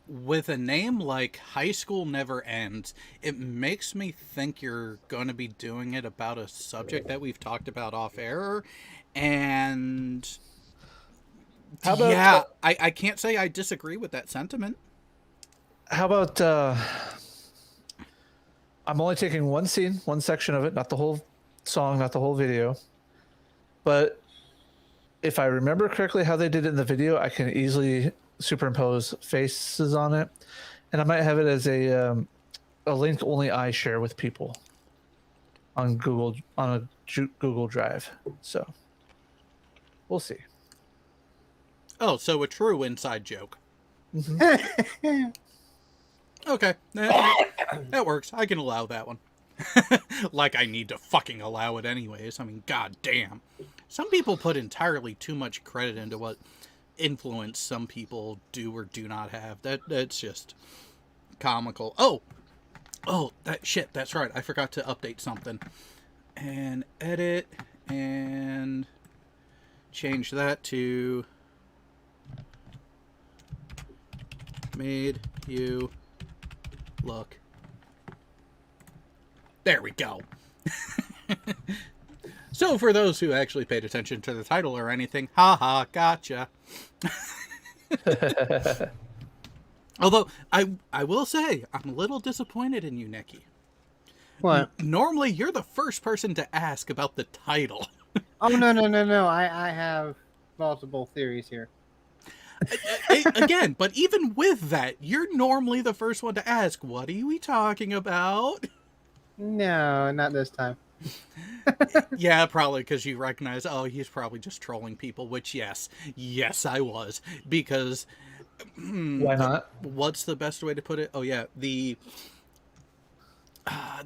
with a name like High School Never Ends, it makes me think you're going to be doing it about a subject that we've talked about off air. And How about yeah, I can't say I disagree with that sentiment. how about I'm only taking one scene, one section of it, not the whole song, not the whole video. But if I remember correctly how they did it in the video, I can easily superimpose faces on it, and I might have it as a link only I share with people on Google Drive. So we'll see. Oh, so a true inside joke. Hmm. Okay, that works. I can allow that one. Like I need to fucking allow it anyways. I mean, god damn. Some people put entirely too much credit into what influence some people do or do not have. That's just comical. Oh, that shit. That's right. I forgot to update something. And edit and change that to made you look. There we go. So for those who actually paid attention to the title or anything, haha, gotcha. Although I will say I'm a little disappointed in you, Nikki. What? Normally you're the first person to ask about the title. Oh, no. I have multiple theories here. Again, but even with that, you're normally the first one to ask, what are we talking about? No, not this time. Yeah, probably because you recognize, oh, he's probably just trolling people, which, yes, I was. Because, Why not? what's the best way to put it? Oh, yeah, the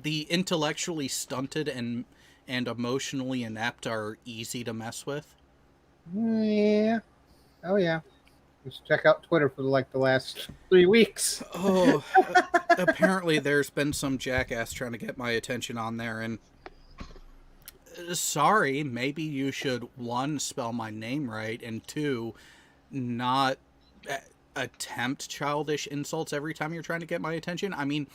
intellectually stunted and emotionally inept are easy to mess with. Yeah. Oh, yeah. Just check out Twitter for like the last 3 weeks. Oh, apparently there's been some jackass trying to get my attention on there, and sorry, maybe you should, one, spell my name right, and two, not attempt childish insults every time you're trying to get my attention. I mean,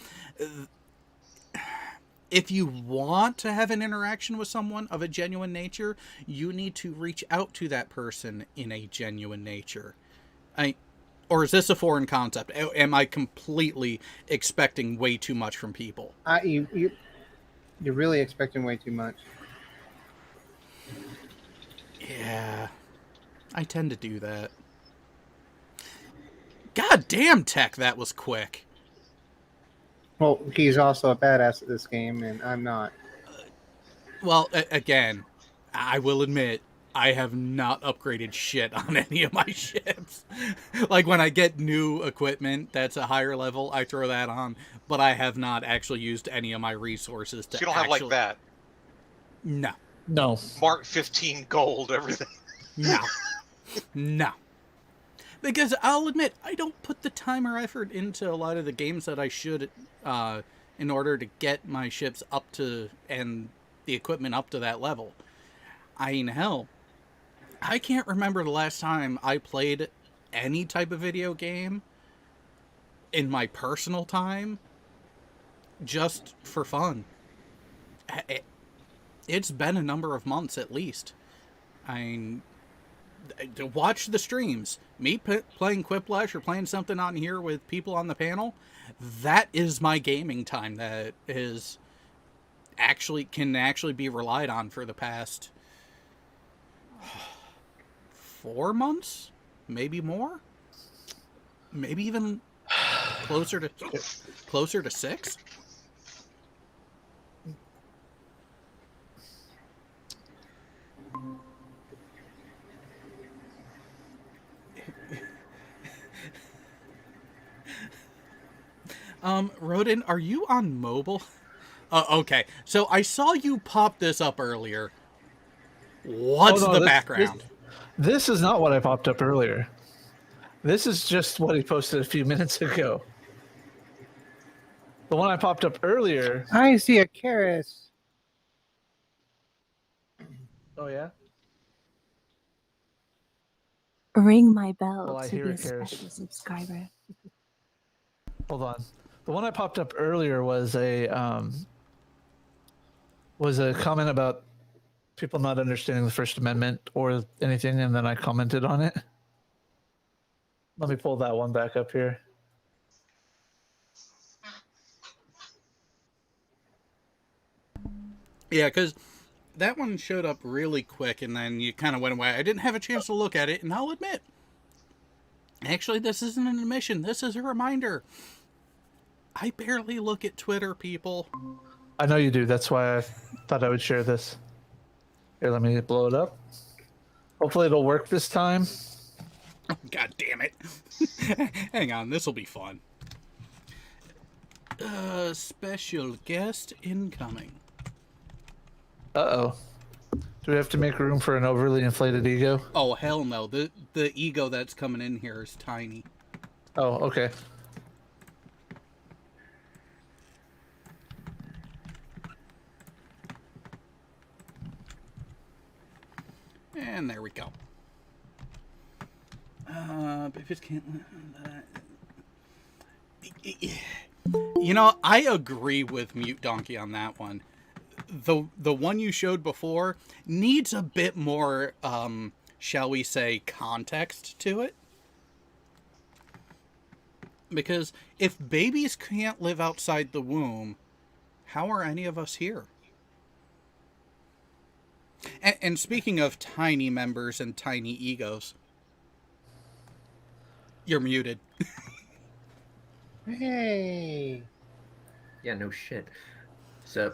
if you want to have an interaction with someone of a genuine nature, you need to reach out to that person in a genuine nature. I, or is this a foreign concept? Am I completely expecting way too much from people? You're really expecting way too much. Yeah, I tend to do that. God damn, Tech, that was quick. Well, he's also a badass at this game, and I'm not. Well, again, I will admit, I have not upgraded shit on any of my ships. Like when I get new equipment that's a higher level, I throw that on, but I have not actually used any of my resources So to you don't have like actually. that No, No. Mark 15 gold, everything. no, no. Because I'll admit, I don't put the time or effort into a lot of the games that I should in order to get my ships up to and the equipment up to that level. I mean, hell, I can't remember the last time I played any type of video game in my personal time just for fun. It's been a number of months at least. I mean, to watch the streams, me playing Quiplash or playing something on here with people on the panel, that is my gaming time that is can actually be relied on for the past 4 months, maybe more, maybe even closer to 6. Rodin, are you on mobile? Okay, so I saw you pop this up earlier. Oh What's no, the this background? this is not what I popped up earlier. This is just what he posted a few minutes ago. The one I popped up earlier. I see a Karis. Oh yeah. Ring my bell Well, I to hear be a it, Karis. special subscriber. Hold on. The one I popped up earlier was a comment about people not understanding the First Amendment or anything, and then I commented on it. Let me pull that one back up here. Yeah, because that one showed up really quick, and then you kind of went away. I didn't have a chance to look at it, and I'll admit, actually, this isn't an admission. This is a reminder. I barely look at Twitter, people. I know you do. That's why I thought I would share this. Here, let me blow it up. Hopefully it'll work this time. God damn it. Hang on, this will be fun. Special guest incoming. Uh-oh. Do we have to make room for an overly inflated ego? Oh, hell no. The ego that's coming in here is tiny. Oh, okay. And there we go. Babies can't... You know, I agree with Mute Donkey on that one. The one you showed before needs a bit more, shall we say, context to it. Because if babies can't live outside the womb, how are any of us here? And speaking of tiny members and tiny egos, you're muted. Hey. Yeah, no shit. So,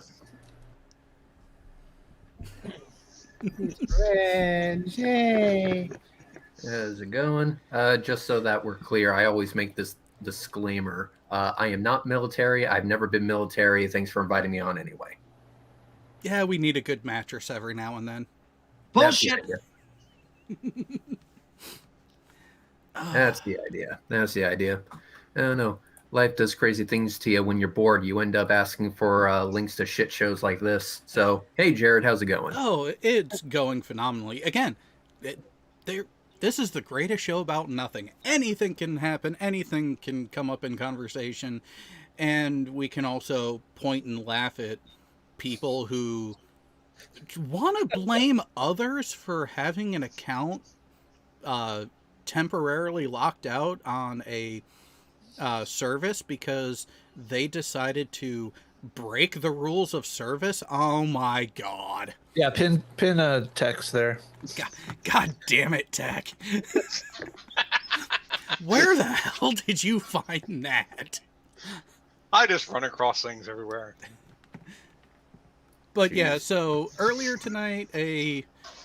Friends, yay. how's it going? Just so that we're clear, I always make this disclaimer. I am not military. I've never been military. Thanks for inviting me on anyway. Yeah, we need a good mattress every now and then. Bullshit. That's the idea. That's the idea. I don't know. Life does crazy things to you when you're bored. You end up asking for links to shit shows like this. So, hey, Jared, how's it going? Oh, it's going phenomenally. Again, this is the greatest show about nothing. Anything can happen. Anything can come up in conversation. And we can also point and laugh at people who want to blame others for having an account temporarily locked out on a service because they decided to break the rules of service. Oh my god. Yeah, pin a text there. God damn it, Tech. Where the hell did you find that? I just run across things everywhere. But yeah, so earlier tonight,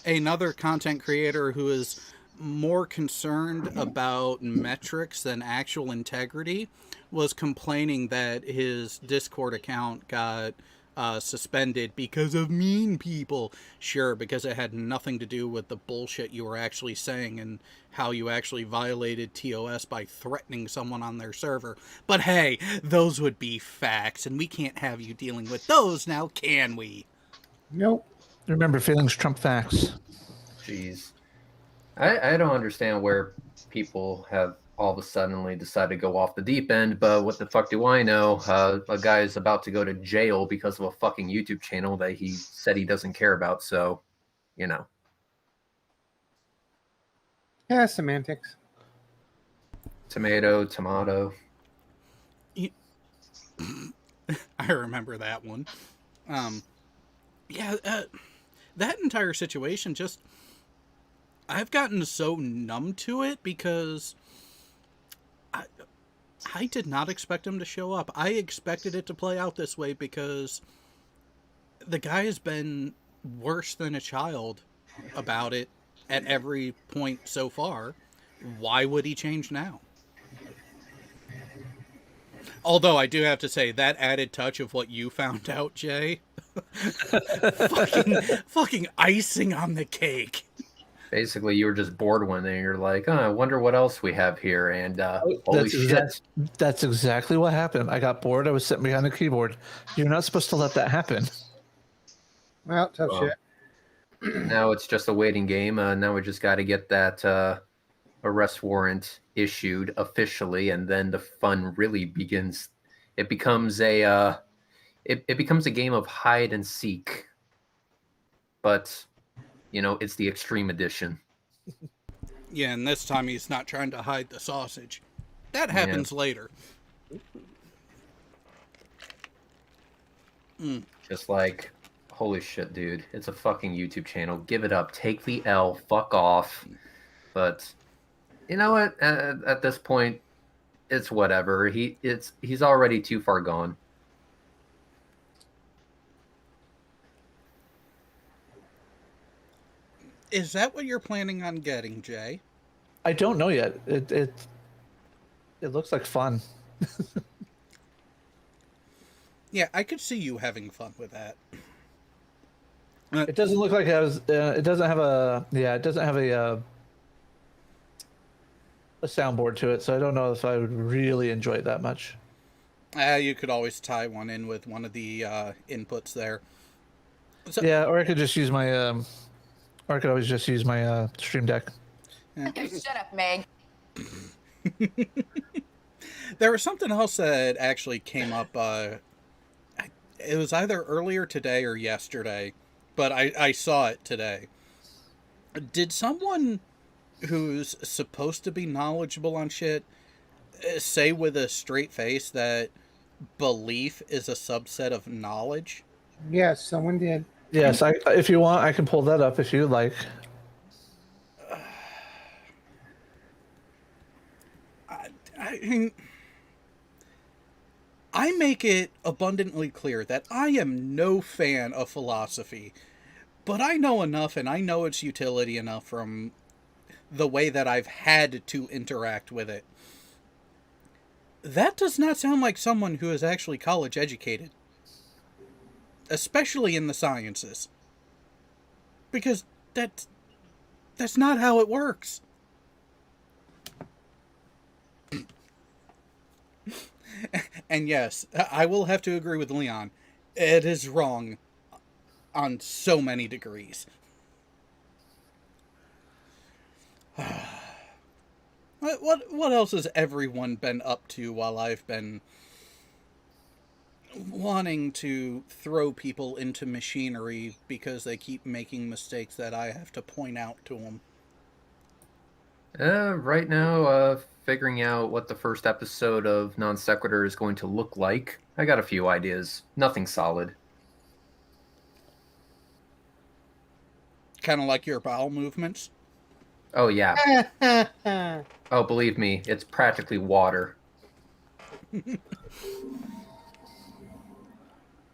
another content creator who is more concerned about metrics than actual integrity was complaining that his Discord account got suspended because of mean people. Sure, because it had nothing to do with the bullshit you were actually saying and how you actually violated TOS by threatening someone on their server. But hey, those would be facts, and we can't have you dealing with those now, can we? Nope. Remember, feelings trump facts. Jeez. I don't understand where people have all of a suddenly decided to go off the deep end, but what the fuck do I know? A guy is about to go to jail because of a fucking YouTube channel that he said he doesn't care about, so, you know. Yeah, semantics. Tomato. I remember that one. Yeah, that entire situation just... I've gotten so numb to it because I did not expect him to show up. I expected it to play out this way because the guy has been worse than a child about it at every point so far. Why would he change now? Although I do have to say, that added touch of what you found out, Jay, fucking icing on the cake. Basically, you were just bored one day and you're like, oh, I wonder what else we have here. And holy shit. That's exactly what happened. I got bored. I was sitting behind the keyboard. You're not supposed to let that happen. Well, tough shit. Now it's just a waiting game. Now we just got to get that arrest warrant issued officially, and then the fun really begins. It becomes a it becomes a game of hide and seek, but it's the extreme edition. Yeah, and this time he's not trying to hide the sausage. That Yeah. happens later. Just like, holy shit, dude, it's a fucking YouTube channel. Give it up. Take the L. Fuck off. But you know what? At this point, it's whatever. He's already too far gone. Is that what you're planning on getting, Jay? I don't know yet. It looks like fun. Yeah, I could see you having fun with that. It doesn't look like it has. It doesn't have a. Yeah, it doesn't have a soundboard to it, so I don't know if I would really enjoy it that much. You could always tie one in with one of the inputs there. So, Yeah, or I could just use my. Or I could always just use my Stream Deck. Shut up, Meg. There was something else that actually came up. It was either earlier today or yesterday, but I saw it today. Did someone who's supposed to be knowledgeable on shit say with a straight face that belief is a subset of knowledge? Yes, someone did. Yes, if you want, I can pull that up if you like. I make it abundantly clear that I am no fan of philosophy, but I know enough and I know its utility enough from the way that I've had to interact with it. That does not sound like someone who is actually college educated, especially in the sciences, because that's not how it works. And yes, I will have to agree with Leon. It is wrong on so many degrees. What else has everyone been up to while I've been wanting to throw people into machinery because they keep making mistakes that I have to point out to them? Right now, figuring out what the first episode of Non Sequitur is going to look like. I got a few ideas. Nothing solid. Kind of like your bowel movements. Oh, yeah. Oh, believe me, it's practically water.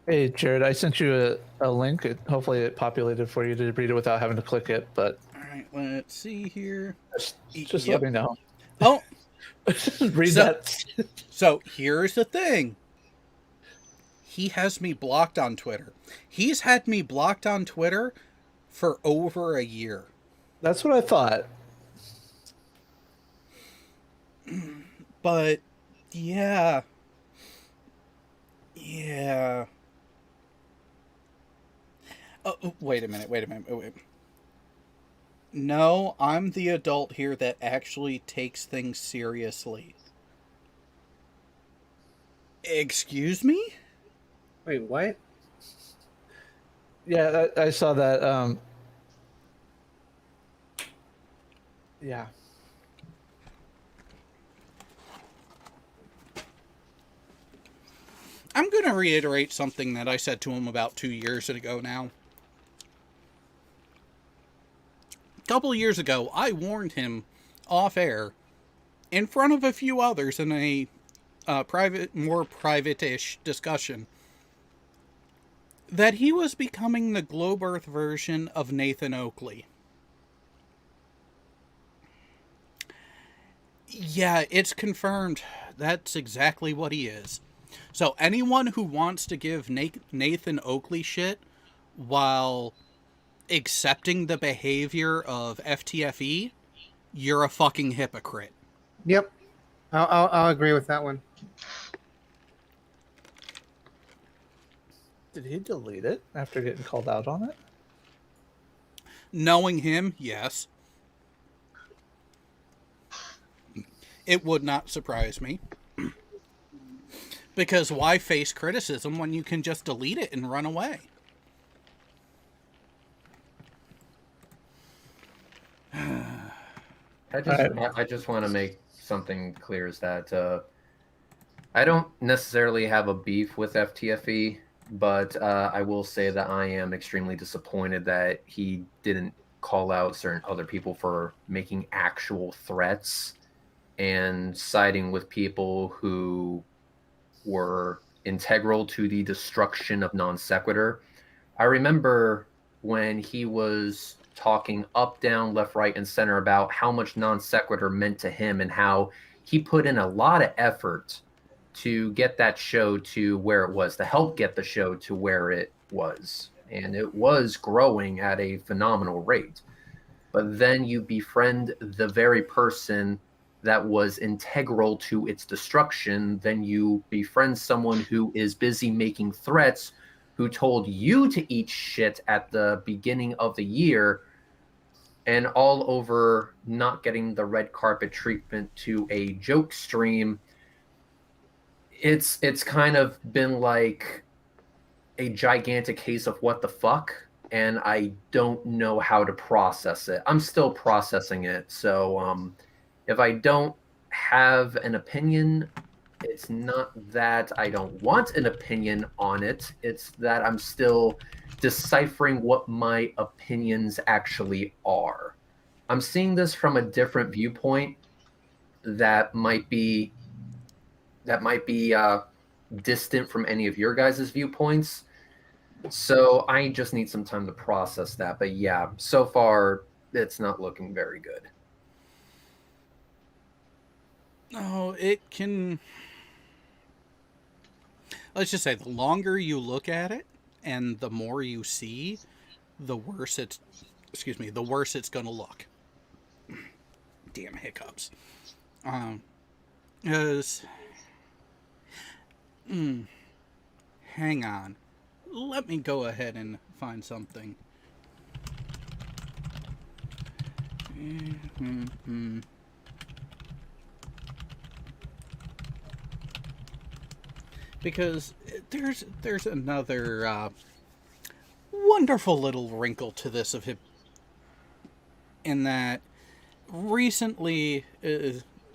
Hey, Jared, I sent you a link. Hopefully it populated for you to read it without having to click it, but Alright, let's see here. just Yep. let me know. Oh, Read So- that. so here's the thing. He has me blocked on Twitter. He's had me blocked on Twitter for over a year. That's what I thought. But, yeah. Yeah. Oh, wait a minute. Wait. No, I'm the adult here that actually takes things seriously. Excuse me? Wait, what? Yeah, I saw that. Yeah. I'm going to reiterate something that I said to him about 2 years ago now. A couple of years ago, I warned him off air in front of a few others in a more private-ish discussion that he was becoming the Globe Earth version of Nathan Oakley. Yeah, it's confirmed. That's exactly what he is. So anyone who wants to give Nathan Oakley shit while accepting the behavior of FTFE, you're a fucking hypocrite. Yep, I'll agree with that one. Did he delete it after getting called out on it? Knowing him, yes. It would not surprise me. Because why face criticism when you can just delete it and run away? I just want to make something clear is that I don't necessarily have a beef with FTFE, but I will say that I am extremely disappointed that he didn't call out certain other people for making actual threats and siding with people who were integral to the destruction of Non Sequitur. I remember when he was talking up, down, left, right, and center about how much Non Sequitur meant to him and how he put in a lot of effort to get that show to where it was, to help get the show to where it was. And it was growing at a phenomenal rate. But then you befriend the very person that was integral to its destruction. Then you befriend someone who is busy making threats, who told you to eat shit at the beginning of the year, and all over not getting the red carpet treatment to a joke stream. It's kind of been like a gigantic case of what the fuck, and I don't know how to process it. I'm still processing it. So if I don't have an opinion, it's not that I don't want an opinion on it. It's that I'm still deciphering what my opinions actually are. I'm seeing this from a different viewpoint that might be distant from any of your guys' viewpoints. So I just need some time to process that. But yeah, so far it's not looking very good. Oh, it can... Let's just say, the longer you look at it and the more you see, the worse it's... the worse it's going to look. Damn hiccups. Hang on. Let me go ahead and find something. Because there's another wonderful little wrinkle to this of him, in that recently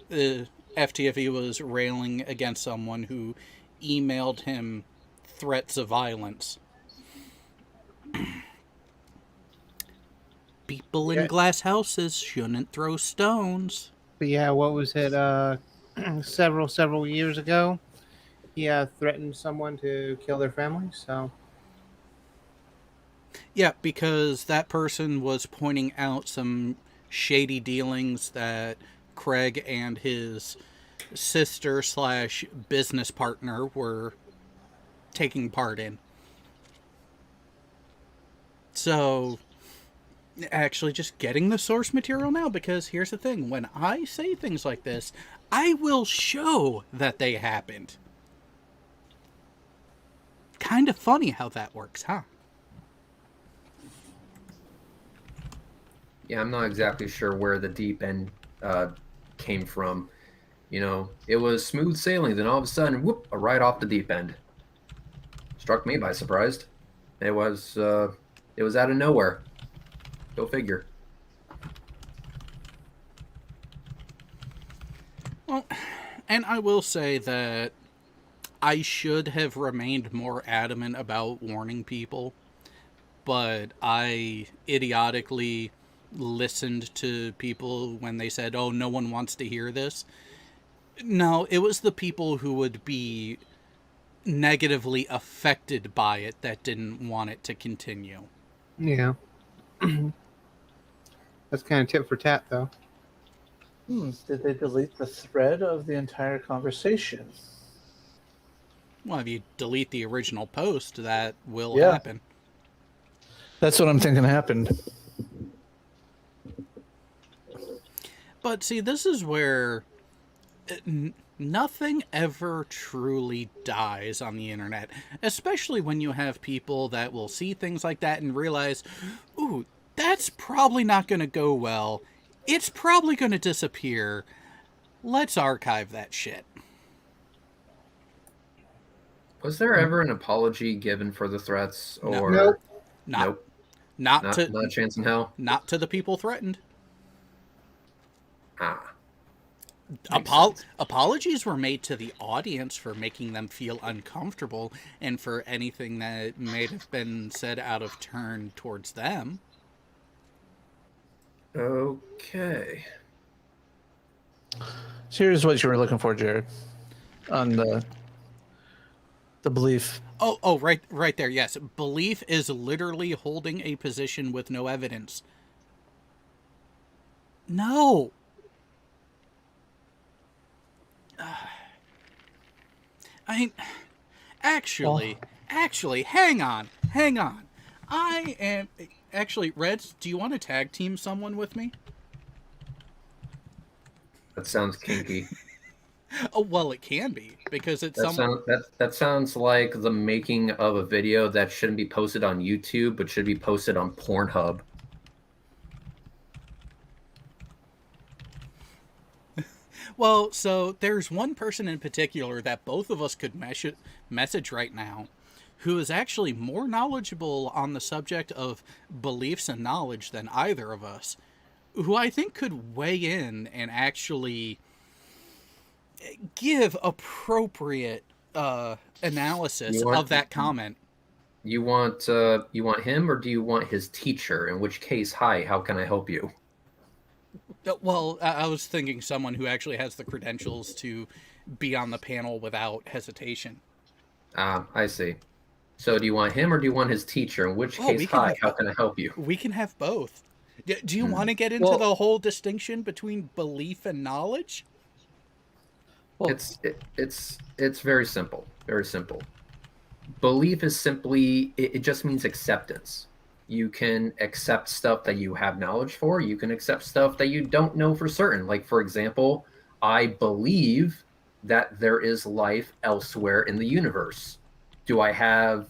FTFE was railing against someone who emailed him threats of violence. People in glass houses shouldn't throw stones. But yeah, what was it? Several years ago, he threatened someone to kill their family. So yeah, because that person was pointing out some shady dealings that Craig and his sister / business partner were taking part in. So, actually just getting the source material now, because here's the thing. When I say things like this, I will show that they happened. Kind of funny how that works, huh? Yeah, I'm not exactly sure where the deep end came from. You know, it was smooth sailing, then all of a sudden, whoop, right off the deep end. Struck me by surprise. It was out of nowhere. Go figure. Well, and I will say that I should have remained more adamant about warning people, but I idiotically listened to people when they said, oh, no one wants to hear this. No, it was the people who would be negatively affected by it that didn't want it to continue. yeah, that's kind of tit for tat, though. Did they delete the thread of the entire conversation? Well, if you delete the original post, that will Yeah. happen. That's what I'm thinking happened. But see, this is where nothing ever truly dies on the internet, especially when you have people that will see things like that and realize, ooh, that's probably not going to go well. It's probably going to disappear. let's archive that shit. Was there ever an apology given for the threats, No. or Nope. Not nope, not not to a chance in hell? not to the people threatened. Ah, makes sense. Apologies were made to the audience for making them feel uncomfortable and for anything that may have been said out of turn towards them. Okay. So here's what you were looking for, Jared, on the belief. Oh, right there. Yes, belief is literally holding a position with no evidence. No. I actually, hang on. I am actually, Reds. Do you want to tag team someone with me? That sounds kinky. Oh, well, it can be because it's That sounds like the making of a video that shouldn't be posted on YouTube, but should be posted on Pornhub. Well, so there's one person in particular that both of us could message right now who is actually more knowledgeable on the subject of beliefs and knowledge than either of us, who I think could weigh in and actually give appropriate analysis of that comment. You want him, or do you want his teacher? In which case, hi, how can I help you? Well, I was thinking someone who actually has the credentials to be on the panel without hesitation. Ah, I see. So do you want him, or do you want his teacher? In which case, hi, how can I help you? We can have both. Do you want to get into the whole distinction between belief and knowledge? Well, It's very simple. Very simple. Belief is simply it just means acceptance. You can accept stuff that you have knowledge for. You can accept stuff that you don't know for certain. Like, for example, I believe that there is life elsewhere in the universe. Do I have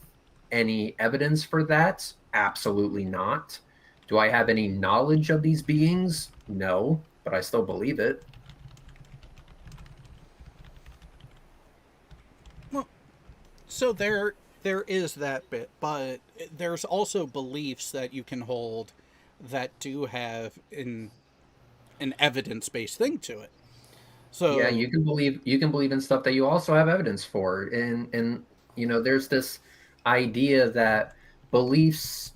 any evidence for that? Absolutely not. Do I have any knowledge of these beings? No, but I still believe it. Well, so there is that bit, but there's also beliefs that you can hold that do have an evidence-based thing to it. So Yeah, you can believe in stuff that you also have evidence for. And there's this idea that beliefs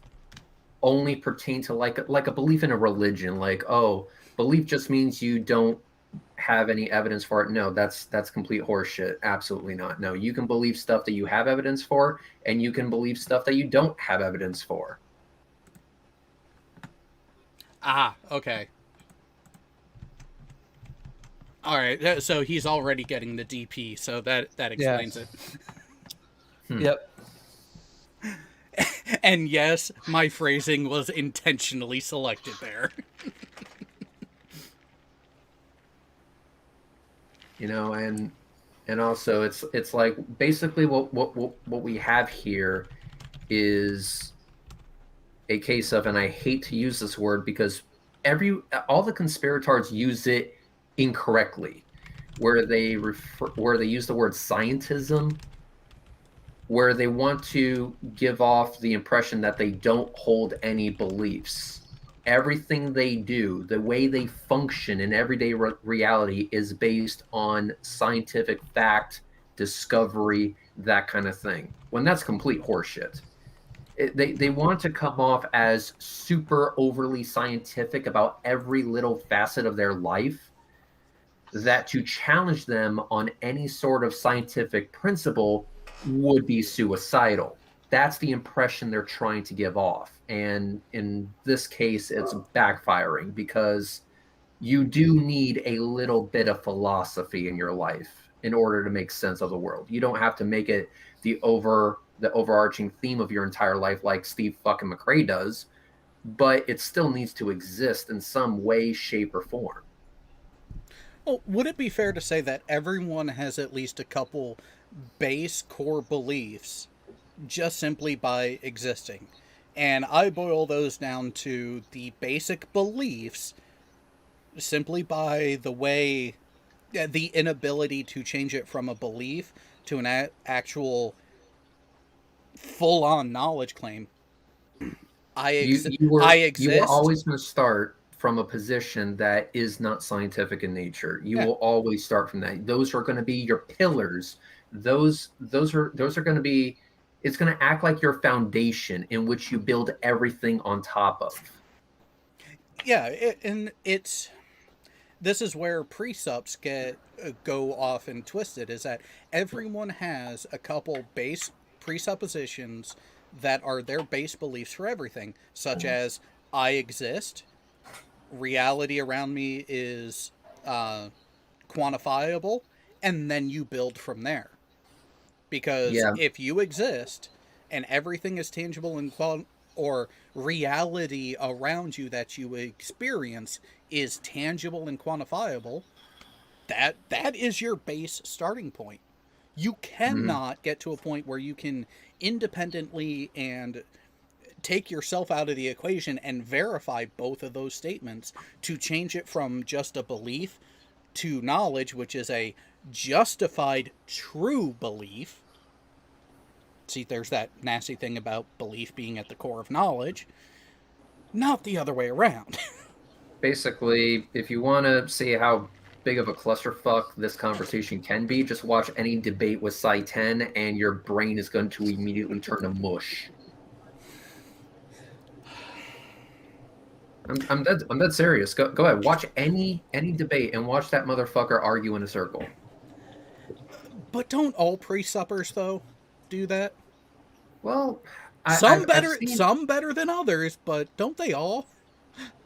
only pertain to like a belief in a religion. Like, oh, belief just means you don't have any evidence for it. No, that's complete horseshit. Absolutely not. No, you can believe stuff that you have evidence for, and you can believe stuff that you don't have evidence for. okay. All right, so he's already getting the DP, so that explains it. Yep. And yes, my phrasing was intentionally selected there. And also it's like basically what we have here is a case of, and I hate to use this word because all the conspirators use it incorrectly, where they use the word scientism, where they want to give off the impression that they don't hold any beliefs. Everything they do, the way they function in everyday reality, is based on scientific fact, discovery, that kind of thing, when that's complete horseshit. They want to come off as super overly scientific about every little facet of their life, that to challenge them on any sort of scientific principle would be suicidal. That's the impression they're trying to give off. And in this case, it's backfiring, because you do need a little bit of philosophy in your life in order to make sense of the world. You don't have to make it the overarching theme of your entire life like Steve fucking McRae does, but it still needs to exist in some way, shape, or form. Well, would it be fair to say that everyone has at least a couple base core beliefs just simply by existing? And I boil those down to the basic beliefs simply by the way the inability to change it from a belief to an actual full-on knowledge claim. You I were exist. always going to start from a position that is not scientific in nature. You Yeah. will always start from that. Those are going to be your pillars. Those are going to be. It's going to act like your foundation in which you build everything on top of. Yeah, and it's this is where precepts get go off and twisted. Is that everyone has a couple base presuppositions that are their base beliefs for everything, such as I exist, reality around me is quantifiable, and then you build from there. Because Yeah, if you exist and everything is tangible and or reality around you that you experience is tangible and quantifiable, that is your base starting point. You mhm. cannot get to a point where you can independently and take yourself out of the equation and verify both of those statements to change it from just a belief to knowledge, which is a justified true belief. See, there's that nasty thing about belief being at the core of knowledge, not the other way around. Basically, if you want to see how big of a clusterfuck this conversation can be, just watch any debate with Psi 10 and your brain is going to immediately turn to mush. I'm dead serious. Go ahead. Watch any debate and watch that motherfucker argue in a circle. But don't all pre-suppers, though, do that? Well, I've seen. Some better than others, but don't they all?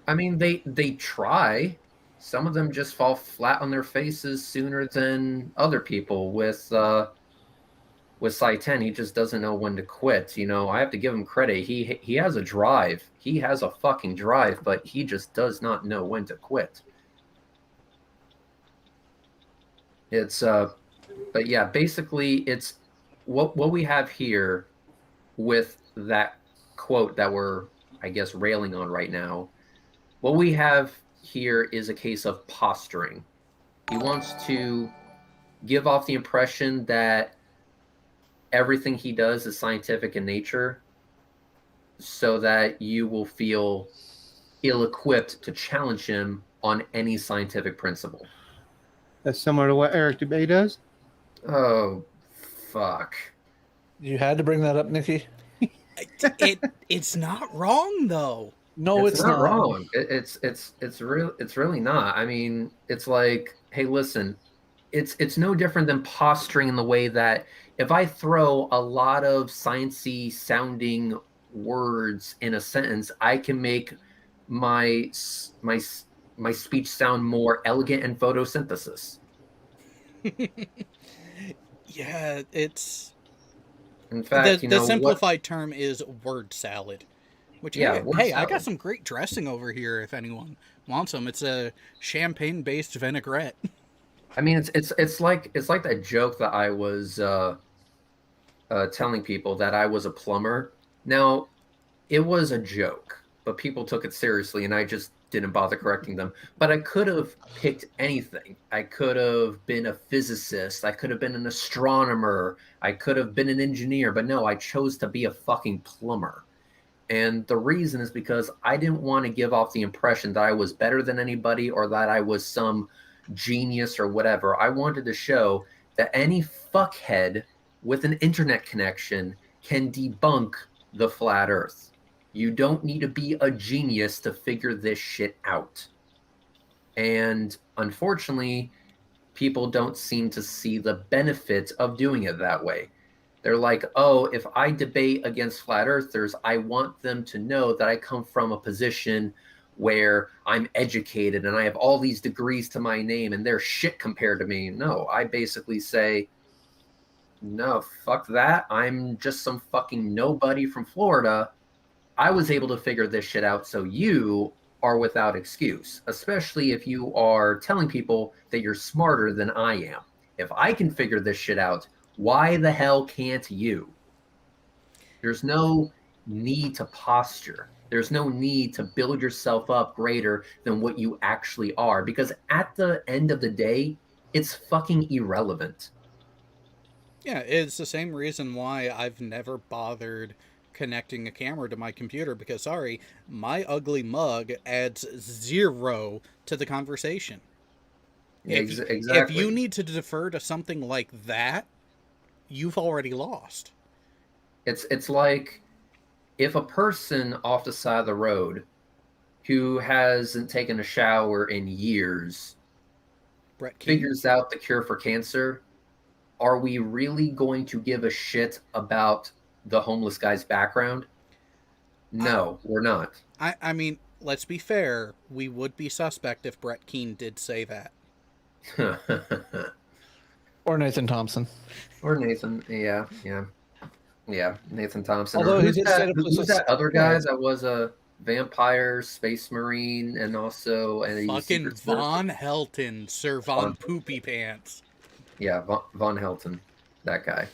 I mean, they try. Some of them just fall flat on their faces sooner than other people. With Sai 10, he just doesn't know when to quit. You know, I have to give him credit. He has a drive. He has a fucking drive, but he just does not know when to quit. It's but yeah, basically it's what we have here with that quote that we're, I guess, railing on right now. What we have here is a case of posturing. He wants to give off the impression that everything he does is scientific in nature so that you will feel ill-equipped to challenge him on any scientific principle. That's similar to what Eric Dubay does. Oh, fuck. You had to bring that up, Nikki. It's not wrong though. No, it's not wrong. It's really not. I mean, it's like, hey, listen, it's no different than posturing in the way that if I throw a lot of sciencey sounding words in a sentence, I can make my speech sound more elegant and photosynthesis. Yeah, it's In fact, the simplified term is word salad. Which Yeah, word hey, I got salad. some great dressing over here. If anyone wants them, it's a champagne-based vinaigrette. I mean, it's like that joke that I was telling people that I was a plumber. Now, it was a joke, but people took it seriously, and I just didn't bother correcting them. But I could have picked anything. I could have been a physicist. I could have been an astronomer. I could have been an engineer. But no, I chose to be a fucking plumber. And the reason is because I didn't want to give off the impression that I was better than anybody or that I was some genius or whatever. I wanted to show that any fuckhead with an internet connection can debunk the flat earth. You don't need to be a genius to figure this shit out. And unfortunately, people don't seem to see the benefit of doing it that way. They're like, oh, if I debate against flat earthers, I want them to know that I come from a position where I'm educated and I have all these degrees to my name and they're shit compared to me. No, I basically say, no, fuck that. I'm just some fucking nobody from Florida. I was able to figure this shit out, so you are without excuse, especially if you are telling people that you're smarter than I am. If I can figure this shit out, why the hell can't you? There's no need to posture. There's no need to build yourself up greater than what you actually are. Because at the end of the day, It's fucking irrelevant. Yeah, it's the same reason why I've never bothered connecting a camera to my computer because, sorry, my ugly mug adds 0 to the conversation. If you Exactly. need to defer to something like that, you've already lost. It's like if a person off the side of the road who hasn't taken a shower in years Brett Keane? figures out the cure for cancer, are we really going to give a shit about the homeless guy's background? No, we're not. I mean, let's be fair. We would be suspect if Brett Keane did say that. Or Nathan Thompson. Or Nathan. Yeah, yeah. Yeah, Nathan Thompson. Although Or he who's did that, say to who's places- that other yeah. guy that was a vampire, space marine, and also a Fucking Secret Service? Von Helton, Sir Von Poopy Pants. Yeah, Von Helton, that guy.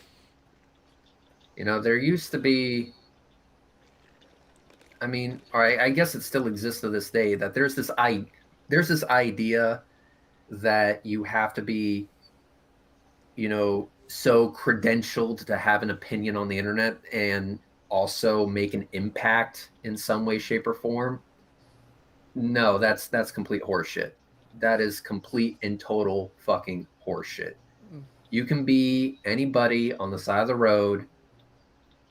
You know, there used to be. I mean, or I guess it still exists to this day that there's this idea that you have to be, you know, so credentialed to have an opinion on the internet and also make an impact in some way, shape, or form. No, that's complete horseshit. That is complete and total fucking horseshit. You can be anybody on the side of the road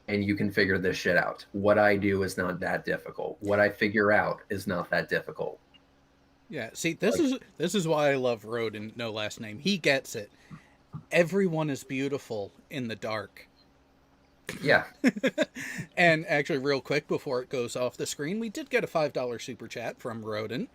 and you can figure this shit out. What I do is not that difficult. What I figure out is not that difficult. Yeah, see, this is why I love Roden, no last name. He gets it. Everyone is beautiful in the dark. Yeah. And actually, real quick before it goes off the screen, we did get a $5 super chat from Roden.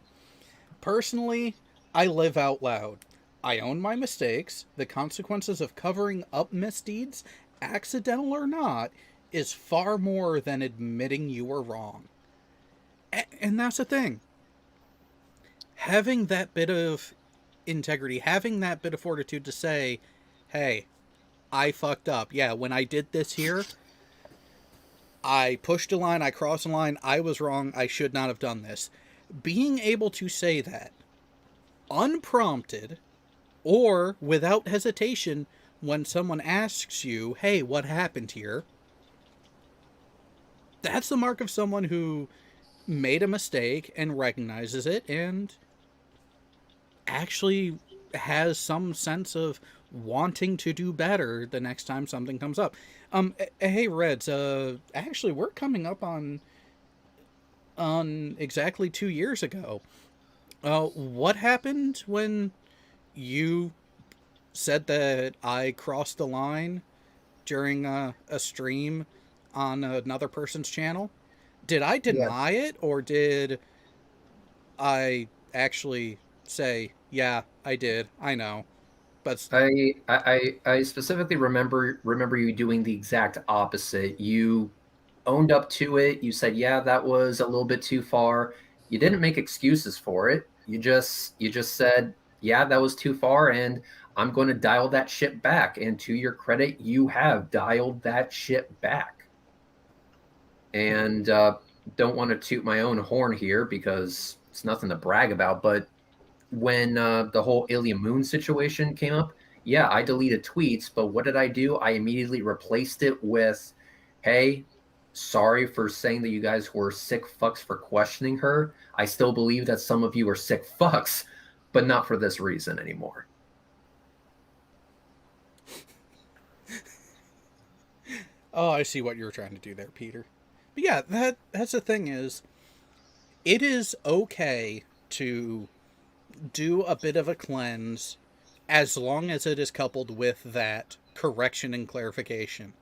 Personally, I live out loud. I own my mistakes. The consequences of covering up misdeeds, accidental or not, is far more than admitting you were wrong. And that's the thing. Having that bit of integrity, having that bit of fortitude to say, hey, I fucked up. Yeah, when I did this here, I pushed a line, I crossed a line, I was wrong, I should not have done this. Being able to say that, unprompted, or without hesitation, when someone asks you, hey, what happened here? That's the mark of someone who made a mistake and recognizes it and actually has some sense of wanting to do better the next time something comes up. Hey Reds, actually we're coming up on exactly 2 years ago. What happened when you said that I crossed the line during a stream on another person's channel? Did I deny it, or did I actually say, yeah, I did, I know? But I specifically remember you doing the exact opposite. You owned up to it. You said, "Yeah, that was a little bit too far." You didn't make excuses for it. You just said, "Yeah, that was too far, and I'm going to dial that shit back." And to your credit, you have dialed that shit back. And don't want to toot my own horn here because it's nothing to brag about, but when the whole Alien Moon situation came up, yeah, I deleted tweets, but what did I do? I immediately replaced it with, hey, sorry for saying that you guys were sick fucks for questioning her. I still believe that some of you are sick fucks, but not for this reason anymore. oh, I see what you were trying to do there, Peter. But yeah, that's the thing is, it is okay to do a bit of a cleanse as long as it is coupled with that correction and clarification.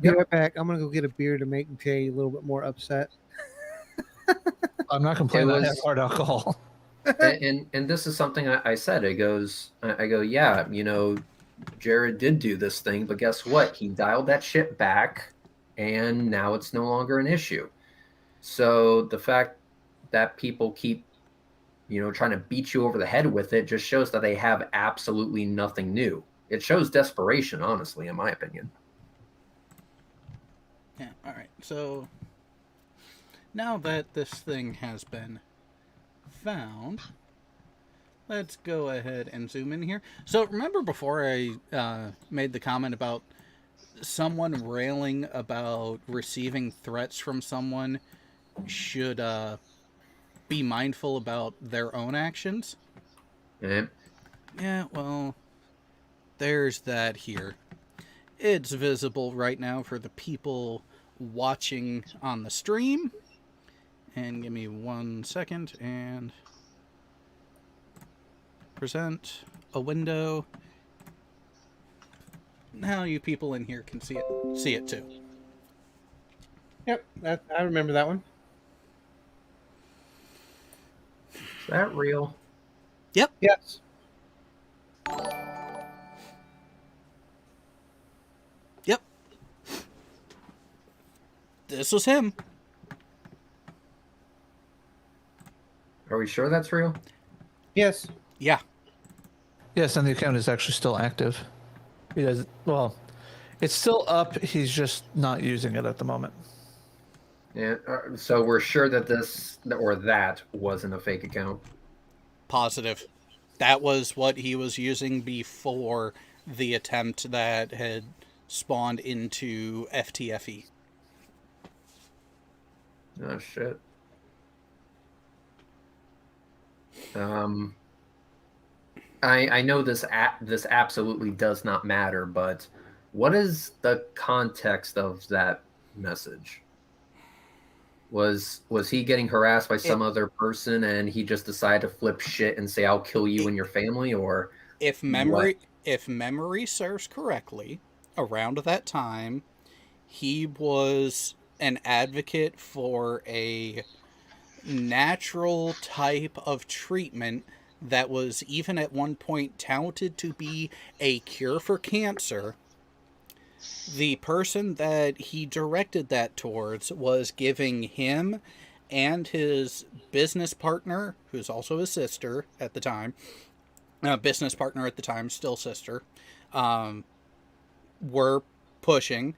Be right back. I'm gonna go get a beer to make Jay a little bit more upset. I'm not complaining. It I was- have hard alcohol. and this is something I said. I go, yeah, you know, Jared did do this thing, but guess what? He dialed that shit back, and now it's no longer an issue. So the fact that people keep, you know, trying to beat you over the head with it just shows that they have absolutely nothing new. It shows desperation, honestly, in my opinion. Yeah, alright, so now that this thing has been found, let's go ahead and zoom in here. So remember before I made the comment about someone railing about receiving threats from someone should be mindful about their own actions? Eh, Yeah, well, there's that here. It's visible right now for the people watching on the stream. And give me 1 second and present a window. Now you people in here can see it too. Yep, I remember that one. is that real? Yep. Yes. Yep. This was him. Are we sure that's real? Yes. Yeah. Yes, and the account is actually still active. Because, well, it's still up. He's just not using it at the moment. Yeah. So we're sure that this or that wasn't a fake account. Positive. That was what he was using before the attempt that had spawned into FTFE. Oh shit. I know this absolutely does not matter, but what is the context of that message? Was he getting harassed by some other person and he just decided to flip shit and say I'll kill you and your family, or If memory serves correctly, around that time he was an advocate for a natural type of treatment that was even at one point touted to be a cure for cancer. The person that he directed that towards was giving him and his business partner, who's also his sister at the time, business partner at the time, still sister, were pushing.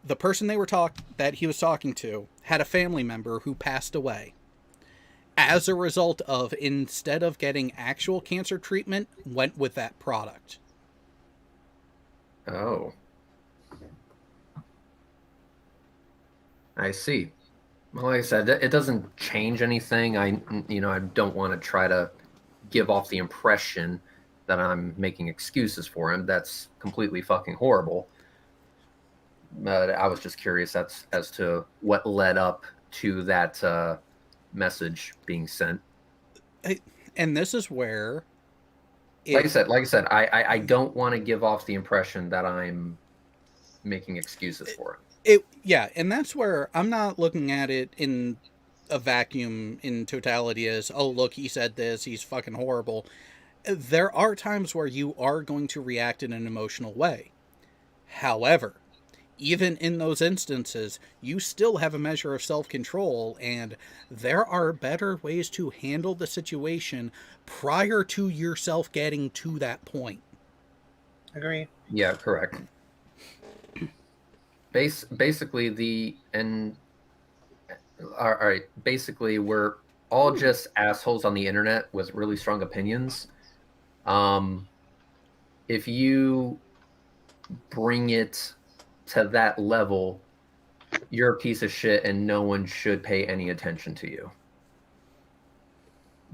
The person that he was talking to had a family member who passed away. As a result of, instead of getting actual cancer treatment, went with that product. oh, I see. Well, like I said, it doesn't change anything. I don't want to try to give off the impression that I'm making excuses for him. That's completely fucking horrible. But I was just curious as to what led up to that message being sent. And this is where, Like I said, I don't want to give off the impression that I'm making excuses for it. And that's where I'm not looking at it in a vacuum in totality as, oh, look, he said this, he's fucking horrible. There are times where you are going to react in an emotional way. However, even in those instances, you still have a measure of self-control, and there are better ways to handle the situation prior to yourself getting to that point. Agree. Yeah, correct. Basically, all right, basically, we're all just assholes on the internet with really strong opinions. If you bring it to that level, you're a piece of shit and no one should pay any attention to you.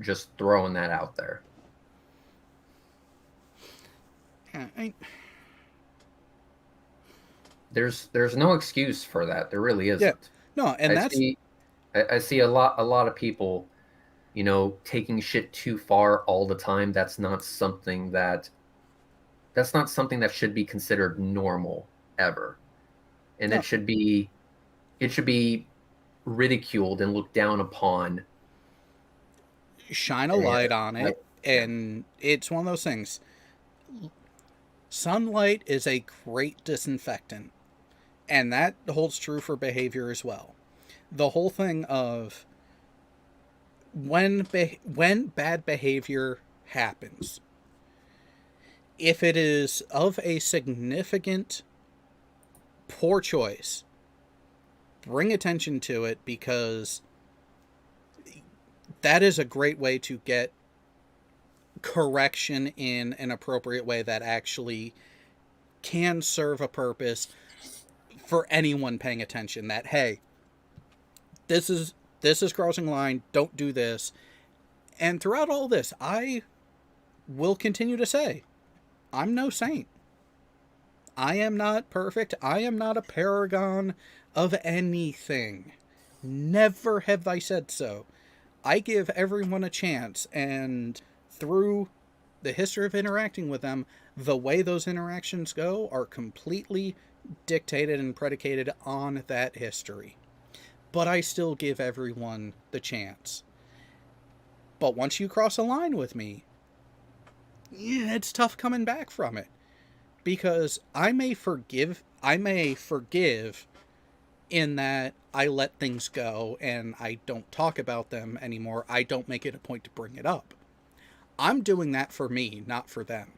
Just throwing that out there. There's no excuse for that. There really isn't. Yeah. No, and I see a lot of people, taking shit too far all the time. That's not something that should be considered normal ever. And No. it should be ridiculed and looked down upon. Shine a light on it, and it's one of those things. Sunlight is a great disinfectant, and that holds true for behavior as well. The whole thing of when bad behavior happens, if it is of a significant poor choice, bring attention to it, because that is a great way to get correction in an appropriate way that actually can serve a purpose for anyone paying attention. That, hey, this is crossing a line, don't do this. And throughout all this, I will continue to say, I'm no saint. I am not perfect. I am not a paragon of anything. Never have I said so. I give everyone a chance, and through the history of interacting with them, the way those interactions go are completely dictated and predicated on that history. But I still give everyone the chance. But once you cross a line with me, yeah, it's tough coming back from it. Because I may forgive in that I let things go and I don't talk about them anymore. I don't make it a point to bring it up. I'm doing that for me, not for them.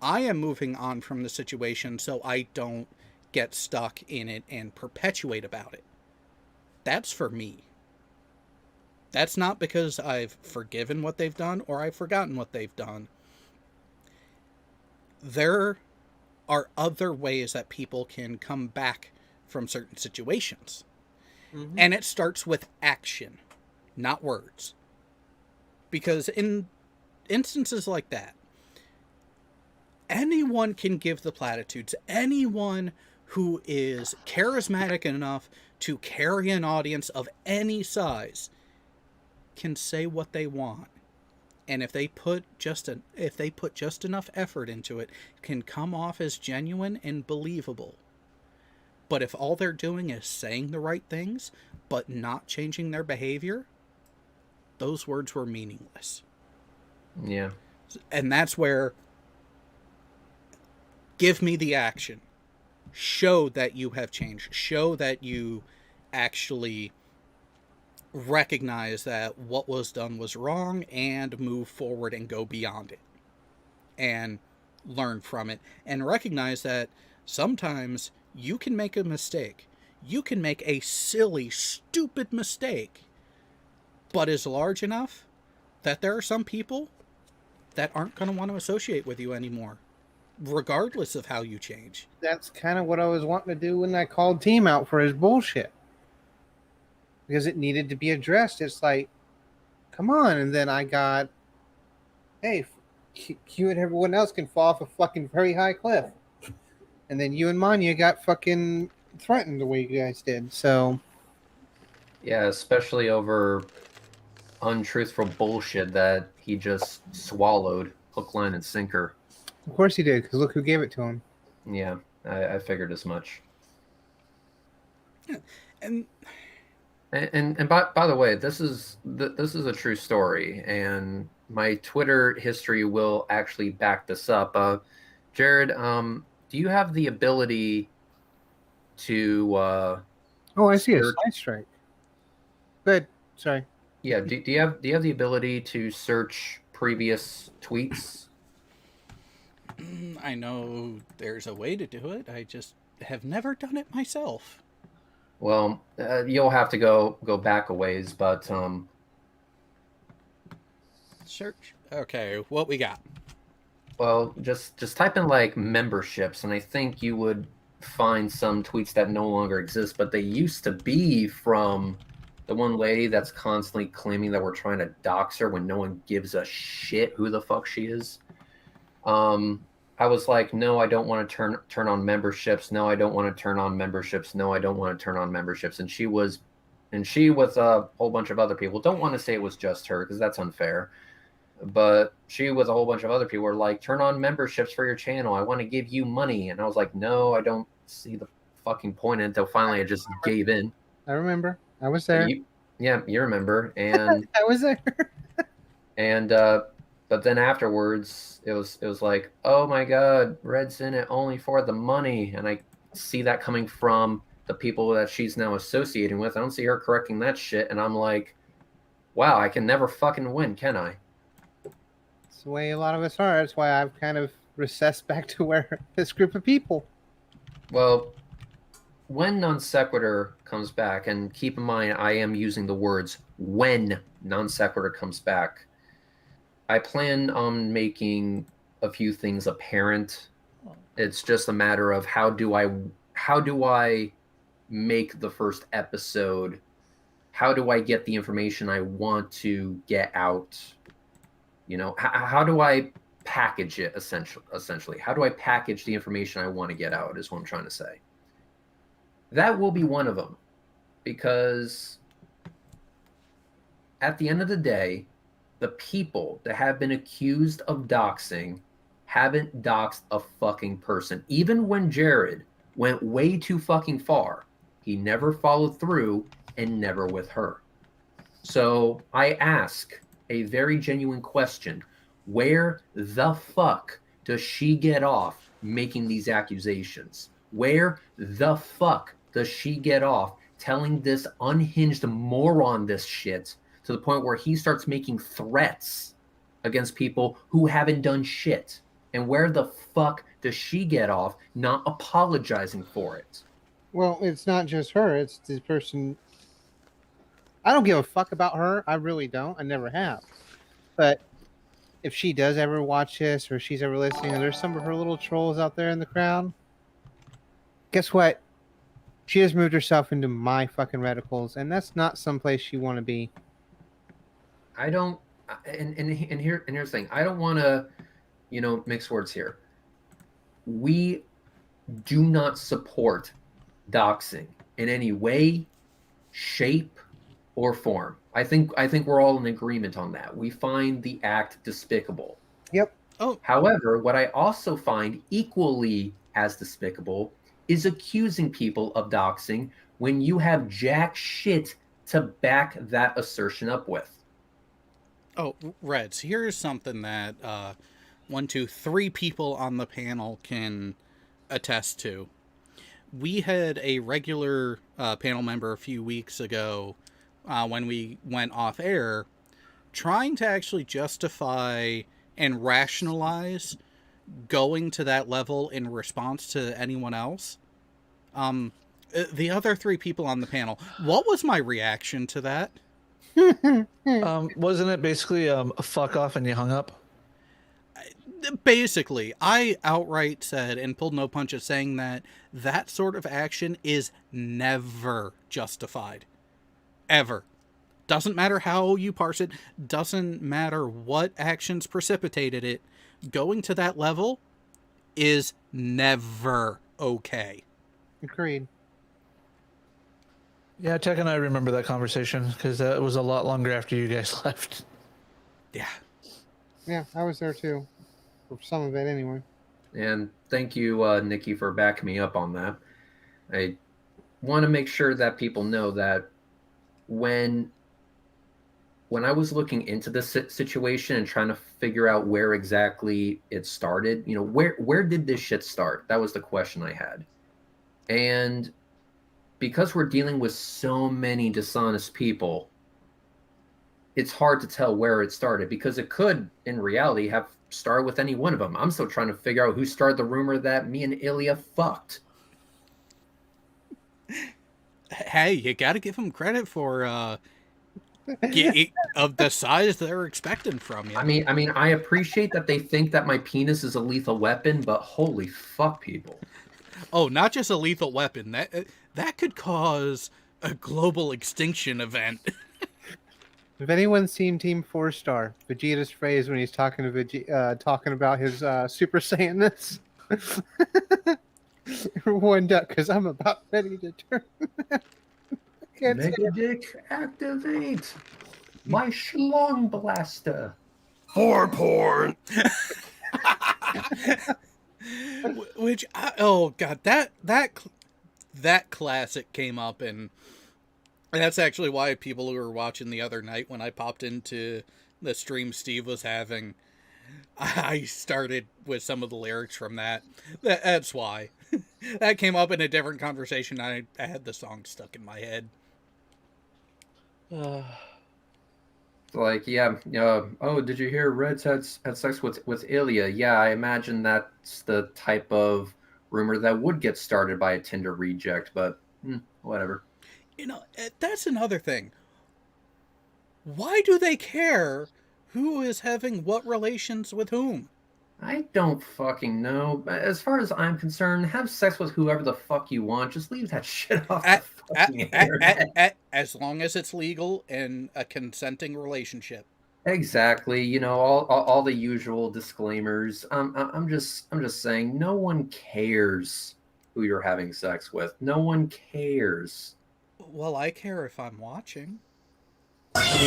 I am moving on from the situation so I don't get stuck in it and perpetuate about it. That's for me. That's not because I've forgiven what they've done or I've forgotten what they've done. There are other ways that people can come back from certain situations. Mm-hmm. And it starts with action, not words. Because in instances like that, anyone can give the platitudes. Anyone who is charismatic enough to carry an audience of any size can say what they want. And if they put just enough effort into it, can come off as genuine and believable. But if all they're doing is saying the right things, but not changing their behavior, those words were meaningless. Yeah. And that's where, give me the action. Show that you have changed. Show that you actually recognize that what was done was wrong and move forward and go beyond it. And learn from it. And recognize that sometimes you can make a mistake. You can make a silly, stupid mistake. But is large enough that there are some people that aren't going to want to associate with you anymore, regardless of how you change. That's kind of what I was wanting to do when I called Team out for his bullshit. Because it needed to be addressed. It's like, come on. And then I got, hey, you and everyone else can fall off a fucking very high cliff. And then you and Manya got fucking threatened the way you guys did. So, yeah, especially over untruthful bullshit that he just swallowed, hook, line, and sinker. Of course he did, because look who gave it to him. Yeah, I figured as much. Yeah, and by the way, this is a true story, and my Twitter history will actually back this up. Jared, do you have the ability to? Oh, I see a side strike. Good. Sorry. Yeah. Do you have the ability to search previous tweets? I know there's a way to do it. I just have never done it myself. Well, you'll have to go back a ways, but search. Okay, what we got? Well, just type in like memberships, and I think you would find some tweets that no longer exist, but they used to be from the one lady that's constantly claiming that we're trying to dox her when no one gives a shit who the fuck she is. I was like, no, I don't want to turn on memberships. No, I don't want to turn on memberships. No, I don't want to turn on memberships. And she with a whole bunch of other people. Don't want to say it was just her because that's unfair. But she with a whole bunch of other people were like, turn on memberships for your channel. I want to give you money. And I was like, no, I don't see the fucking point until finally I just gave in. I remember. I was there. You remember. And I was there. And but then afterwards it was like, oh my god, Red's in it only for the money. And I see that coming from the people that she's now associating with. I don't see her correcting that shit. And I'm like, wow, I can never fucking win, can I? It's the way a lot of us are. That's why I've kind of recessed back to where this group of people. Well, when non sequitur comes back, and keep in mind I am using the words when non sequitur comes back, I plan on making a few things apparent. It's just a matter of how do I make the first episode? How do I get the information I want to get out? You know, how do I package it essentially? How do I package the information I want to get out is what I'm trying to say. That will be one of them, because at the end of the day, the people that have been accused of doxing haven't doxed a fucking person. Even when Jared went way too fucking far, he never followed through, and never with her. So I ask a very genuine question. Where the fuck does she get off making these accusations? Where the fuck does she get off telling this unhinged moron this shit to the point where he starts making threats against people who haven't done shit? And where the fuck does she get off not apologizing for it? Well, it's not just her. It's the person. I don't give a fuck about her. I really don't. I never have. But if she does ever watch this or she's ever listening, and there's some of her little trolls out there in the crowd, guess what? She has moved herself into my fucking reticles, and that's not someplace you want to be. I don't, and here's the thing. I don't want to, mix words here. We do not support doxing in any way, shape, or form. I think we're all in agreement on that. We find the act despicable. Yep. Oh, However, what I also find equally as despicable is accusing people of doxing when you have jack shit to back that assertion up with. oh, Reds, here's something that 1, 2, 3 people on the panel can attest to. We had a regular panel member a few weeks ago when we went off air trying to actually justify and rationalize going to that level in response to anyone else. The other 3 people on the panel, what was my reaction to that? Wasn't it basically a fuck off and you hung up? Basically, I outright said and pulled no punches saying that that sort of action is never justified. Ever. Doesn't matter how you parse it, doesn't matter what actions precipitated it, going to that level is never okay. Agreed. Yeah, Tech and I remember that conversation because that was a lot longer after you guys left. Yeah. Yeah, I was there too. For some of it, anyway. And thank you, Nikki, for backing me up on that. I want to make sure that people know that when I was looking into this situation and trying to figure out where exactly it started, where did this shit start? That was the question I had. And because we're dealing with so many dishonest people, it's hard to tell where it started, because it could, in reality, have started with any one of them. I'm still trying to figure out who started the rumor that me and Ilya fucked. Hey, you gotta give them credit for of the size they're expecting from you. I mean, I appreciate that they think that my penis is a lethal weapon, but holy fuck, people. Oh, not just a lethal weapon. That could cause a global extinction event. If anyone's seen Team 4-Star, Vegeta's phrase when he's talking about his Super Saiyanness, wind up because I'm about ready to turn. Mega Dick, activate my schlong blaster. For porn. Which, oh god, that classic came up, and that's actually why people who were watching the other night when I popped into the stream Steve was having, I started with some of the lyrics from that. That's why. That came up in a different conversation. I had the song stuck in my head. Like, yeah, oh, did you hear Reds had sex with Ilya? Yeah, I imagine that's the type of rumor that would get started by a Tinder reject, but whatever. That's another thing. Why do they care Who is having what relations with whom? I don't fucking know. As far as I'm concerned, have sex with whoever the fuck you want. Just leave that shit off the fucking internet. As long as it's legal and a consenting relationship. Exactly. You know, all the usual disclaimers. I'm just saying, no one cares who you're having sex with. No one cares. Well, I care if I'm watching. I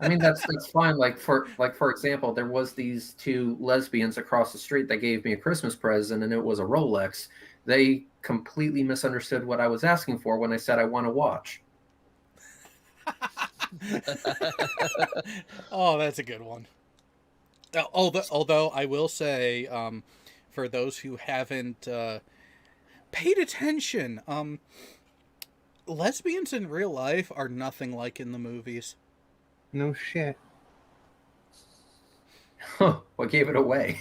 mean, that's fine. For example, there was these two lesbians across the street that gave me a Christmas present, and it was a Rolex. They completely misunderstood what I was asking for when I said I want to watch. Oh, that's a good one. Although I will say, for those who haven't paid attention, lesbians in real life are nothing like in the movies. No shit. What gave it away?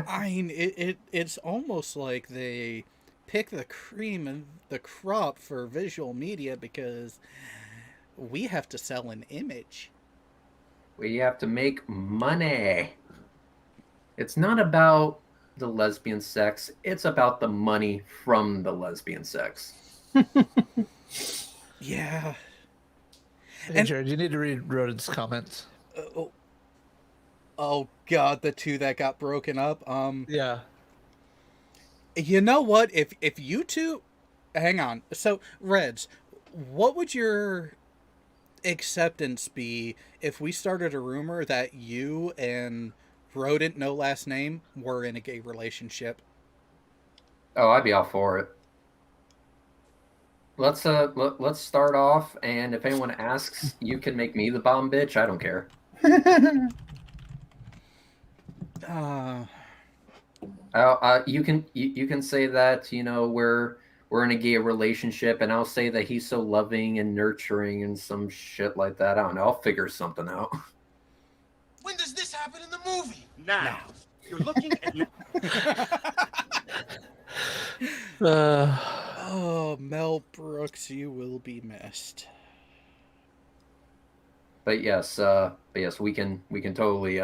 I mean, it's almost like they pick the cream and the crop for visual media because we have to sell an image. We have to make money. It's not about the lesbian sex. It's about the money from the lesbian sex. Yeah. Hey, And- Jared, you need to read Rodin's comments. Oh God, the two that got broken up. Yeah. You know what? If you two, hang on. So Reds, what would your acceptance be if we started a rumor that you and Rodent, no last name, were in a gay relationship? Oh, I'd be all for it. Let's start off, and if anyone asks, you can make me the bomb bitch. I don't care. You can say that, you know, we're in a gay relationship, and I'll say that he's so loving and nurturing and some shit like that. I don't know. I'll figure something out. When does this happen in the movie? Now. You're looking at Oh, Mel Brooks, you will be missed. But yes, we can totally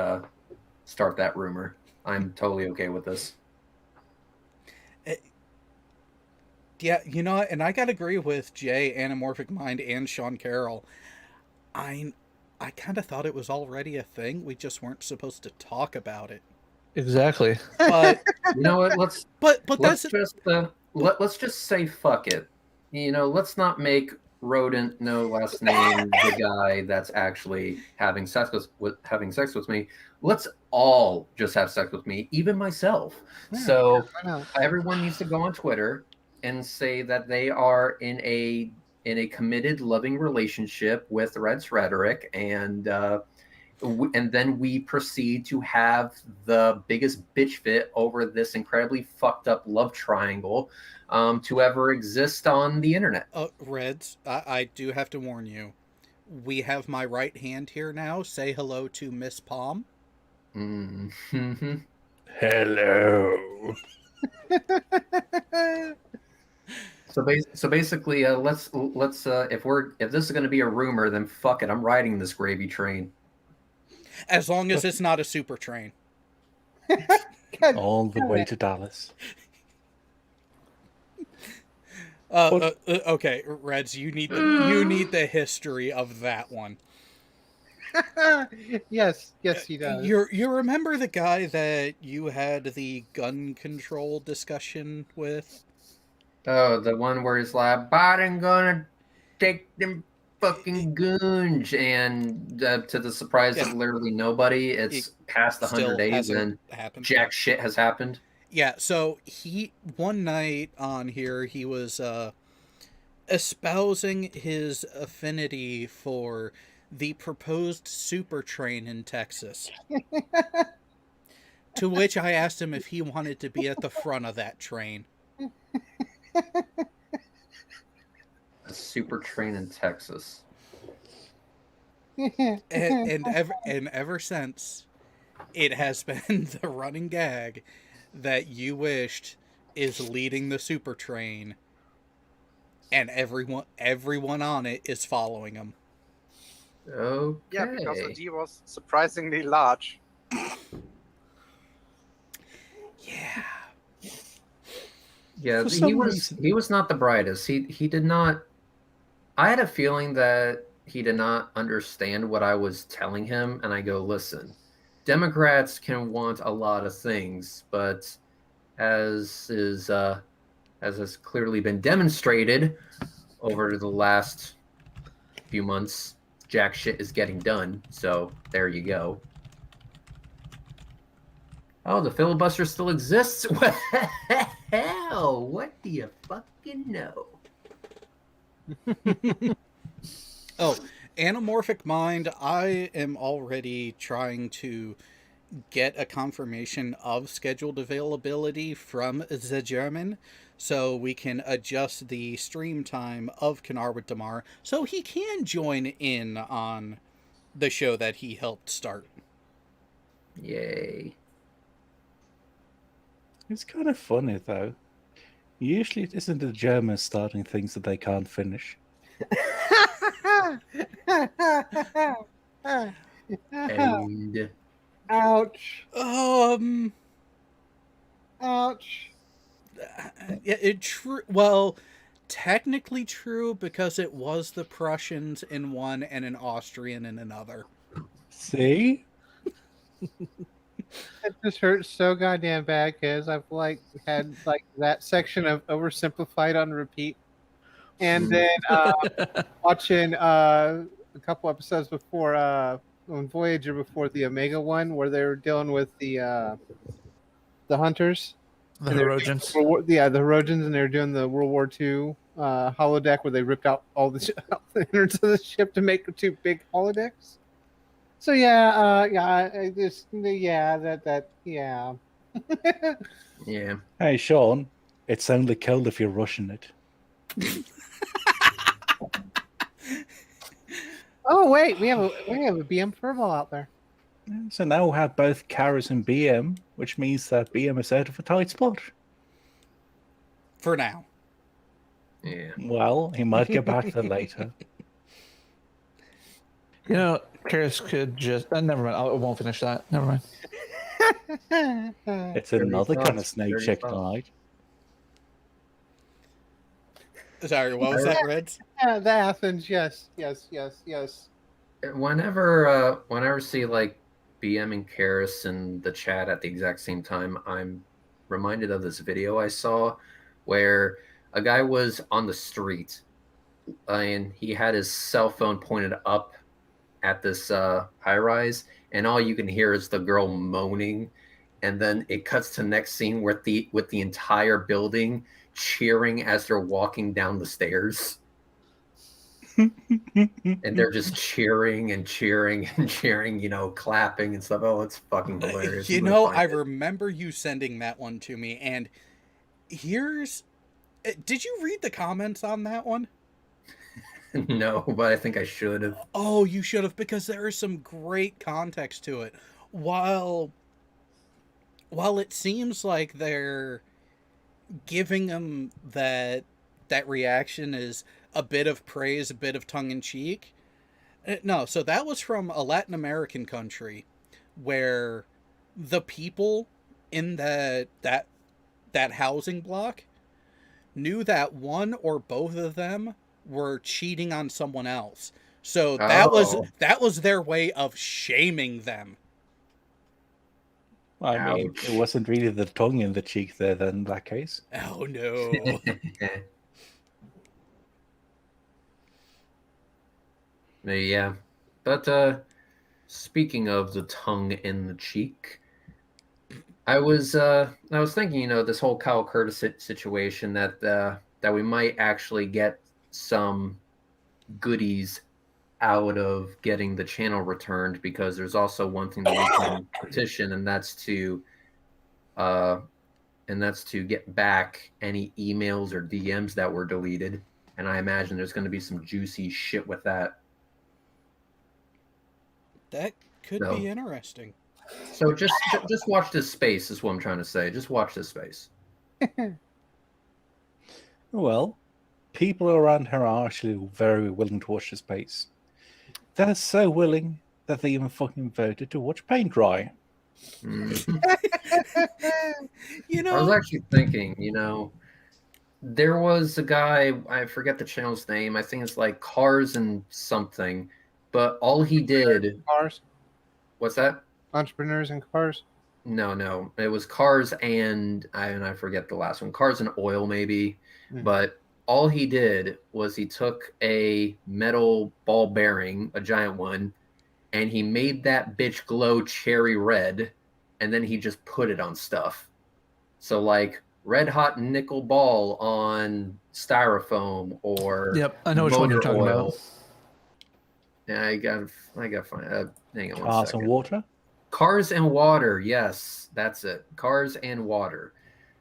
start that rumor. I'm totally okay with this. Yeah, you know what? And I gotta agree with Jay, Anamorphic Mind, and Sean Carroll. I kind of thought it was already a thing. We just weren't supposed to talk about it. Exactly. But You know what? Let's that's let's just say fuck it. You know, let's not make Rodent, no last name, the guy that's actually having sex with me. Let's all just have sex with me, even myself. Yeah, So why not? everyone needs to go on Twitter and say that they are in a committed, loving relationship with Red's Rhetoric, and then we proceed to have the biggest bitch fit over this incredibly fucked up love triangle to ever exist on the internet. Reds, I do have to warn you. We have my right hand here now. Say hello to Miss Palm. Mm-hmm. Hello. So basically, let's if this is going to be a rumor, then fuck it. I'm riding this gravy train. As long as it's not a super train. God All the damn way it. to Dallas. Okay, Reds, you need the history of that one. Yes, he does. You remember the guy that you had the gun control discussion with? Oh, the one where he's like, Biden gonna take them fucking goons, and to the surprise of literally nobody, it's past 100 days hasn't and happened. jack shit has happened. Yeah, so he one night on here he was espousing his affinity for the proposed super train in Texas. To which I asked him if he wanted to be at the front of that train. A super train in Texas. And ever since, it has been the running gag that you wished is leading the super train and everyone on it is following him. Okay. Yeah, because the D was surprisingly large. Yeah. Yeah, For he some was reason- he was not the brightest. He did not. I had a feeling that he did not understand what I was telling him, and I go, listen, Democrats can want a lot of things, but as has clearly been demonstrated over the last few months, jack shit is getting done. So there you go. Oh, the filibuster still exists? What the hell? What do you fucking know? Oh, Anamorphic Mind, I am already trying to get a confirmation of scheduled availability from the German so we can adjust the stream time of Kanar with Damar so he can join in on the show that he helped start. Yay. It's kind of funny though. Usually it isn't the Germans starting things that they can't finish. And Ouch. Ouch. Yeah, Well, technically true because it was the Prussians in one and an Austrian in another. See? it just hurts so goddamn bad because I've had that section of oversimplified on repeat, and then watching a couple episodes before on Voyager before the Omega one where they were dealing with the hunters. The And Herodians. the Herodians, and they were doing the World War II holodeck where they ripped out all the innards of the ship to make two big holodecks. So yeah, yeah. yeah. Hey, Sean, it's only killed if you're rushing it. Oh wait, we have a BM furball out there. So now we have both Karas and BM, which means that BM is out of a tight spot. For now. Yeah. Well, he might get back to later. You know, Karas could just... never mind, I won't finish that. Never mind. It's another kind of snake check tonight. Sorry, what was that, Reds? Yeah, the Athens, yes. Whenever I see like BM and Karis in the chat at the exact same time, I'm reminded of this video I saw where a guy was on the street and he had his cell phone pointed up at this high rise, and all you can hear is the girl moaning, and then it cuts to next scene with the entire building cheering as they're walking down the stairs. And they're just cheering and cheering and cheering, clapping and stuff. Oh, it's fucking hilarious. I remember you sending that one to me, and did you read the comments on that one? No, but I think I should have. Oh, you should have, because there is some great context to it. While it seems like they're giving them that reaction is a bit of praise, a bit of tongue-in-cheek. No, so that was from a Latin American country where the people in that housing block knew that one or both of them were cheating on someone else. So that was their way of shaming them. I mean, it wasn't really the tongue in the cheek there then in that case. Oh no. Yeah. But speaking of the tongue in the cheek, I was thinking, this whole Kyle Curtis situation that we might actually get some goodies out of getting the channel returned, because there's also one thing that we can petition, and that's to get back any emails or DMs that were deleted. And I imagine there's going to be some juicy shit with that. That could be interesting. So just watch this space is what I'm trying to say. Just watch this space. Well, people around here are actually very willing to watch this space. They're so willing that they even fucking voted to watch paint dry. Mhm. You I was know, actually thinking, there was a guy, I forget the channel's name. I think it's like Cars and something, but all he did. Cars, What's that? entrepreneurs and cars. No, it was Cars and I forget the last one. Cars and Oil, maybe. Hmm. But all he did was he took a metal ball bearing, a giant one, and he made that bitch glow cherry red, and then he just put it on stuff. So like red hot nickel ball on styrofoam or Yep, I know which one you're talking about. Yeah, I got to find. Hang on one Cars second. and water. Cars and water. Yes, that's it. Cars and water.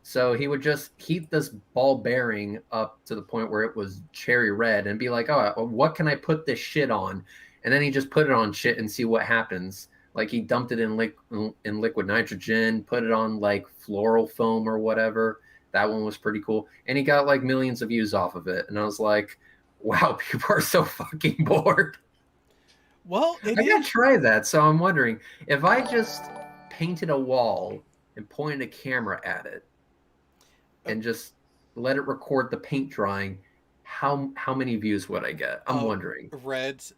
So he would just heat this ball bearing up to the point where it was cherry red and be like, oh, what can I put this shit on? And then he just put it on shit and see what happens. Like he dumped it in liquid nitrogen, put it on like floral foam or whatever. That one was pretty cool. And he got like millions of views off of it. And I was like, wow, people are so fucking bored. well, I gotta try that. So I'm wondering if I just painted a wall and pointed a camera at it and just let it record the paint drying, how many views would I get? I'm wondering. Reds,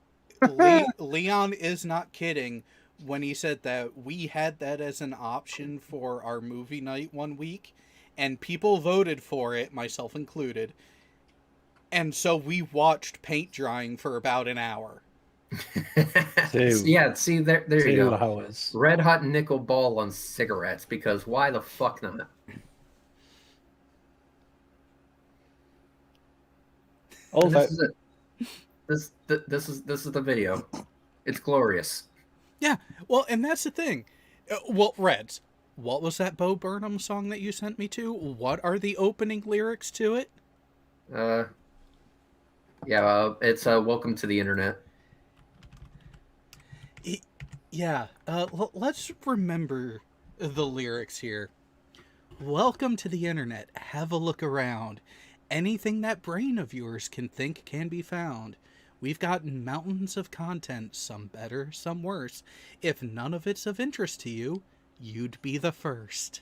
Leon is not kidding when he said that we had that as an option for our movie night one week, and people voted for it, myself included. And so we watched paint drying for about an hour. Yeah, see there you go. 2 hours. Red hot nickel ball on cigarettes, because why the fuck not? Oh, This is it. This is the video. It's glorious. Yeah, well, and that's the thing. Well, Reds, what was that Bo Burnham song that you sent me to? What are the opening lyrics to it? It's Welcome to the Internet. Yeah, let's remember the lyrics here. Welcome to the internet. Have a look around. Anything that brain of yours can think can be found. We've got mountains of content, some better, some worse. If none of it's of interest to you, you'd be the first.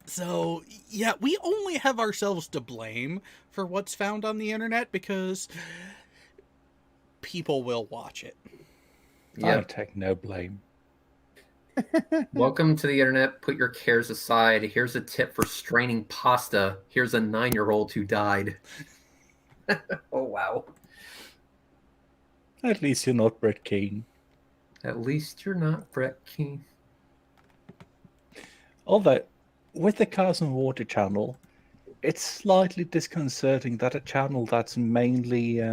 So, yeah, we only have ourselves to blame for what's found on the internet because people will watch it. I take no blame. Welcome to the internet. Put your cares aside. Here's a tip for straining pasta. Here's a 9-year-old who died. Oh, wow. At least you're not Brett Keane. At least you're not Brett Keane. Although, with the Cars and Water channel, it's slightly disconcerting that a channel that's mainly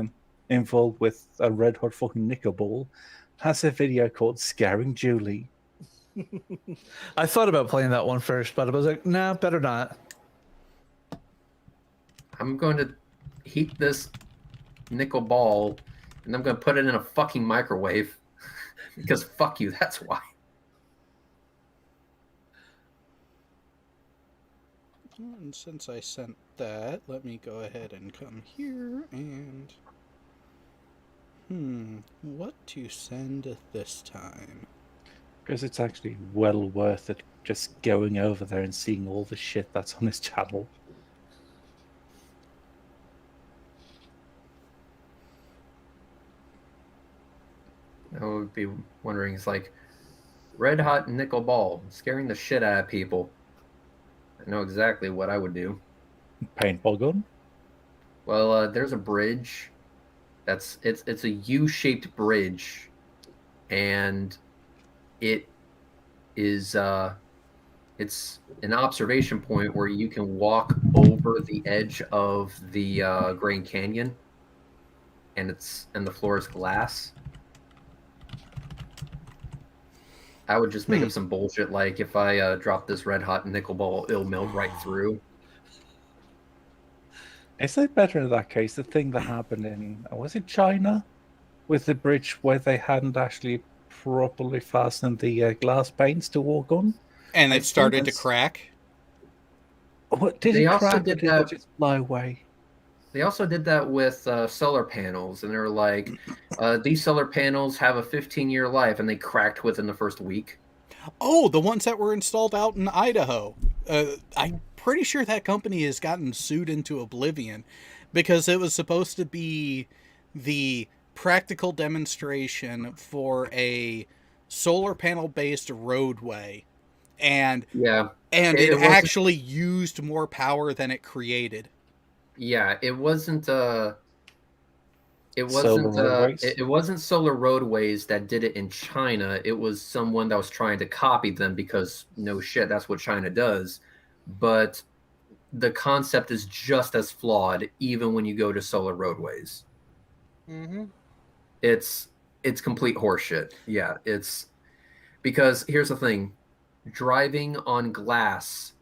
involved with a red hot fucking nickel ball has a video called Scaring Julie. I thought about playing that one first, but I was like, nah, better not. I'm going to heat this nickel ball and I'm going to put it in a fucking microwave because fuck you, that's why. And since I sent that, let me go ahead and come here and... what to send this time? Because it's actually well worth it just going over there and seeing all the shit that's on his channel. I would be wondering, it's like red hot nickel ball, scaring the shit out of people. I know exactly what I would do. Paintball gun? Well, there's a bridge. It's a U-shaped bridge, and it is it's an observation point where you can walk over the edge of the Grand Canyon, and the floor is glass. I would just make up some bullshit like if I drop this red hot nickel ball, it'll melt right through. Is it better in that case? The thing that happened in, was it China? With the bridge where they hadn't actually properly fastened the glass panes to walk on? And it started to crack? What did They it also crack or did did that. it just fly away? They also did that with solar panels, and they're like, these solar panels have a 15-year life, and they cracked within the first week. Oh, the ones that were installed out in Idaho. I'm pretty sure that company has gotten sued into oblivion because it was supposed to be the practical demonstration for a solar panel based roadway, and Yeah, it it wasn't. actually used more power than it created. Yeah, it wasn't. It Solar wasn't. roadways? It wasn't Solar Roadways that did it in China. It was someone that was trying to copy them because no shit, that's what China does. But the concept is just as flawed, even when you go to Solar Roadways. Mm-hmm. It's complete horseshit. Yeah, it's because here's the thing: driving on glass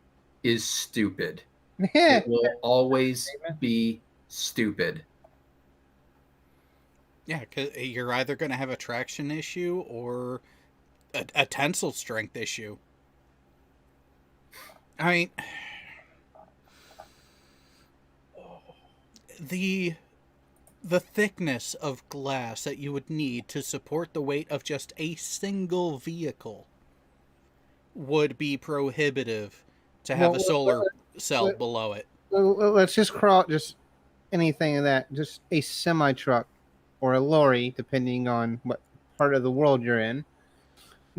is stupid. It will always be stupid. Yeah, because you're either going to have a traction issue or a tensile strength issue. I mean, the the thickness of glass that you would need to support the weight of just a single vehicle would be prohibitive to have a solar cell below it. Let's just crawl just anything of that, just a semi truck or a lorry, depending on what part of the world you're in.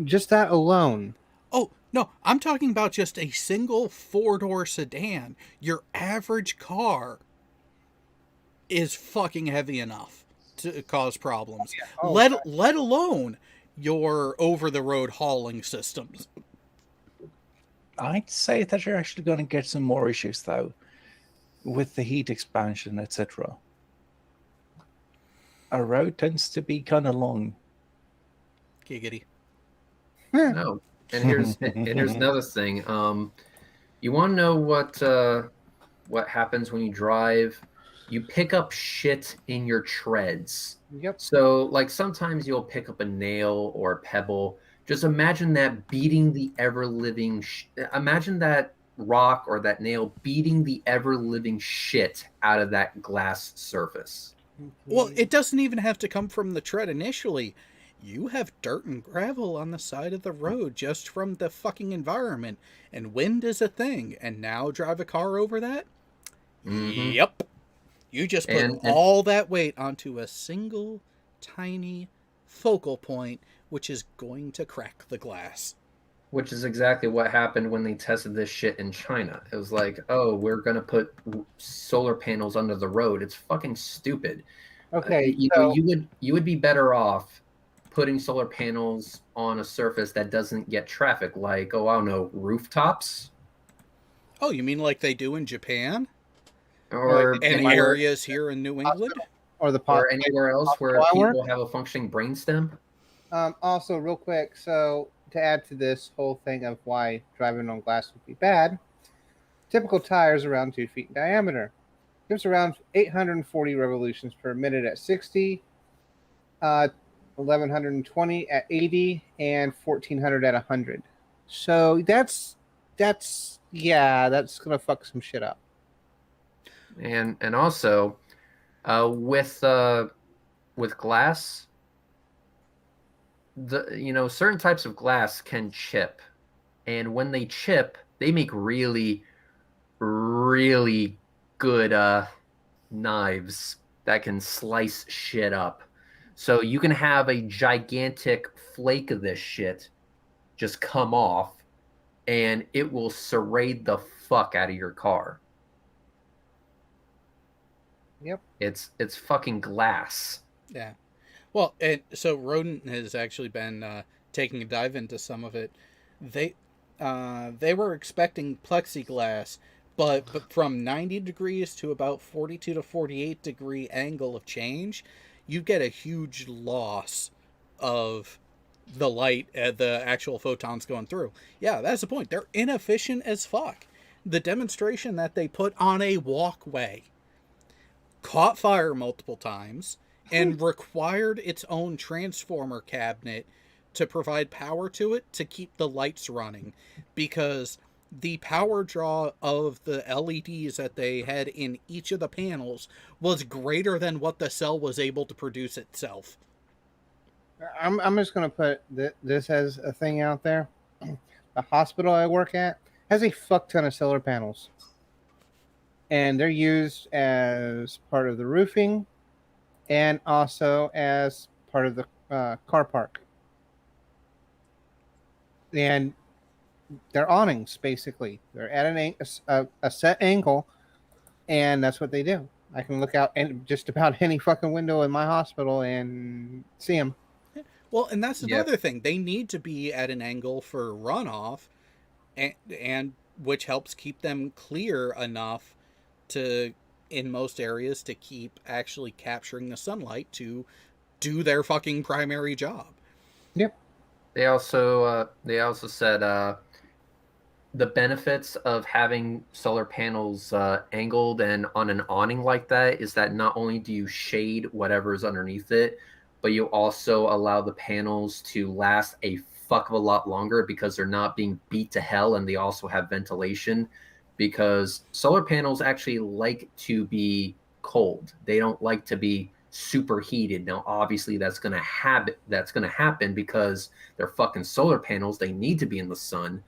Just that alone. Oh, no, I'm talking about just a single four-door sedan. Your average car is fucking heavy enough to cause problems. Oh, Let alone your over-the-road hauling systems. I'd say that you're actually going to get some more issues, though, with the heat expansion, etc. A road tends to be kind of long. Giggity. No, and here's another thing. You want to know what happens when you drive? You pick up shit in your treads. Yep. So, like, sometimes you'll pick up a nail or a pebble. Just imagine that beating the ever-living. Imagine that rock or that nail beating the ever-living shit out of that glass surface. Well, it doesn't even have to come from the tread initially. You have dirt and gravel on the side of the road just from the fucking environment, and wind is a thing, and now drive a car over that? Mhm. Yep. You just put And all that weight onto a single tiny focal point, which is going to crack the glass. which is exactly what happened when they tested this shit in China. It was like, oh, we're gonna put solar panels under the road. It's fucking stupid. Okay. You know, you would be better off putting solar panels on a surface that doesn't get traffic, like, oh, I don't know, rooftops Oh, you mean like they do in Japan? or And anywhere, areas here in New England? Or the or anywhere else where flower? people have a functioning brainstem. Also, real quick, so to add to this whole thing of why driving on glass would be bad, typical tires around 2 feet in diameter. Gives around 840 revolutions per minute at 60, 1120 at 80, and 1400 at 100. So that's gonna fuck some shit up. And also with glass, certain types of glass can chip, and when they chip, they make really, really good knives that can slice shit up. So you can have a gigantic flake of this shit just come off, and it will serrate the fuck out of your car. Yep. It's fucking glass. Yeah. Well, and so Rodent has actually been taking a dive into some of it. They were expecting plexiglass, but from 90 degrees to about 42 to 48 degree angle of change, you get a huge loss of the light, the actual photons going through. Yeah, that's the point. They're inefficient as fuck. The demonstration that they put on a walkway caught fire multiple times and required its own transformer cabinet to provide power to it to keep the lights running, because the power draw of the LEDs that they had in each of the panels was greater than what the cell was able to produce itself. I'm just gonna put this as a thing out there. The hospital I work at has a fuck ton of solar panels, and they're used as part of the roofing, and also as part of the car park. And they're awnings, basically. They're at a set angle, and that's what they do. I can look out and just about any fucking window in my hospital and see them. Well, and that's Yep. another thing. They need to be at an angle for runoff, and which helps keep them clear enough to, in most areas, to keep actually capturing the sunlight to do their fucking primary job. Yep. They also said the benefits of having solar panels angled and on an awning like that is that not only do you shade whatever is underneath it, but you also allow the panels to last a fuck of a lot longer because they're not being beat to hell, and they also have ventilation because solar panels actually like to be cold. They don't like to be super heated. Now obviously that's going to happen because they're fucking solar panels. They need to be in the sun.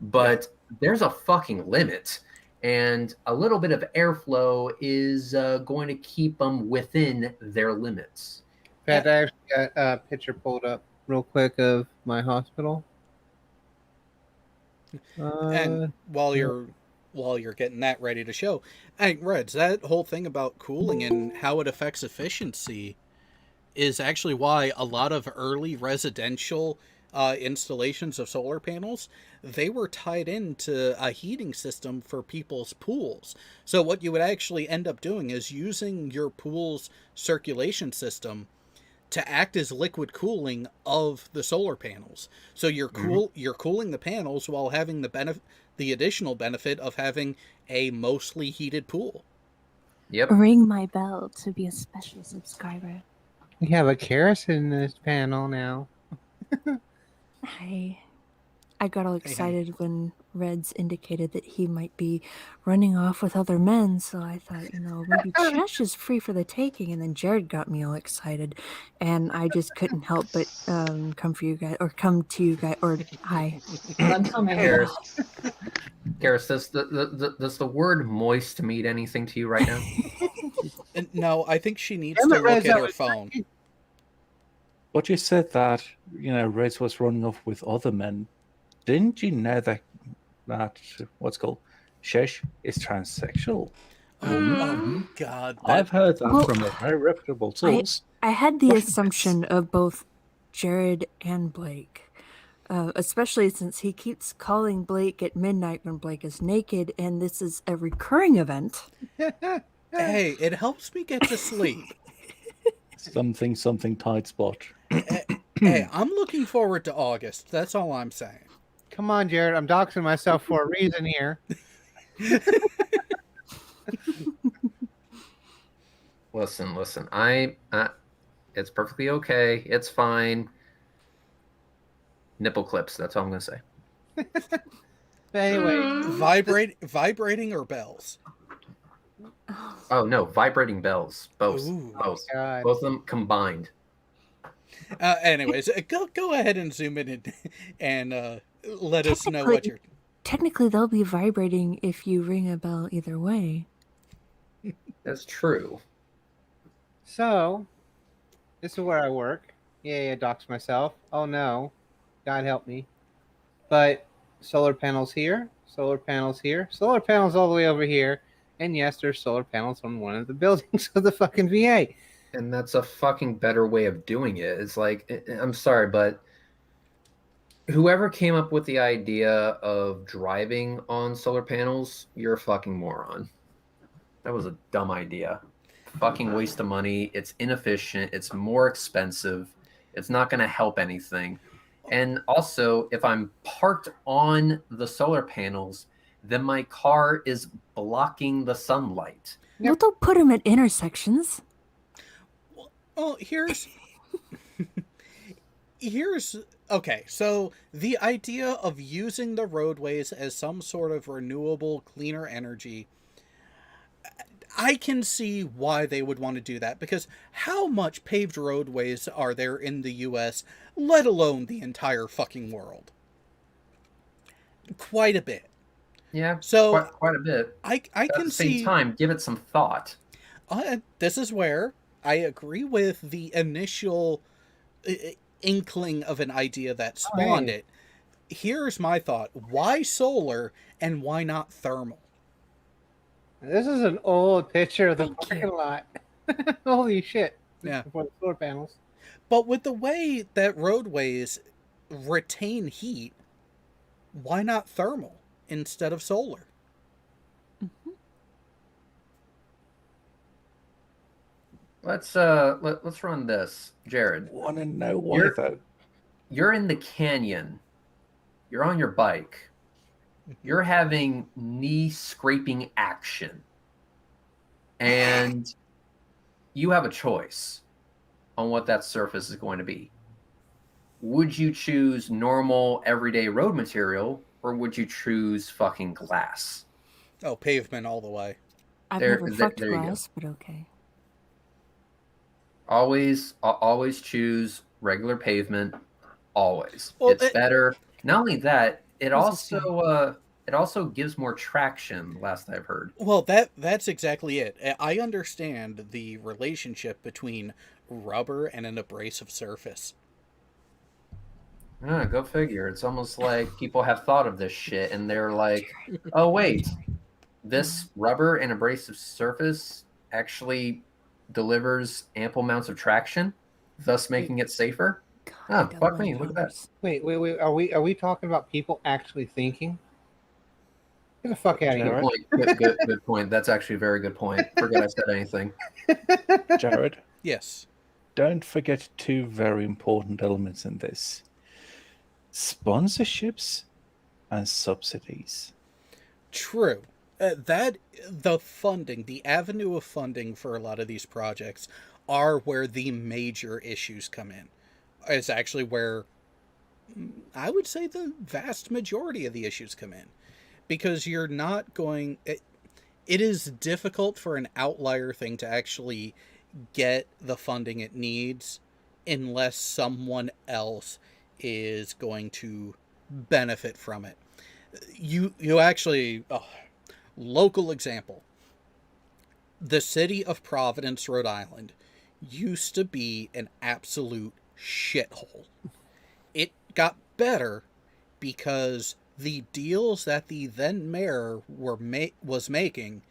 But there's a fucking limit, and a little bit of airflow is going to keep them within their limits. In fact, I actually got a picture pulled up real quick of my hospital. And while you're getting that ready to show, Reds, that whole thing about cooling and how it affects efficiency is actually why a lot of early residential installations of solar panels, they were tied into a heating system for people's pools. So what you would actually end up doing is using your pool's circulation system to act as liquid cooling of the solar panels. So you're cooling the panels while having the additional benefit of having a mostly heated pool. Yep. Ring my bell to be a special subscriber. We have a kerosene in this panel now. I got all excited when Reds indicated that he might be running off with other men, so I thought, maybe Chesh is free for the taking, and then Jared got me all excited, and I just couldn't help but come to you guys, or hi. I'm coming. Karis, does the word moist mean anything to you right now? No, I think she needs to look at her phone. But you said that, Reds was running off with other men. Didn't you know that what's called Shesh is transsexual? Oh God! I've heard that from a very reputable source. I had the assumption of both Jared and Blake, especially since he keeps calling Blake at midnight when Blake is naked, and this is a recurring event. Hey, it helps me get to sleep. Something tight spot. Hey, I'm looking forward to August. That's all I'm saying. Come on, Jared. I'm doxing myself for a reason here. Listen. It's perfectly okay. It's fine. Nipple clips. That's all I'm gonna say. But anyway, Vibrating or bells? Oh no, vibrating bells. Both. Ooh. Both. God. Both of them combined. Anyways, go ahead and zoom in and let us know what you're. Technically, they'll be vibrating if you ring a bell either way. That's true. So, this is where I work. Yeah, dox myself. Oh no, God help me. But solar panels here, solar panels here, solar panels all the way over here, and yes, there's solar panels on one of the buildings of the fucking VA. And that's a fucking better way of doing it. It's like, I'm sorry, but whoever came up with the idea of driving on solar panels, you're a fucking moron. That was a dumb idea. Fucking waste of money. It's inefficient. It's more expensive. It's not going to help anything. And also, if I'm parked on the solar panels, then my car is blocking the sunlight. Well, don't put them at intersections. Well, here's here's okay. So the idea of using the roadways as some sort of renewable, cleaner energy, I can see why they would want to do that, because how much paved roadways are there in the US, let alone the entire fucking world? Quite a bit. Yeah, So quite a bit. I At can the same see. time, give it some thought. This is where I agree with the initial inkling of an idea that spawned it. Here's my thought: why solar and why not thermal? This is an old picture of the Thank parking you. lot. Holy shit. Yeah. Before the solar panels. But with the way that roadways retain heat, why not thermal instead of solar? Let's run this, Jared. Want to know why You're- though? You're in the canyon. You're on your bike. You're having knee scraping action. And you have a choice on what that surface is going to be. Would you choose normal everyday road material, or would you choose fucking glass? Oh, pavement all the way. I've There- never there- fucked there you go. glass, but okay. Always choose regular pavement. Always. Well, It's better. Not only that, it This is also gives more traction, last I've heard. Well, that's exactly it. I understand the relationship between rubber and an abrasive surface. Go figure. It's almost like people have thought of this shit and they're like, oh wait, this rubber and abrasive surface actually delivers ample amounts of traction, thus making it safer. God, Oh, fuck me, look at that. Wait. Are we talking about people actually thinking? Get the fuck out of Good here. point. Good point. That's actually a very good point. Forget I said anything. Jared, Yes. don't forget two very important elements in this: sponsorships and subsidies. True. The funding, the avenue of funding for a lot of these projects are where the major issues come in. It's actually where I would say the vast majority of the issues come in. Because you're not going. It is difficult for an outlier thing to actually get the funding it needs unless someone else is going to benefit from it. You actually. Local example. The city of Providence, Rhode Island, used to be an absolute shithole. It got better because the deals that the then mayor was making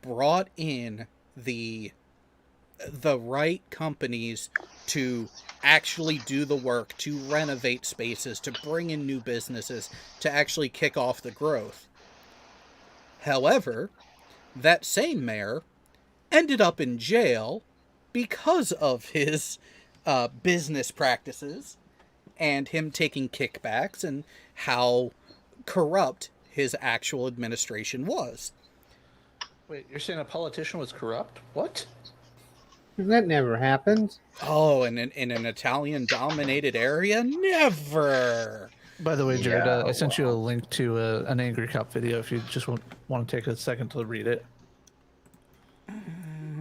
brought in the right companies to actually do the work, to renovate spaces, to bring in new businesses, to actually kick off the growth. However, that same mayor ended up in jail because of his business practices and him taking kickbacks and how corrupt his actual administration was. Wait, you're saying a politician was corrupt? What? That never happened. Oh, and in an Italian-dominated area? Never! By the way, Jared, Yeah, I sent you a well. link to an Angry Cop video if you just want to take a second to read it.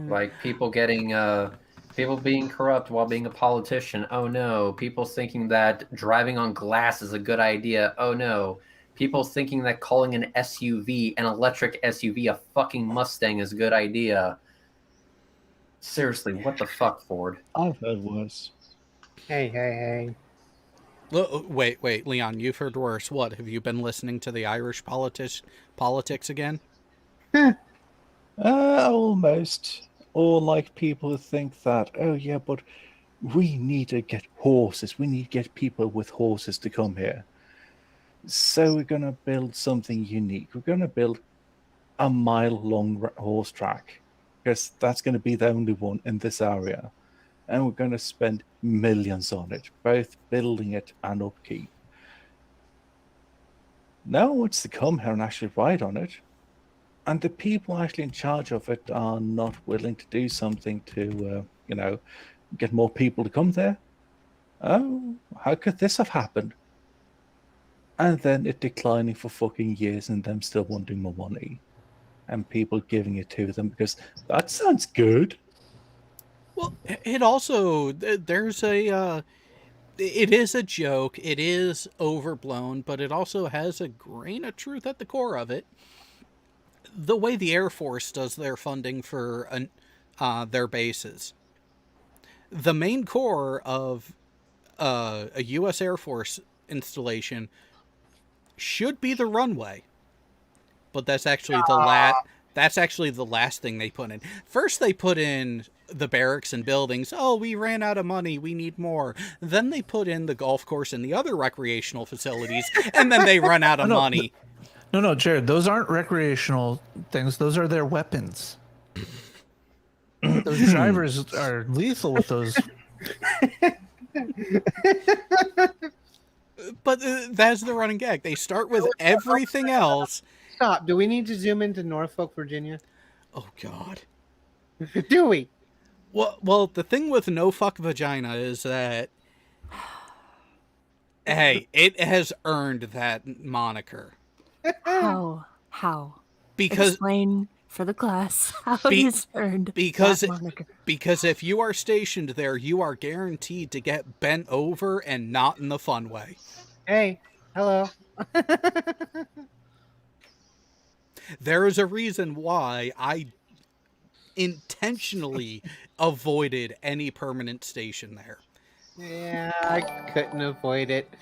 Like people being corrupt while being a politician. Oh no. People thinking that driving on glass is a good idea. Oh no. People thinking that calling an SUV, an electric SUV, a fucking Mustang is a good idea. Seriously, what the fuck, Ford? I've heard worse. Hey. Wait, Leon, you've heard worse. What, have you been listening to the Irish politics again? Almost. Or like people who think that, oh yeah, but we need to get horses. We need to get people with horses to come here. So we're going to build something unique. We're going to build a mile-long horse track because that's going to be the only one in this area. And we're going to spend millions on it, both building it and upkeep. No one wants to come here and actually ride on it. And the people actually in charge of it are not willing to do something to, get more people to come there. Oh, how could this have happened? And then it declining for fucking years and them still wanting more money. And people giving it to them because that sounds good. Well, it also there's a it is a joke. It is overblown, but it also has a grain of truth at the core of it. The way the Air Force does their funding for their bases, the main core of a U.S. Air Force installation should be the runway, but that's actually the last thing they put in. First, they put in the barracks and buildings. Oh, we ran out of money. We need more. Then they put in the golf course and the other recreational facilities, and then they run out of money. No, Jared, those aren't recreational things. Those are their weapons. Those drivers are lethal with those. But that's the running gag. They start with everything else. Stop. Do we need to zoom into Norfolk, Virginia? Oh, God. Do we? Well, the thing with no fuck vagina is that, hey, it has earned that moniker. How? Because Explain for the class how it is earned that moniker. Because if you are stationed there, you are guaranteed to get bent over and not in the fun way. Hey, hello. There is a reason why I intentionally avoided any permanent station there. Yeah, I couldn't avoid it.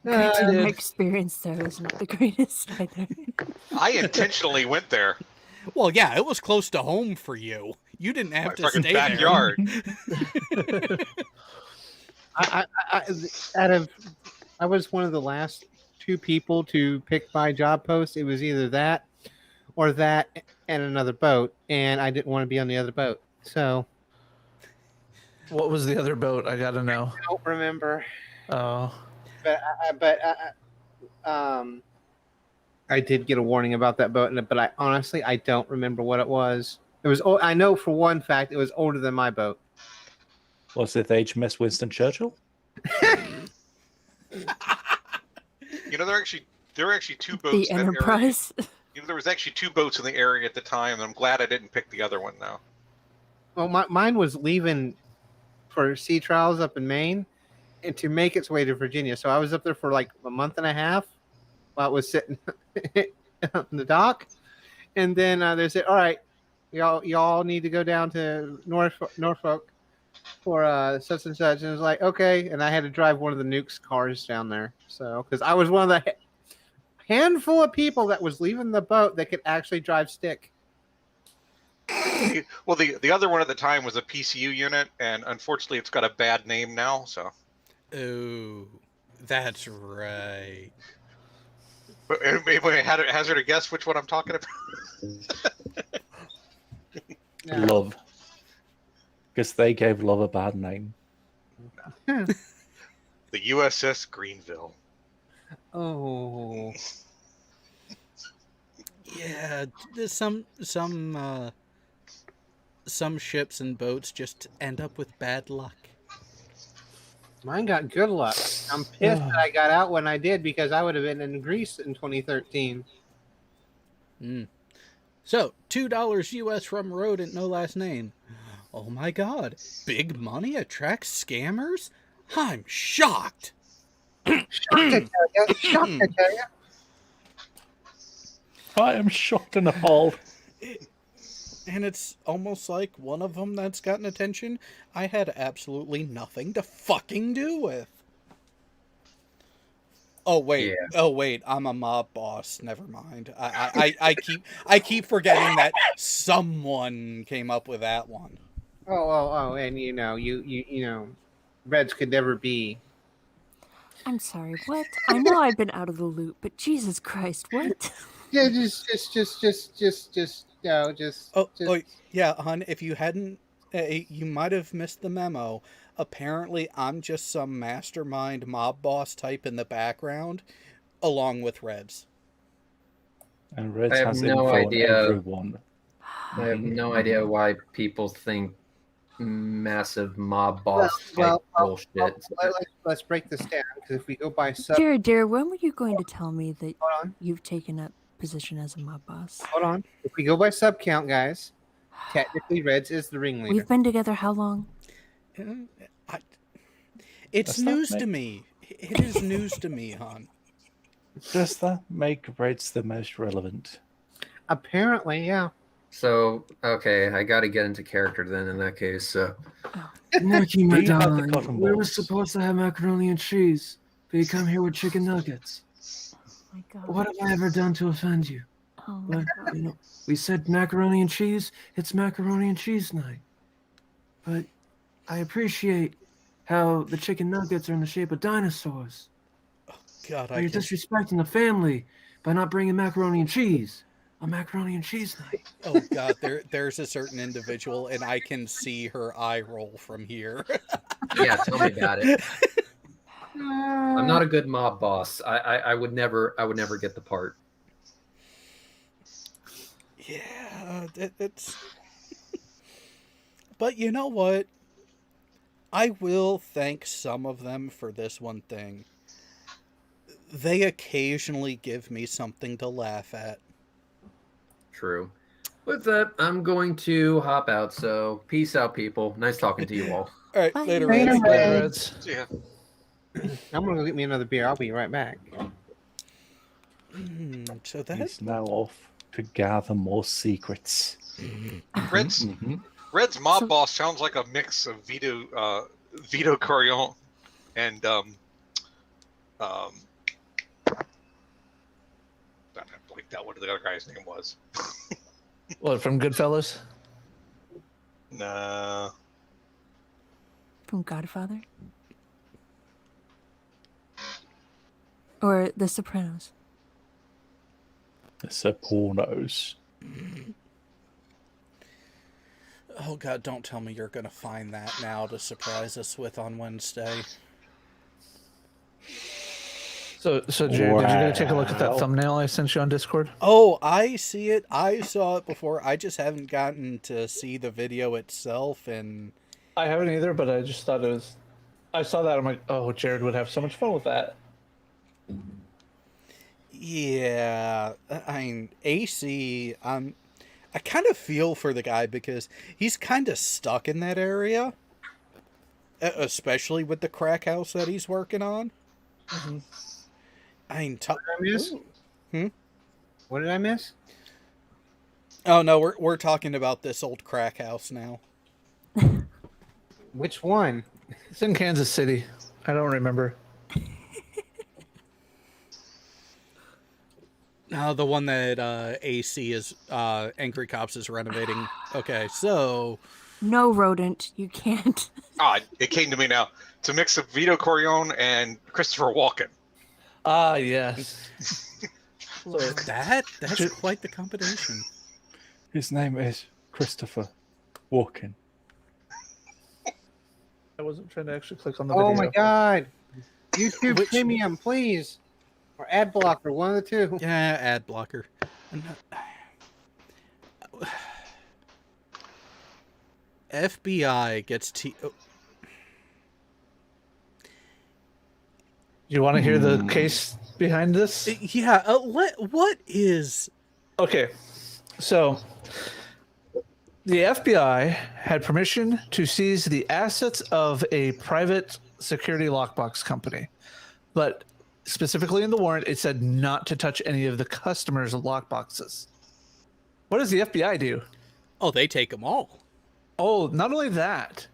Granted, my experience there was not the greatest either. I intentionally went there. Well, yeah, it was close to home for you. You didn't have to stay backyard. there. I was one of the last 2 people to pick my job post. It was either that or that and another boat, and I didn't want to be on the other boat. So, what was the other boat? I gotta know. I don't remember. Oh, I did get a warning about that boat, but I honestly don't remember what it was. It was. I know for one fact it was older than my boat. Was it HMS Winston Churchill? You know, there were actually 2 boats. The Enterprise. You know, there was actually 2 boats in the area at the time, and I'm glad I didn't pick the other one now. Well, mine was leaving for sea trials up in Maine, and to make its way to Virginia. So I was up there for like a month and a half while it was sitting on the dock, and then they said, "All right, y'all need to go down to Norfolk for such and such." And it was like, okay, and I had to drive one of the Nuke's cars down there. So because I was one of the handful of people that was leaving the boat that could actually drive stick. Well, the other one at the time was a PCU unit, and unfortunately, it's got a bad name now. So, oh, that's right. But anybody hazard a guess which one I'm talking about? Love, because they gave Love a bad name. The USS Greenville. Oh, yeah. There's some ships and boats just end up with bad luck. mine got good luck. I'm pissed that I got out when I did because I would have been in Greece in 2013. So, $2 US from rodent, no last name. Oh my God! Big money attracts scammers? I'm shocked. Shocked, I tell you. Shocked, I tell you. I am shocked and appalled. And it's almost like one of them that's gotten attention I had absolutely nothing to fucking do with. Oh wait, I'm a mob boss. Never mind. I keep forgetting that someone came up with that one. Oh, and you know, Reds could never be. I'm sorry, what? I know I've been out of the loop, but Jesus Christ, what? Yeah, just. Yeah, hon. If you hadn't, you might have missed the memo. Apparently, I'm just some mastermind mob boss type in the background, along with Reds. And Reds I have has no info on idea. everyone. I have no idea why people think massive mob boss type bullshit. let's break this down because if we go by sub, Jared, dear, when were you going to tell me that hold on, you've taken up position as a mob boss? hold on. If we go by sub count, guys, technically Reds is the ringleader. We've been together how long? It's Does that news to make- me. It is news to me, hon. Does that make Reds the most relevant? Apparently, yeah. So, okay, I got to get into character then in that case. So, Nicky, Do my you have the darling, cotton we were balls? supposed to have macaroni and cheese, but you come here with chicken nuggets. Oh my God. What have I ever done to offend you? Oh my But, God. you know, we said macaroni and cheese, it's macaroni and cheese night. But I appreciate how the chicken nuggets are in the shape of dinosaurs. God, But I you're can... disrespecting the family by not bringing macaroni and cheese on macaroni and cheese night. Oh God, there's a certain individual, and I can see her eye roll from here. yeah, tell me about it. I'm not a good mob boss. I would never get the part. Yeah, it's. But you know what? I will thank some of them for this one thing. They occasionally give me something to laugh at. True. With that, I'm going to hop out. So, peace out, people. Nice talking to you all. All right, Bye. later, Later, Reds. Reds. Reds. Yeah. I'm gonna go get me another beer. I'll be right back. So that He's now off to gather more secrets. Red's Mhm. Red's mob So- boss sounds like a mix of Vito Corleone and I blanked out what the other guy's name was. What, from Goodfellas? Nah. From Godfather? Or The Sopranos? The Sopranos. Oh God, don't tell me you're gonna find that now to surprise us with on Wednesday. So Jared, did you go take a look at that Wow. thumbnail I sent you on Discord? Oh, I see it. I saw it before. I just haven't gotten to see the video itself, and I haven't either, but I just thought it was. I saw that. I'm like, oh, Jared would have so much fun with that. yeah, I mean, AC. I kind of feel for the guy because he's kind of stuck in that area, especially with the crack house that he's working on. I mean, What did I miss? Hmm? What did I miss? Oh no, we're talking about this old crack house now. Which one? It's in Kansas City. I don't remember. The one that AC is Angry Cops is renovating. Okay, so No, rodent, you can't. It came to me now. It's a mix of Vito Corleone and Christopher Walken. Ah, yes. that's quite the combination. His name is Christopher Walken. I wasn't trying to actually click on the video. Oh my God! YouTube Premium, please, or ad blocker, one of the two. Yeah, ad blocker. FBI gets You want to hear the case behind this? Yeah, what is... Okay, so the FBI had permission to seize the assets of a private security lockbox company, but specifically in the warrant, it said not to touch any of the customers' lockboxes. What does the FBI do? Oh, they take them all. Oh, not only that,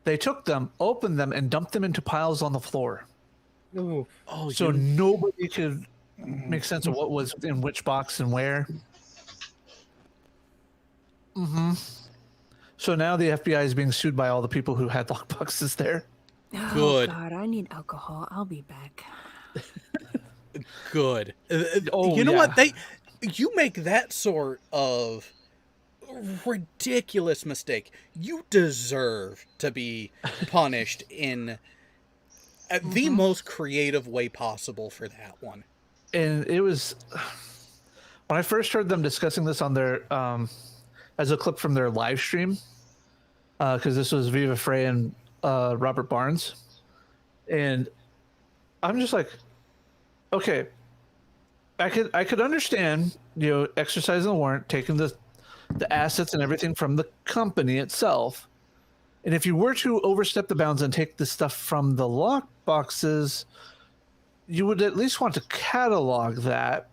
they took them, opened them, and dumped them into piles on the floor. Ooh. Oh, So nobody could make sense of what was in which box and where. So now the FBI is being sued by all the people who had lockboxes there. Good. Oh God, I need alcohol. I'll be back. Good. Oh, you know yeah. what? You make that sort of ridiculous mistake. You deserve to be punished in the most creative way possible for that one. And it was when I first heard them discussing this on their as a clip from their live stream, because this was Viva Frey and Robert Barnes. And I'm just like, okay, I could understand, exercising the warrant, taking the assets and everything from the company itself. And if you were to overstep the bounds and take the stuff from the lock boxes, you would at least want to catalog that,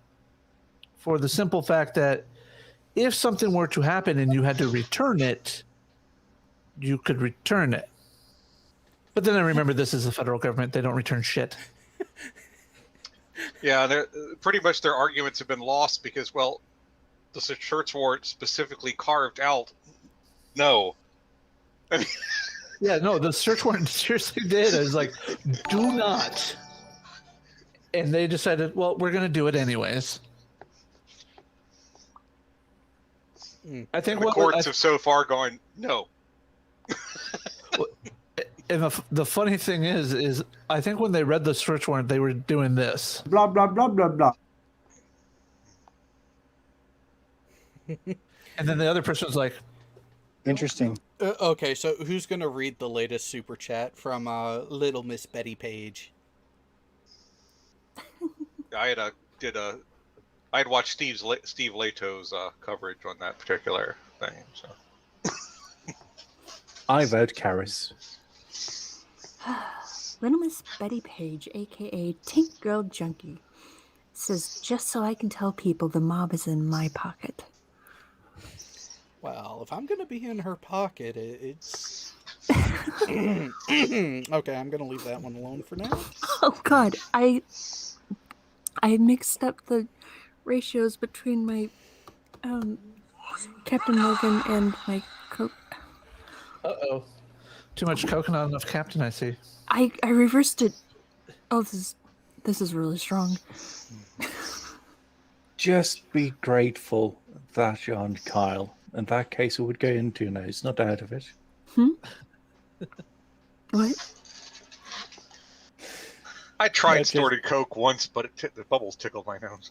for the simple fact that if something were to happen and you had to return it, you could return it. But then I remember this is the federal government. They don't return shit. Yeah, pretty much their arguments have been lost because, well, the search warrant specifically carved out no. I mean, yeah, no, the search warrant seriously did. I was like, do not. And they decided, well, we're going to do it anyways. I think the courts have so far gone, no. And the funny thing is I think when they read the search warrant, they were doing this. Blah, blah, blah, blah, blah. And then the other person was like, interesting. Okay, so who's going to read the latest super chat from Little Miss Betty Page? I had watched Steve Leto's coverage on that particular thing. So I vote Karis. Little Miss Betty Page, aka Tink Girl Junkie, says, just so I can tell people the mob is in my pocket. Well, if I'm going to be in her pocket, it's... Okay, I'm going to leave that one alone for now. Oh, God. I mixed up the ratios between my Captain Morgan and my Coke. Uh-oh. Too much Coke, not enough Captain, I see. I reversed it. Oh, this is really strong. Just be grateful that you're on Kyle. In that case, it would go into nose, not out of it. What? I tried snorting Coke once, but the bubbles tickled my nose.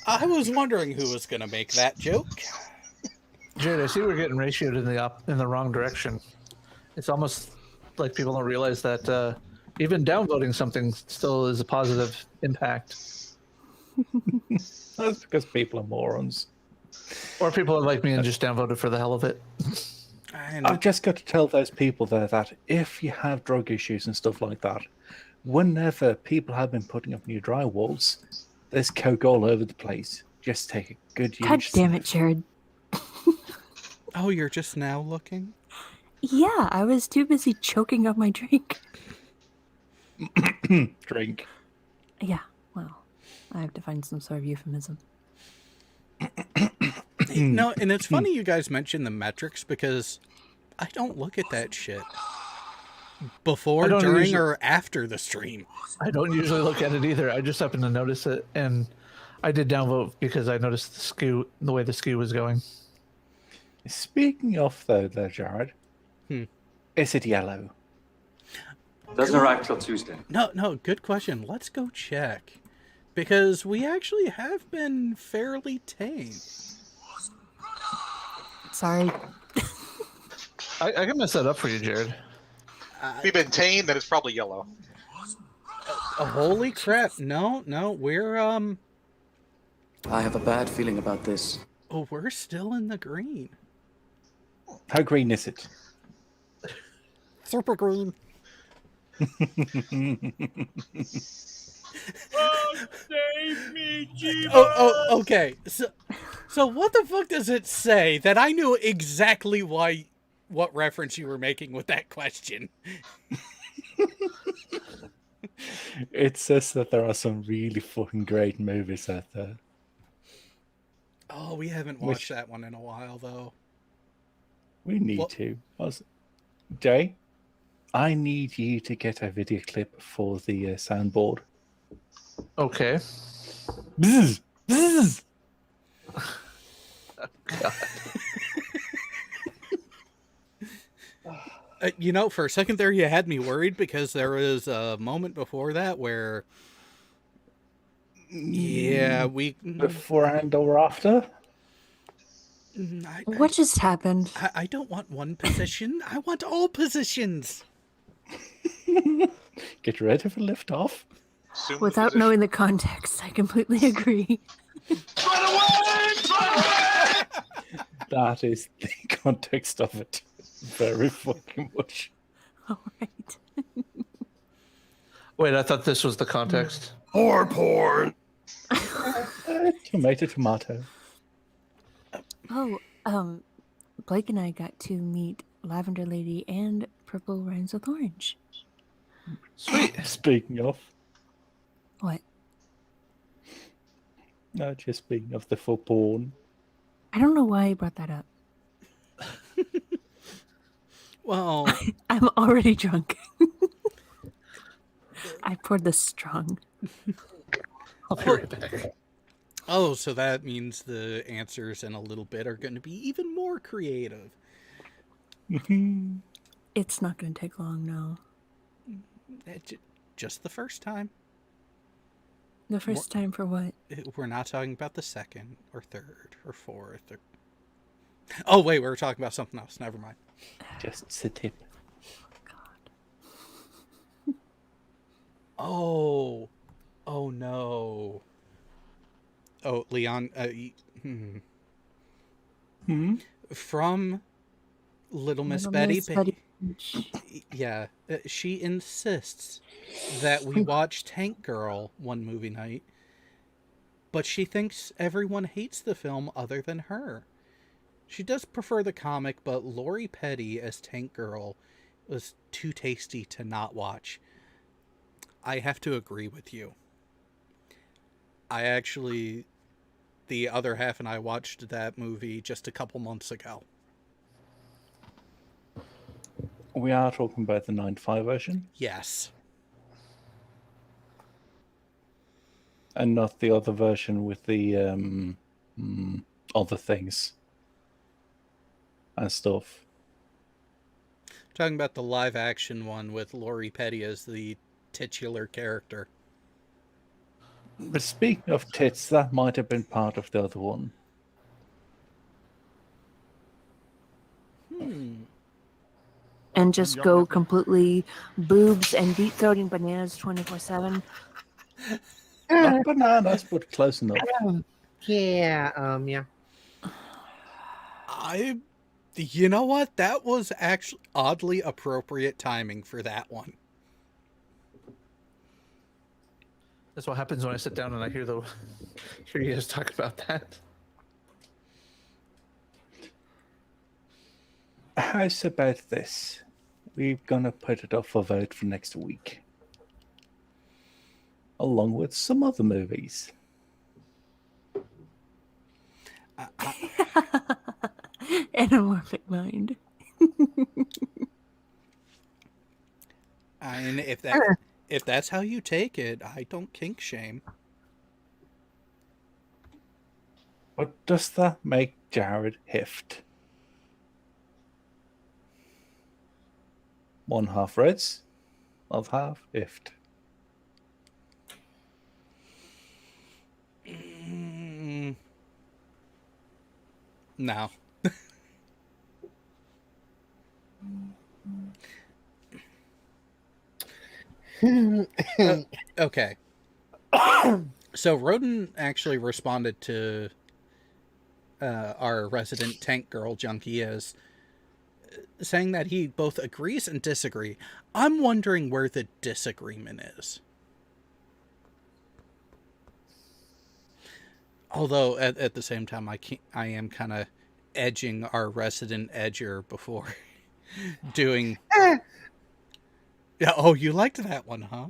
I was wondering who was going to make that joke. Jared, I see we're getting ratioed in the wrong direction. It's almost like people don't realize that even downvoting something still is a positive impact. That's because people are morons. Or people are like me and just downvoted for the hell of it. I've just got to tell those people there that if you have drug issues and stuff like that, whenever people have been putting up new drywalls, there's Coke all over the place. Just take a good use. God damn it, Jared. Oh, you're just now looking? Yeah, I was too busy choking up my drink. Drink. Yeah, well, I have to find some sort of euphemism. No, and it's funny you guys mention the metrics because I don't look at that shit before, during, or after the stream. I don't usually look at it either. I just happen to notice it, and I did downvote because I noticed the way the skew was going. Speaking of though, there, Jared, is it yellow? Doesn't arrive till Tuesday. No, good question. Let's go check. Because we actually have been fairly tame. Sorry. I can mess that up for you, Jared. If we've been tame, then it's probably yellow. Holy crap. No, we're, I have a bad feeling about this. Oh, we're still in the green. How green is it? Super green. Oh, save me, Jeebus! Oh, okay. So what the fuck does it say that I knew exactly what reference you were making with that question? It says that there are some really fucking great movies out there. Oh, we haven't watched that one in a while, though. We need to. Jay, I need you to get a video clip for the soundboard. Okay. Bzz, bzz. Oh, God. For a second there, you had me worried because there was a moment before that where, yeah, before and or after. What just happened? I don't want one position. I want all positions. Get ready for liftoff. Without knowing the context, I completely agree. That is the context of it. Very fucking much. All right. Wait, I thought this was the context. Porn. Tomato, tomato. Oh, Blake and I got to meet Lavender Lady and Purple Rhymes with Orange. Sweet. Speaking of. What? No, just speaking of the full porn. I don't know why I brought that up. Well, I'm already drunk. I poured this strong. I'll be right back. Oh, so that means the answers in a little bit are going to be even more creative. It's not going to take long, no. Just the first time. The first time for what? We're not talking about the second or third or fourth. Oh, wait, we were talking about something else. Never mind. Just the tip. Oh. Oh, no. Oh, Leon. From Little Miss Betty. Yeah. She insists that we watch Tank Girl one movie night, but she thinks everyone hates the film other than her. She does prefer the comic, but Lori Petty as Tank Girl was too tasty to not watch. I have to agree with you. I actually, the other half and I watched that movie just a couple months ago. We are talking about the 9.5 version? Yes. And not the other version with the other things and stuff. Talking about the live action one with Lori Petty as the titular character. But speaking of tits, that might have been part of the other one. And just go completely boobs and deep throating bananas 24/7. Not bananas, but close enough. Yeah. You know what? That was actually oddly appropriate timing for that one. That's what happens when I sit down and I hear you guys talk about that. How's about this? We're gonna put it up for vote for next week. Along with some other movies. Anamorphic mind. And if that's how you take it, I don't kink shame. But does that make Jared Hift? One half Reds, other half Hift. No. Okay. So Roden actually responded to our resident Tank Girl junkie as saying that he both agrees and disagrees. I'm wondering where the disagreement is. Although at the same time, I am kind of edging our resident edger before doing. Yeah. Oh, you liked that one, huh?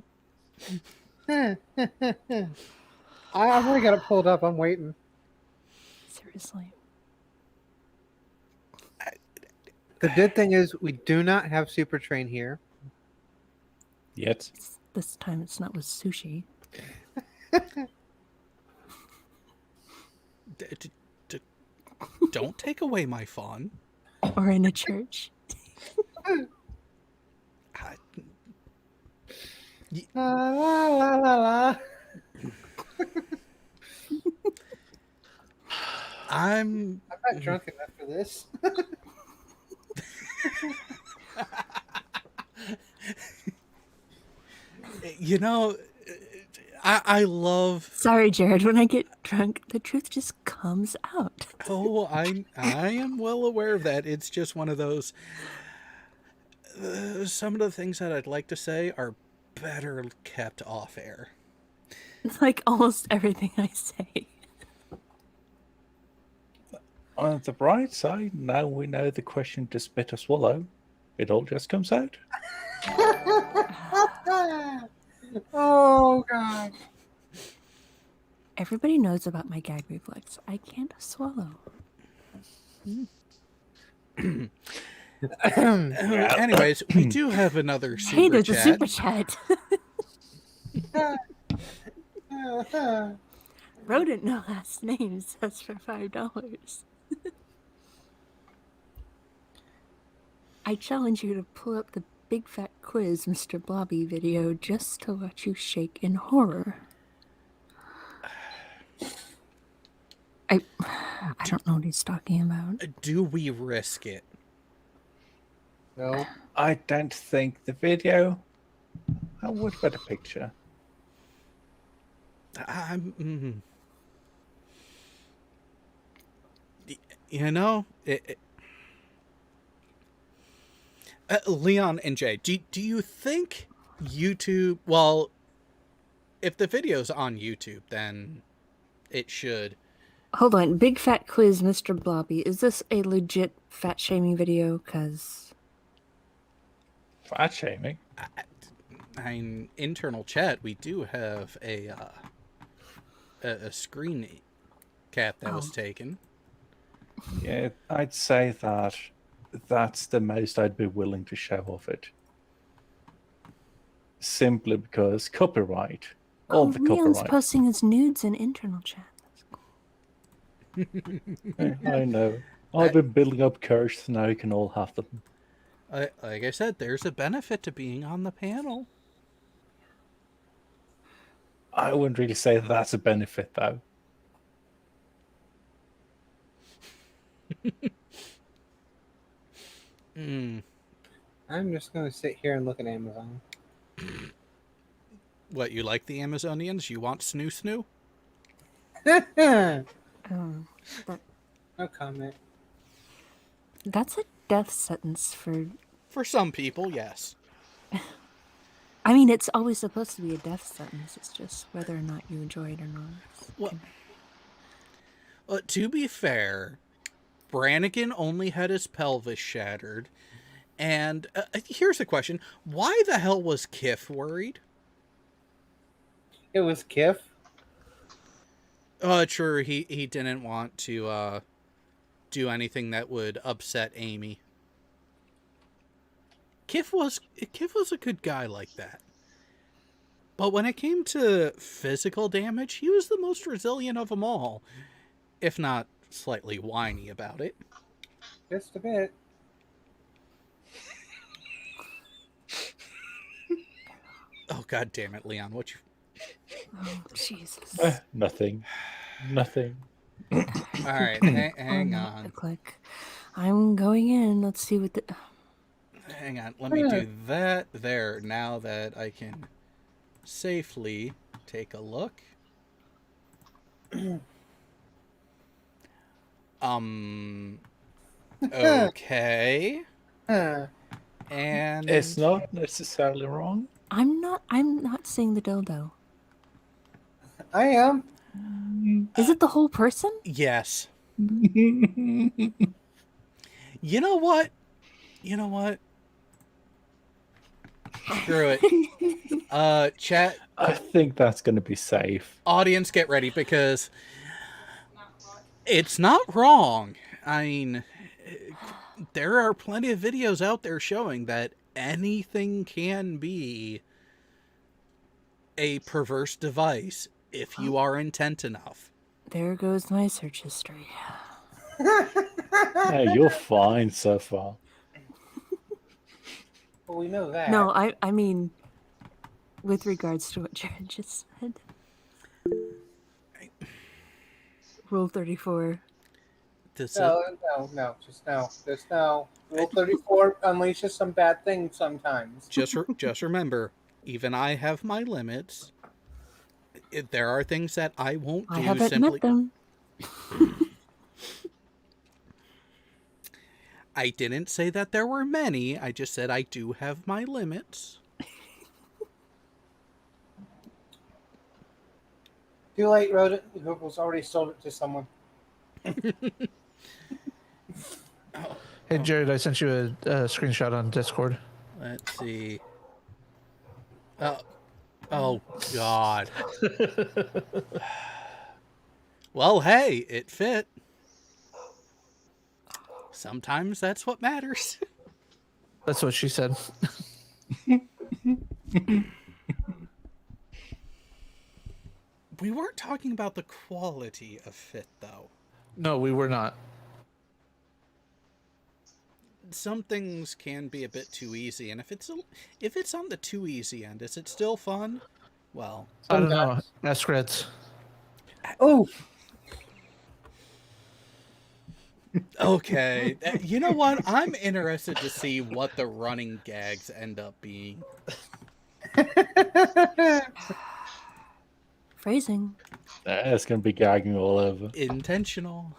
I've already got it pulled up. I'm waiting. Seriously. The good thing is we do not have Super Train here. Yet. This time it's not with sushi. Don't take away my fun. Or in a church. La la la la la. I'm I'm not drunk enough for this. You know, I love. Sorry, Jared. When I get drunk, the truth just comes out. Oh, I am well aware of that. It's just one of those. Some of the things that I'd like to say are better kept off air. It's like almost everything I say. On the bright side, now we know the question to spit or swallow. It all just comes out. Oh god. Everybody knows about my gag reflex. I can't swallow. Anyways, we do have another super Hey, there's chat. a super chat. Rodent, no last name, says for $5. I challenge you to pull up the Big Fat Quiz Mr. Blobby video just to watch you shake in horror. I don't know what he's talking about. Do we risk it? No. I don't think the video. What about a picture? You know, Leon and Jay, do you think YouTube? Well, if the video's on YouTube, then it should. Hold on, Big Fat Quiz Mr. Blobby. Is this a legit fat shaming video? Cause fat shaming. In internal chat, we do have a screen cap that was taken. Yeah, I'd say that that's the most I'd be willing to show of it. Simply because copyright. All the Leon's copyright. posting his nudes in internal chat. I know. I've been building up courage, so now you can all have them. Like I said, there's a benefit to being on the panel. I wouldn't really say that's a benefit, though. I'm just gonna sit here and look at Amazon. What, you like the Amazonians? You want snoo? That, No comment. that's a death sentence for some people, yes. I mean, it's always supposed to be a death sentence. It's just whether or not you enjoy it or not. Well, to be fair, Brannigan only had his pelvis shattered. And here's the question. Why the hell was Kiff worried? It was Kiff. Sure, he didn't want to do anything that would upset Amy. Kiff was a good guy like that. But when it came to physical damage, he was the most resilient of them all. If not slightly whiny about it. Just a bit. Oh, god damn it, Leon. What you... Oh, Jesus. Nothing. All right, hang on. Click. I'm going in. Let's see what the... Hang on. Let me do that there now that I can safely take a look. Okay. And it's not necessarily wrong. I'm not seeing the dildo. I am. Is it the whole person? Yes. You know what? Screw it. Chat. I think that's going to be safe. Audience, get ready because it's not wrong. I mean, there are plenty of videos out there showing that anything can be a perverse device if you are intent enough. There goes my search history. Hey, you're fine so far. Well, we know that. No, I mean, with regards to what Jared just said. Rule 34. This No, just no. Just no. Rule 34 unleashes some bad things sometimes. just remember, even I have my limits. There are things that I won't do I haven't simply. met them. I didn't say that there were many. I just said I do have my limits. Too late, Rodent. Google's already sold it to someone. Hey, Jared, I sent you a screenshot on Discord. Let's see. Oh, God. Well, hey, it fit. Sometimes that's what matters. That's what she said. We weren't talking about the quality of fit, though. No, we were not. Some things can be a bit too easy, and if it's on the too easy end, is it still fun? Well, I don't know. Ask Reds. Oh. Okay. You know what? I'm interested to see what the running gags end up being. Phrasing. It's going to be gagging all over. Intentional.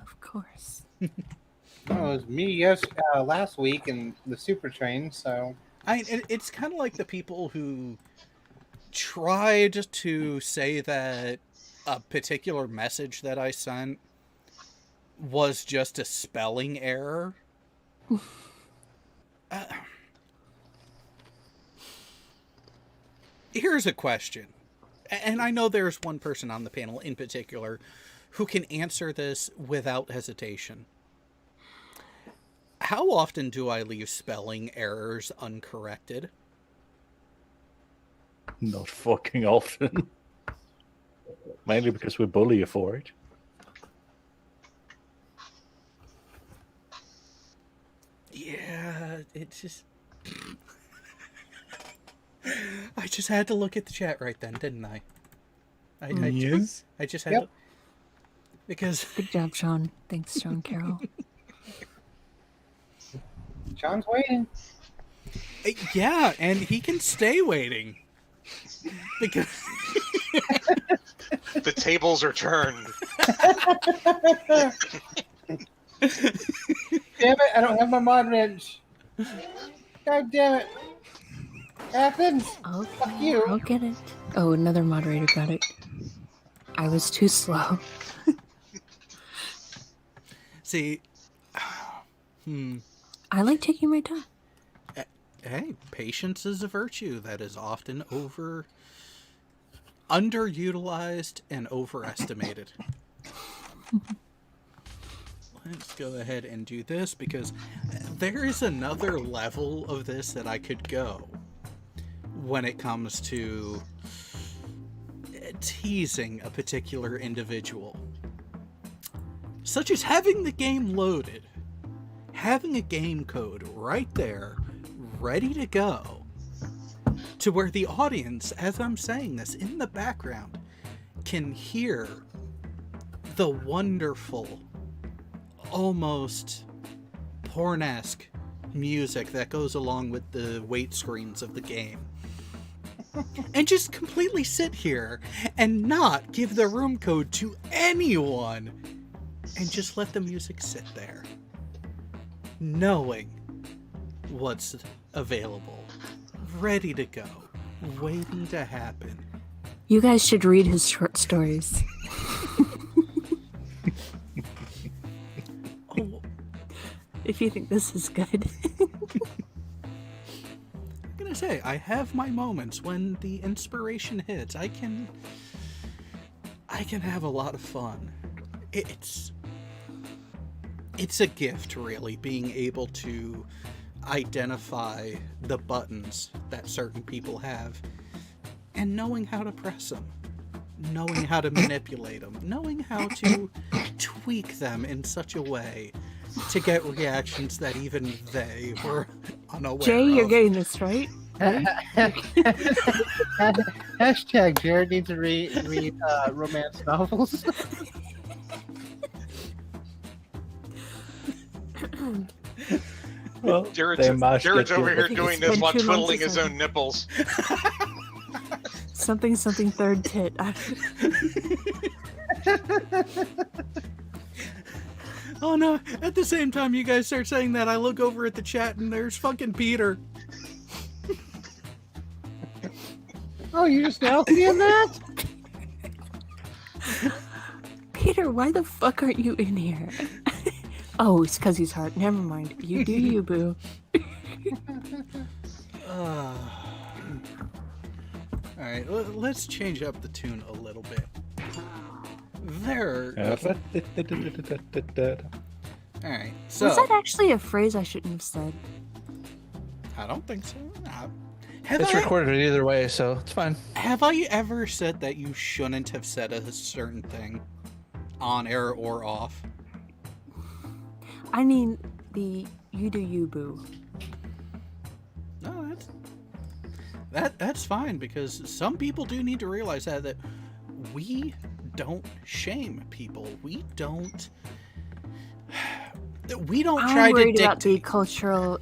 Of course. Oh, it was me last week in the Super Train, so... It's kind of like the people who tried to say that a particular message that I sent was just a spelling error. Here's a question. And I know there's one person on the panel in particular who can answer this without hesitation. How often do I leave spelling errors uncorrected? Not fucking often. Mainly because we bully you for it. Yeah, it's just... I just had to look at the chat right then, didn't I? Yes. I just had to... Because... Good job, Sean. Thanks, Sean Carroll. Sean's waiting. Yeah, and he can stay waiting. Because... The tables are turned. Damn it, I don't have my mod wrench. God damn it. Athens! Okay, Fuck you. I'll get it. Oh, another moderator got it. I was too slow. See... I like taking my time. Hey, patience is a virtue that is often underutilized and overestimated. Let's go ahead and do this because there is another level of this that I could go when it comes to teasing a particular individual. Such as having the game loaded, having a game code right there, ready to go, to where the audience, as I'm saying this in the background, can hear the wonderful, almost pornesque music that goes along with the wait screens of the game. And just completely sit here and not give the room code to anyone and just let the music sit there, knowing what's available, ready to go, waiting to happen. You guys should read his short stories. If you think this is good. I'm gonna say, I have my moments when the inspiration hits. I can have a lot of fun. It's a gift, really, being able to identify the buttons that certain people have and knowing how to press them, knowing how to manipulate them, knowing how to tweak them in such a way to get reactions that even they were unaware Jay, of. you're getting this right? Hashtag Jared needs to read romance novels. Well, Jared's over here doing this while twiddling his own nipples. Something third tit. Oh no, at the same time you guys start saying that, I look over at the chat and there's fucking Peter. Oh, you just now seeing that? Peter, why the fuck aren't you in here? Oh, it's because he's hard. Never mind. You do you, boo. Alright, let's change up the tune a little bit. There. Alright, so... Was that actually a phrase I shouldn't have said? I don't think so. It's recorded either way, so it's fine. Have I ever said that you shouldn't have said a certain thing? On air or off? I mean, the you do you, boo. No, that's fine, because some people do need to realize that we don't shame people. We don't try I'm to worried about the cultural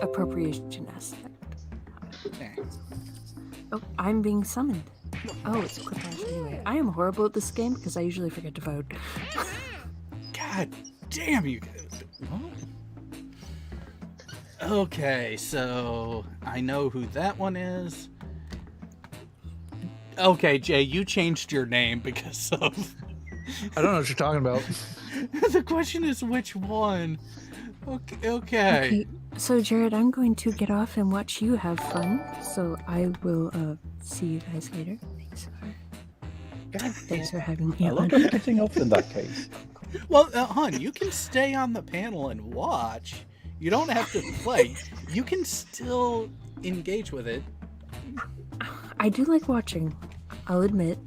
appropriation aspect. Okay. Oh, I'm being summoned. Oh, it's Quiplash anyway. I am horrible at this game because I usually forget to vote. God damn you. Okay, so I know who that one is. Okay, Jay, you changed your name because of... I don't know what you're talking about. The question is which one? Okay. So, Jared, I'm going to get off and watch you have fun. So I will see you guys later. Thanks for having me on. I'm getting off in that case. Well, hon, you can stay on the panel and watch. You don't have to play. You can still engage with it. I do like watching, I'll admit.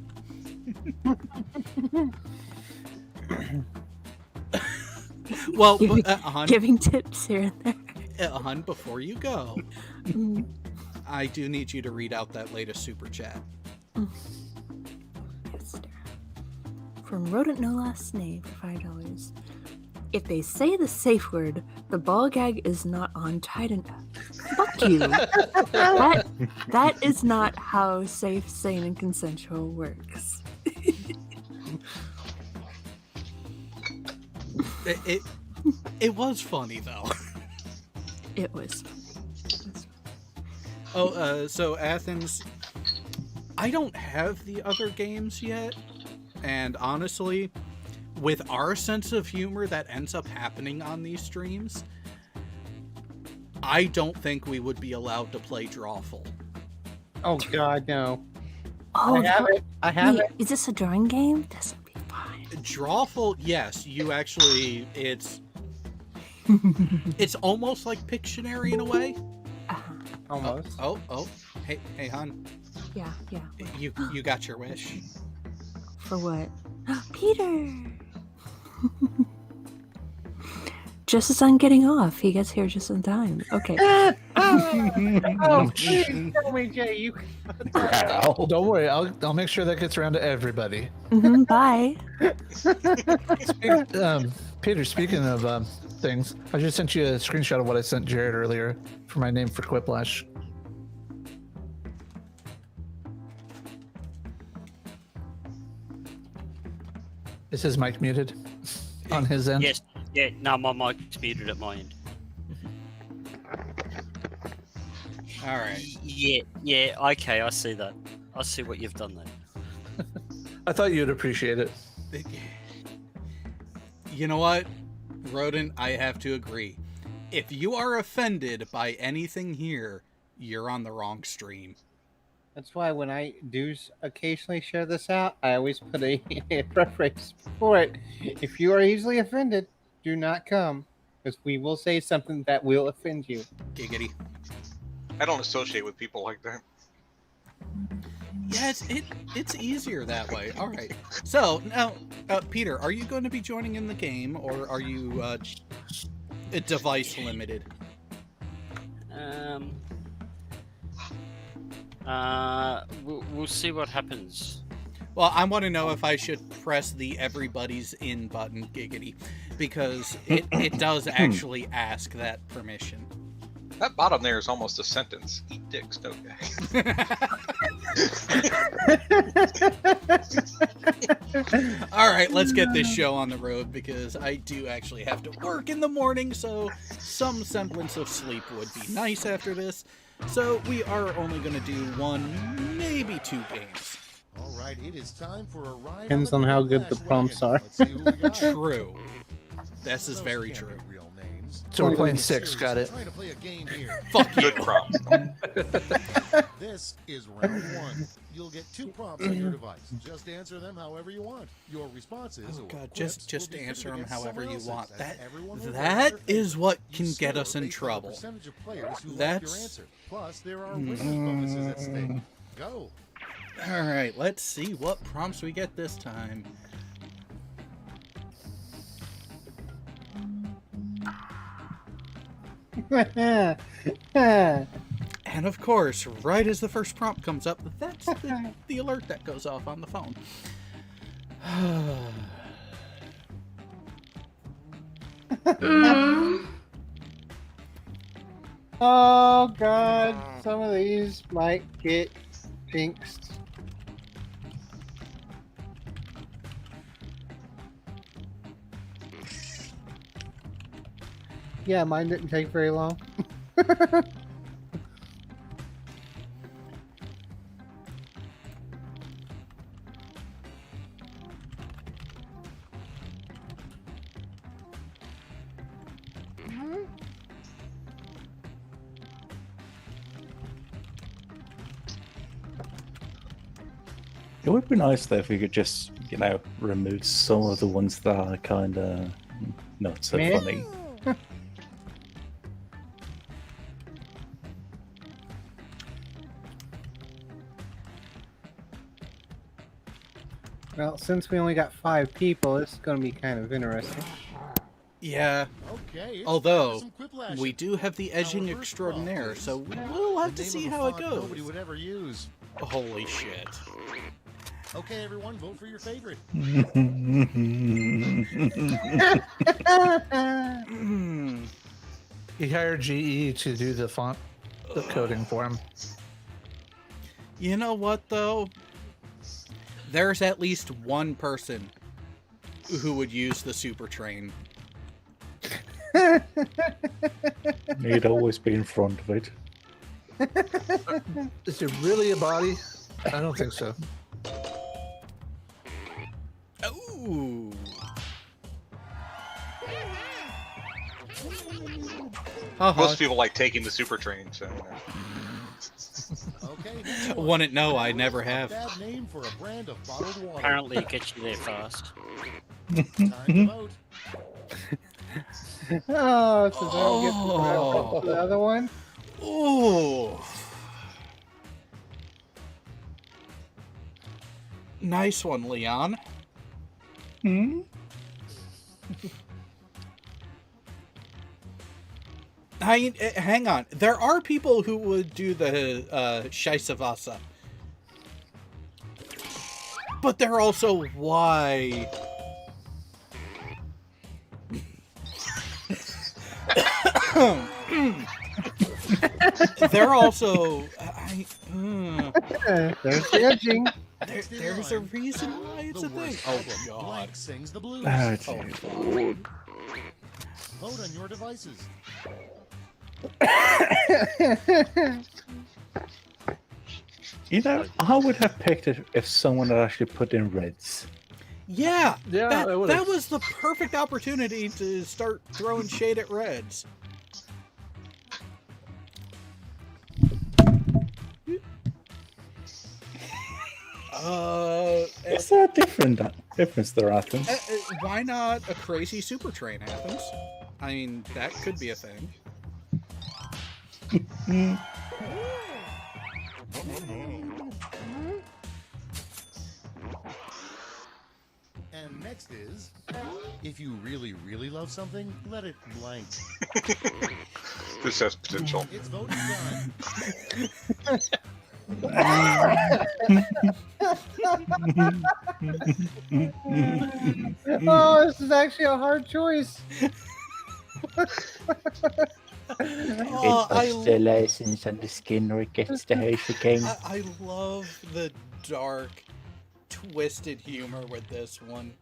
Well, hon, giving tips here and there. Hon, before you go, I do need you to read out that latest super chat. From Rodent No Last Name for $5. If they say the safe word, the ball gag is not on tight enough. Fuck you. That is not how safe, sane, and consensual works. It was funny though. It was. Oh, so Athens, I don't have the other games yet, and honestly, with our sense of humor that ends up happening on these streams, I don't think we would be allowed to play Drawful. Oh God, no. Oh, I have it. Is this a drawing game? This would be fun. Drawful, yes. You actually, it's almost like Pictionary in a way. Almost. Oh, hey, hon. Yeah. You got your wish. For what? Peter! Just as I'm getting off, he gets here just in time. Okay. Oh, please tell me, Jay. Don't worry, I'll make sure that gets around to everybody. Bye. Peter, speaking of things, I just sent you a screenshot of what I sent Jared earlier for my name for Quiplash. Is his mic muted on his end? Yes. Yeah. No, my mic's muted at my end. All right. Yeah. Okay, I see that. I see what you've done there. I thought you'd appreciate it. You know what, Rodent? I have to agree. If you are offended by anything here, you're on the wrong stream. That's why when I do occasionally share this out, I always put a preference for it. If you are easily offended, do not come, because we will say something that will offend you. Giggity. I don't associate with people like that. Yeah, it's easier that way. All right. So now, Peter, are you going to be joining in the game, or are you device limited? We'll see what happens. Well, I want to know if I should press the everybody's in button, giggity, because it does actually ask that permission. That bottom there is almost a sentence. Eat dicks, no gay. All right, let's get this show on the road because I do actually have to work in the morning, so some semblance of sleep would be nice after this. So we are only going to do 1, maybe 2 games. All right, it is time for a ride. Depends on how good the prompts are. True. This is very true. So we're playing 6, got it. Fuck you. Good prompts. This is round 1. You'll get 2 prompts on your device. Just answer them however you want. Your responses. Oh god, just answer them however you want. That is what can get us in trouble. That's. Plus, there are winning bonuses at stake. Go. All right, let's see what prompts we get this time. And of course, right as the first prompt comes up, that's the alert that goes off on the phone. Oh god, some of these might get jinxed. Yeah, mine didn't take very long. It would be nice though if we could just, remove some of the ones that are kind of not so Meh. funny. Well, since we only got 5 people, this is going to be kind of interesting. Yeah. Okay, Although, we do have the edging extraordinaire, so we'll have to see how it goes. Nobody would ever use. Holy shit. Okay, everyone, vote for your favorite. He hired GE to do the font, the coding for him. You know what, though? There's at least one person who would use the super train. He'd always be in front of it. Is it really a body? I don't think so. Ooh. Most people like taking the super train, so. Okay. Wouldn't know, I never have. Bad name for a brand of bottled water. Apparently it gets you there fast. Time to vote. Oh, so don't get the other one? Ooh. Nice one, Leon. Hmm? Hang on. There are people who would do the Shaisavasa. But they're also why. They're also. There's the edging. There's a reason why it's a thing. Oh god. Blank sings the blues. Vote on your devices. I would have picked it if someone had actually put in reds. Yeah, Yeah, that was the perfect opportunity to start throwing shade at reds. Is there a difference there, Athens? Why not a crazy super train, Athens? I mean, that could be a thing. And next is, if you really, really love something, let it blank. This has potential. It's voting time. Oh, this is actually a hard choice. Oh, the license and the Skinner gets the house again. I love the dark, twisted humor with this one.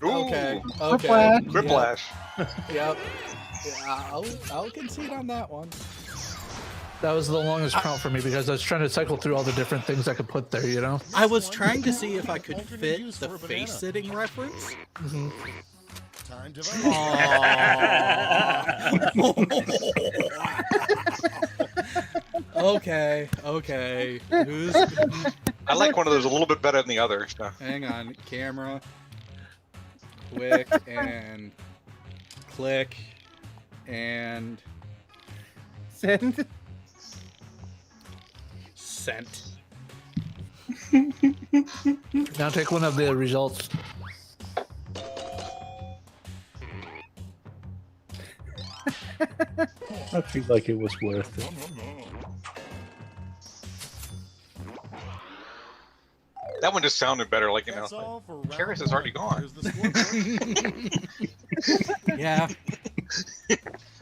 Okay. Okay. Quiplash. Yep. Yeah, I'll concede on that one. That was the longest prompt for me because I was trying to cycle through all the different things I could put there, you know? I was trying to see if I could fit the face-sitting reference. Mm-hmm. Time to Okay. Who's? I like one of those a little bit better than the other. So. Hang on, camera. Quick and click and Send. Sent. Now take one of the results. I feel like it was worth it. That one just sounded better, like, you That's know, all for like, round Karis is already one. gone. Here's the scoreboard. Yeah.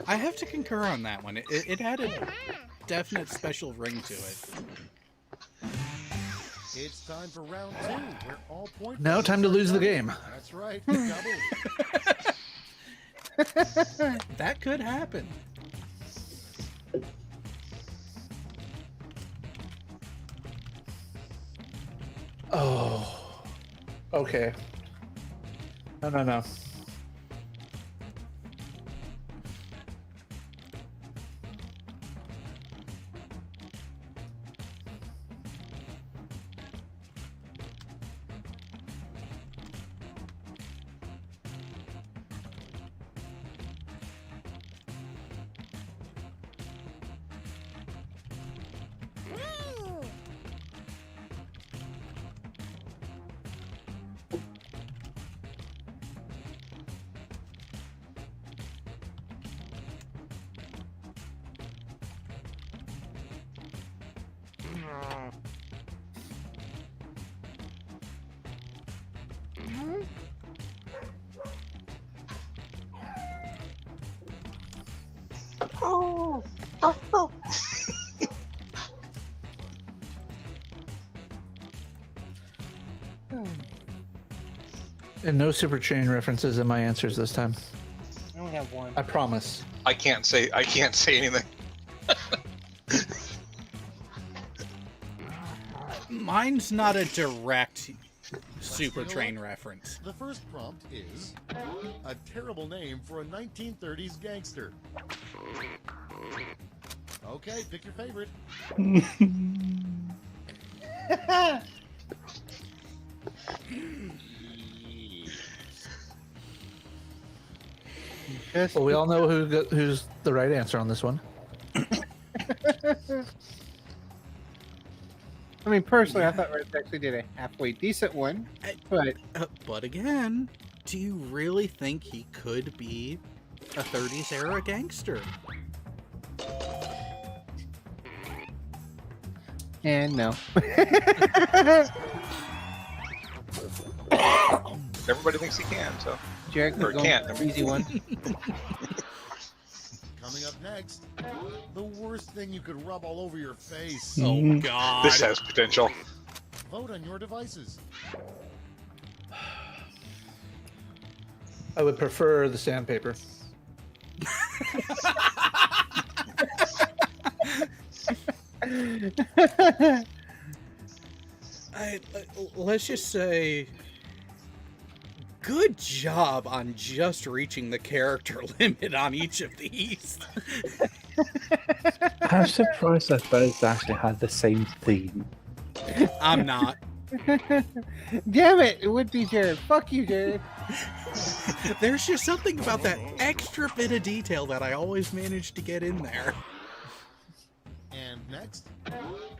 I have to concur on that one. It had a definite special ring to it. It's time for round 2, where all points. Now time to lose the game. That's right. Double. That could happen. Oh. Okay. No. And no super chain references in my answers this time. I only have one. I promise. I can't say anything. Mine's not a direct Super Train reference. The first prompt is a terrible name for a 1930s gangster. Okay, pick your favorite. Well, we all know who's the right answer on this one. I mean, personally, I thought Reds actually did a halfway decent one, But again, do you really think he could be a 30s era gangster? and no. Everybody thinks he can, so. Jared Or was going can't. for an easy one. Coming up next, the worst thing you could rub all over your face. Oh God! This has potential. Vote on your devices. I would prefer the sandpaper. Let's just say, good job on just reaching the character limit on each of these. I'm surprised that both actually had the same theme. I'm not. Damn it! It would be Jared. Fuck you, Jared. There's just something about that extra bit of detail that I always manage to get in there. And next,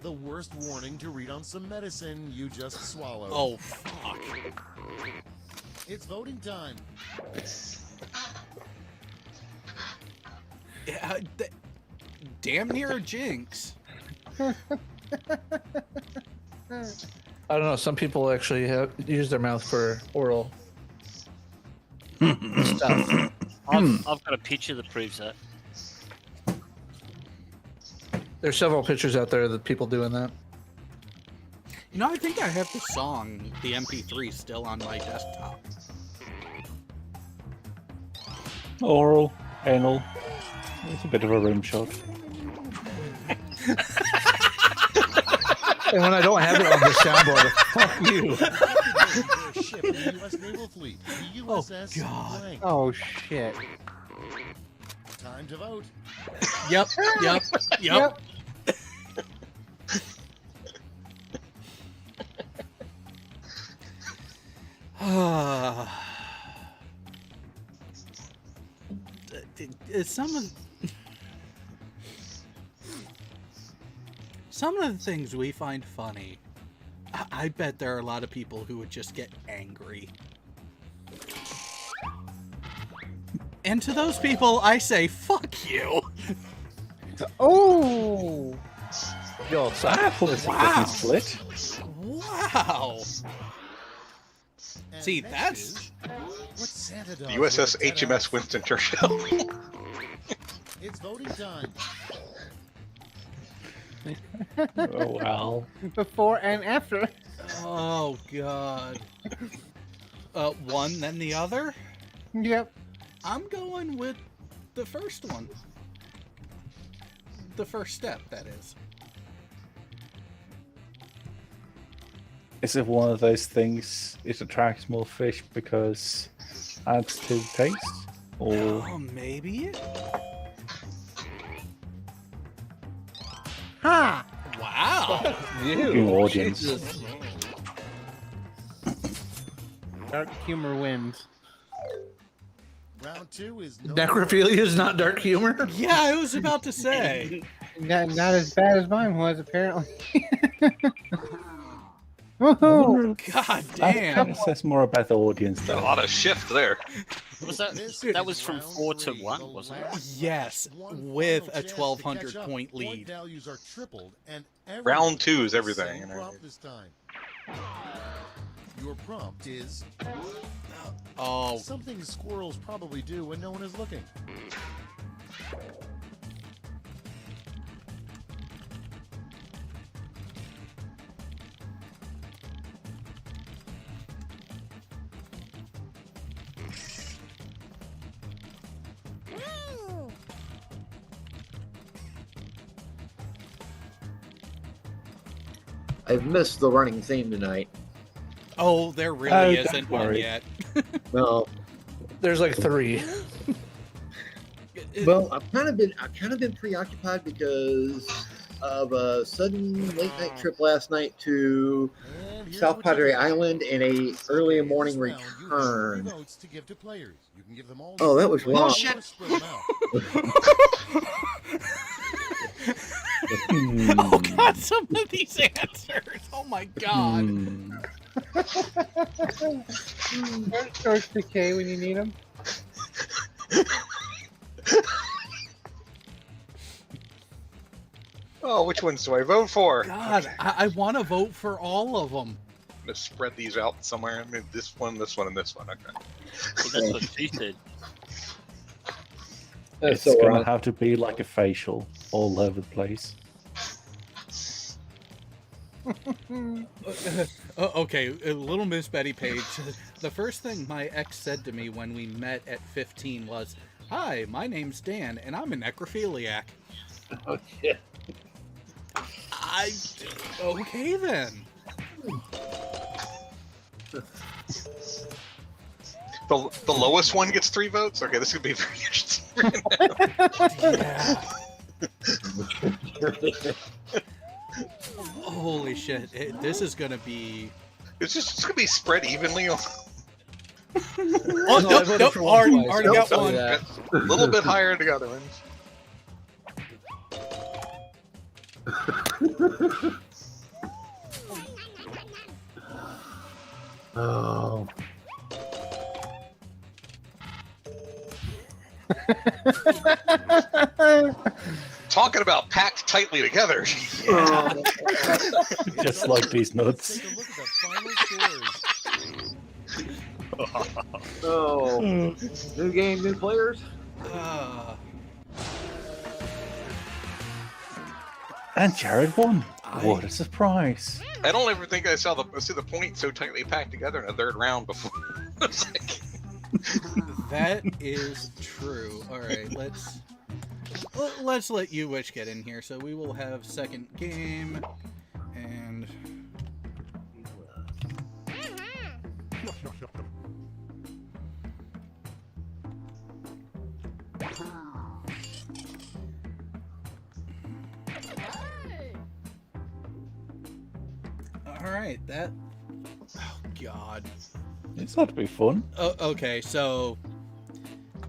the worst warning to read on some medicine you just swallowed. Oh, fuck. It's voting time. Damn near a jinx. I don't know. Some people actually use their mouth for oral stuff. I've got a picture that proves that. There's several pictures out there that people doing that. You know, I think I have the song, the MP3, still on my desktop. Oral, anal. It's a bit of a rim shot. And when I don't have it on the soundboard, fuck you. Ship in the U.S. Naval Fleet, the USS Blank. Oh shit. Time to vote. Yep. Some of the things we find funny, I bet there are a lot of people who would just get angry. And to those people, I say, fuck you. Oh! Yo, Wow. Split. Wow. And See, next that's... is, what Santa does The USS with 10 HMS hours. Winston Churchill. It's voting time. Oh, well. Before and after. Oh, God. One, then the other? Yep. I'm going with the first one. The first step, that is. Is it one of those things, it attracts more fish because it adds to the taste? Or Oh, maybe? Ha! Wow. you audience? Jesus. Dark humor wins. Round 2 is no Necrophilia is not dark humor? Yeah, I was about to say. Not as bad as mine was, apparently. Woohoo! God That damn. says more about the audience, A though. lot of shift there. Was that? This That is was from round 4 to 3, 1, the wasn't it? last Yes, one with final a chance to 1,200 catch up. point Point lead. values are tripled, and Round 2 is everyone everything, gets the you know. same prompt this time. Your prompt is Oh, something squirrels probably do when no one is looking. I've missed the running theme tonight. oh, there really Oh, don't isn't one worry. yet. No, There's like 3. well, I've kind of been preoccupied because of a sudden late night trip last night to And here's South what you Padre do. Island and a early In morning this round, you have 3 return. votes to give to players. You can give them all. Oh, that was to players long. or Shit. spread them out. Oh, God, some of these answers. Oh, my God. George Decay when you need him. Oh, which ones do I vote for? God, I want to vote for all of them. I'm gonna spread these out somewhere. I mean, this one, and this one. Okay. Well, that's what she said. It's So, gonna have to be like a facial all over the place. Oh, okay, Little Miss Betty Page. The first thing my ex said to me when we met at 15 was, "Hi, my name's Dan, and I'm a necrophiliac." Oh shit. Okay then. The lowest one gets 3 votes. Okay, this could be very interesting. Yeah. Holy shit! This is gonna be. It's gonna be spread evenly. Oh No, I nope, voted nope. for one twice. Already Don't got say one. that. A little bit higher than the other ones. Oh. Talking about packed tightly together. Yeah. Just like these nuts. Take a look at the final scores. Oh, new game, new players. And Jared won. What a surprise! I don't ever think I see the point so tightly packed together in a third round before. It's like... That is true. All right, let's let you Witch get in here. So we will have second game, and all right, that. Oh God. It's not to be fun. Okay, so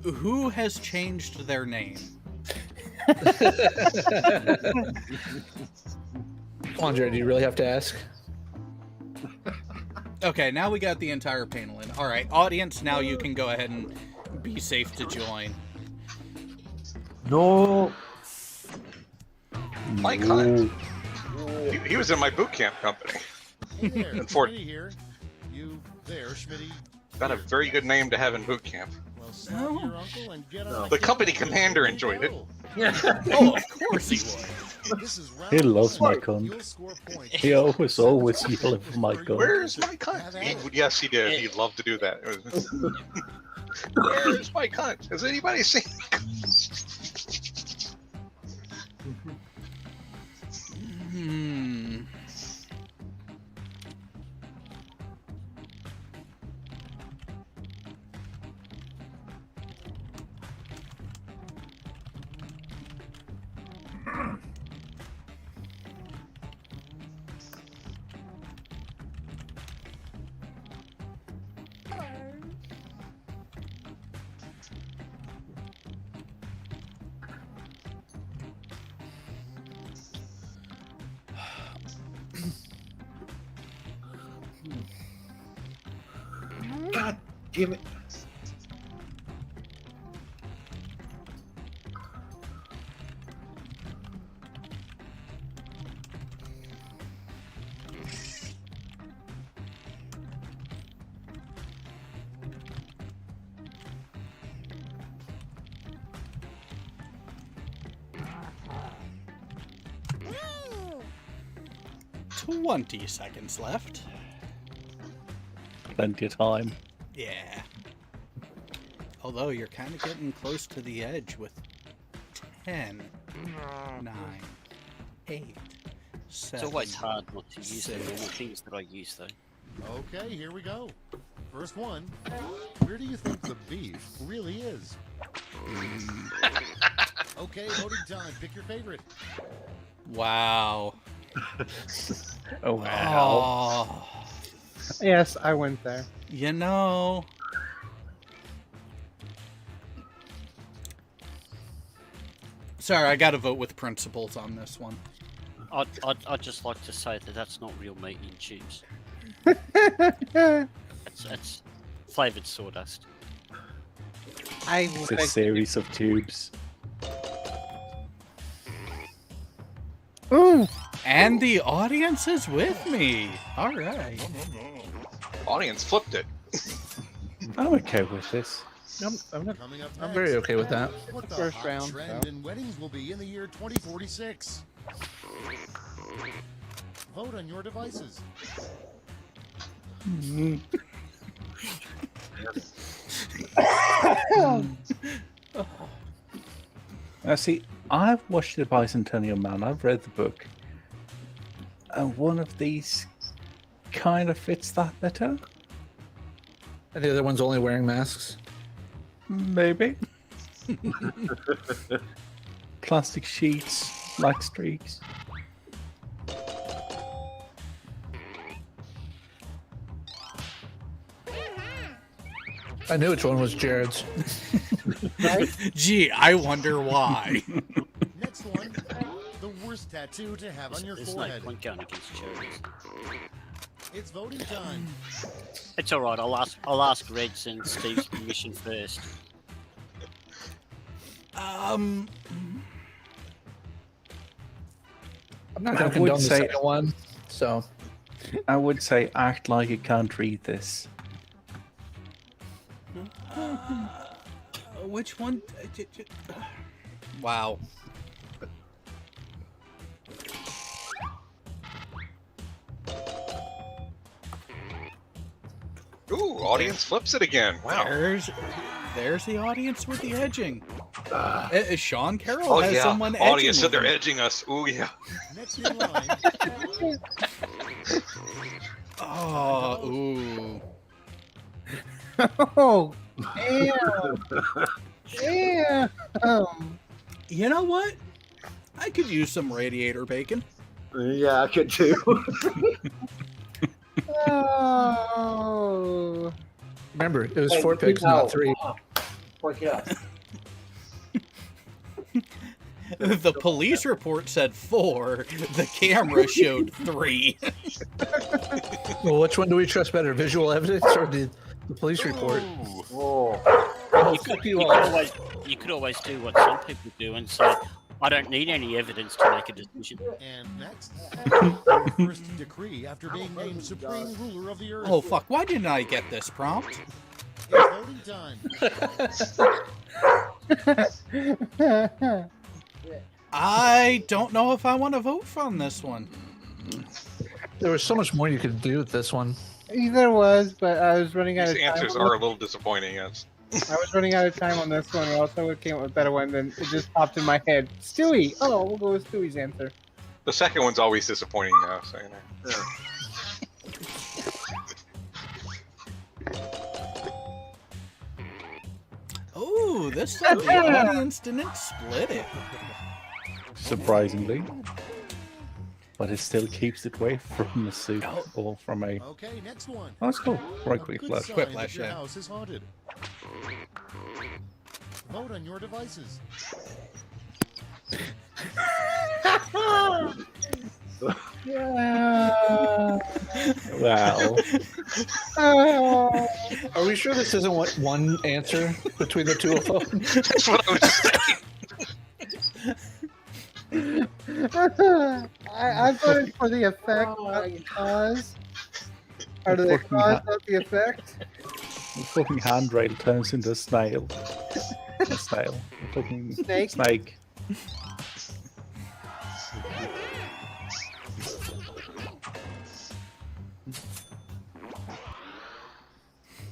who has changed their name? Andre, do you really have to ask? Okay, now we got the entire panel in. All right, audience, now you can go ahead and be safe to join. No. Mike Hunt. He was in my boot camp company. Hey there, In Fort. Schmitty here. You there, Schmitty? Got a very good name to have in boot camp. Well, slap your uncle and get on The company commander enjoyed it. Oh, of course he would. This is round He loves my one. cunt. You'll score points. He always yelling for my cunt. Where's my cunt? Yes, he did. He'd love to do that. Where's my cunt? Has anybody seen? Hmm. God damn it. Hmm. 20 seconds left. Plenty of time. Yeah. Although you're kind of getting close to the edge with 10, 9, 8, 7. It's always hard not to use the 6. normal things that I use, though. Okay, here we go. First one. Where do you think the beef really is? Okay, voting time. Pick your favorite. Wow. Oh wow. Oh, Yes, I went there. you know. Sorry, I got to vote with principles on this one. I'd just like to say that that's not real meat in tubes. It's flavoured sawdust. It's a series of tubes. Ooh. And the audience is with me. All right. Audience flipped it. I'm okay with this. Coming up I'm very okay with that. What the First hot round, trend so. in weddings will be in the year 2046. Vote on your devices. Now, see, I've watched The Bicentennial Man. I've read the book. And one of these kind of fits that better. And the other one's only wearing masks. Maybe. Plastic sheets, black streaks. I knew which one was Jared's. Gee, I wonder why. Next one. The worst tattoo to have on your There's no forehead. point going against charities. It's voting time. It's all right. I'll ask Red's and Steve's permission first. I'm not I going to would condone the say- second one. So I would say act like you can't read this. Which one? Wow. Ooh, audience flips it again. Wow. There's the audience with the edging. Sean Carroll Oh has yeah, someone edging. audience said they're him. edging us. Ooh yeah. Next in line. Oh, ooh. Oh, damn. Damn. You know what? I could use some radiator bacon. Yeah, I could too. Oh. remember, it was Hey, 4 pigs, not 3. Point it out. The police report said 4. The camera showed 3. Well, which one do we trust better, visual evidence or the police report? Whoa. Oh, You fuck could, you you, all. could always do what some people do and say, I don't need any evidence to make a decision. And next, your first decree after being named supreme ruler of the earth. Oh, fuck. Why didn't I get this prompt? It's voting time. I don't know if I want to vote on this one. There was so much more you could do with this one. There was, but I was running out These of time. answers are a little disappointing, yes. I was running out of time on this one. I also came up with a better one, then it just popped in my head. Stewie! Oh, we'll go with Stewie's answer. The second one's always disappointing now, so you know. Oh, this time the audience didn't split it. Surprisingly. But it still keeps it away from a suit or from a... Okay, next one. Oh, that's cool. Right, quick Good flash. sign Quick that flash, your yeah. house is haunted. Vote on your devices. Wow. Are we sure this isn't one answer between the two of them? That's what I was saying. I voted for the effect, not the cause. Or the cause, not the effect. The fucking handrail turns into a snail. A snail. A fucking Snake? snake.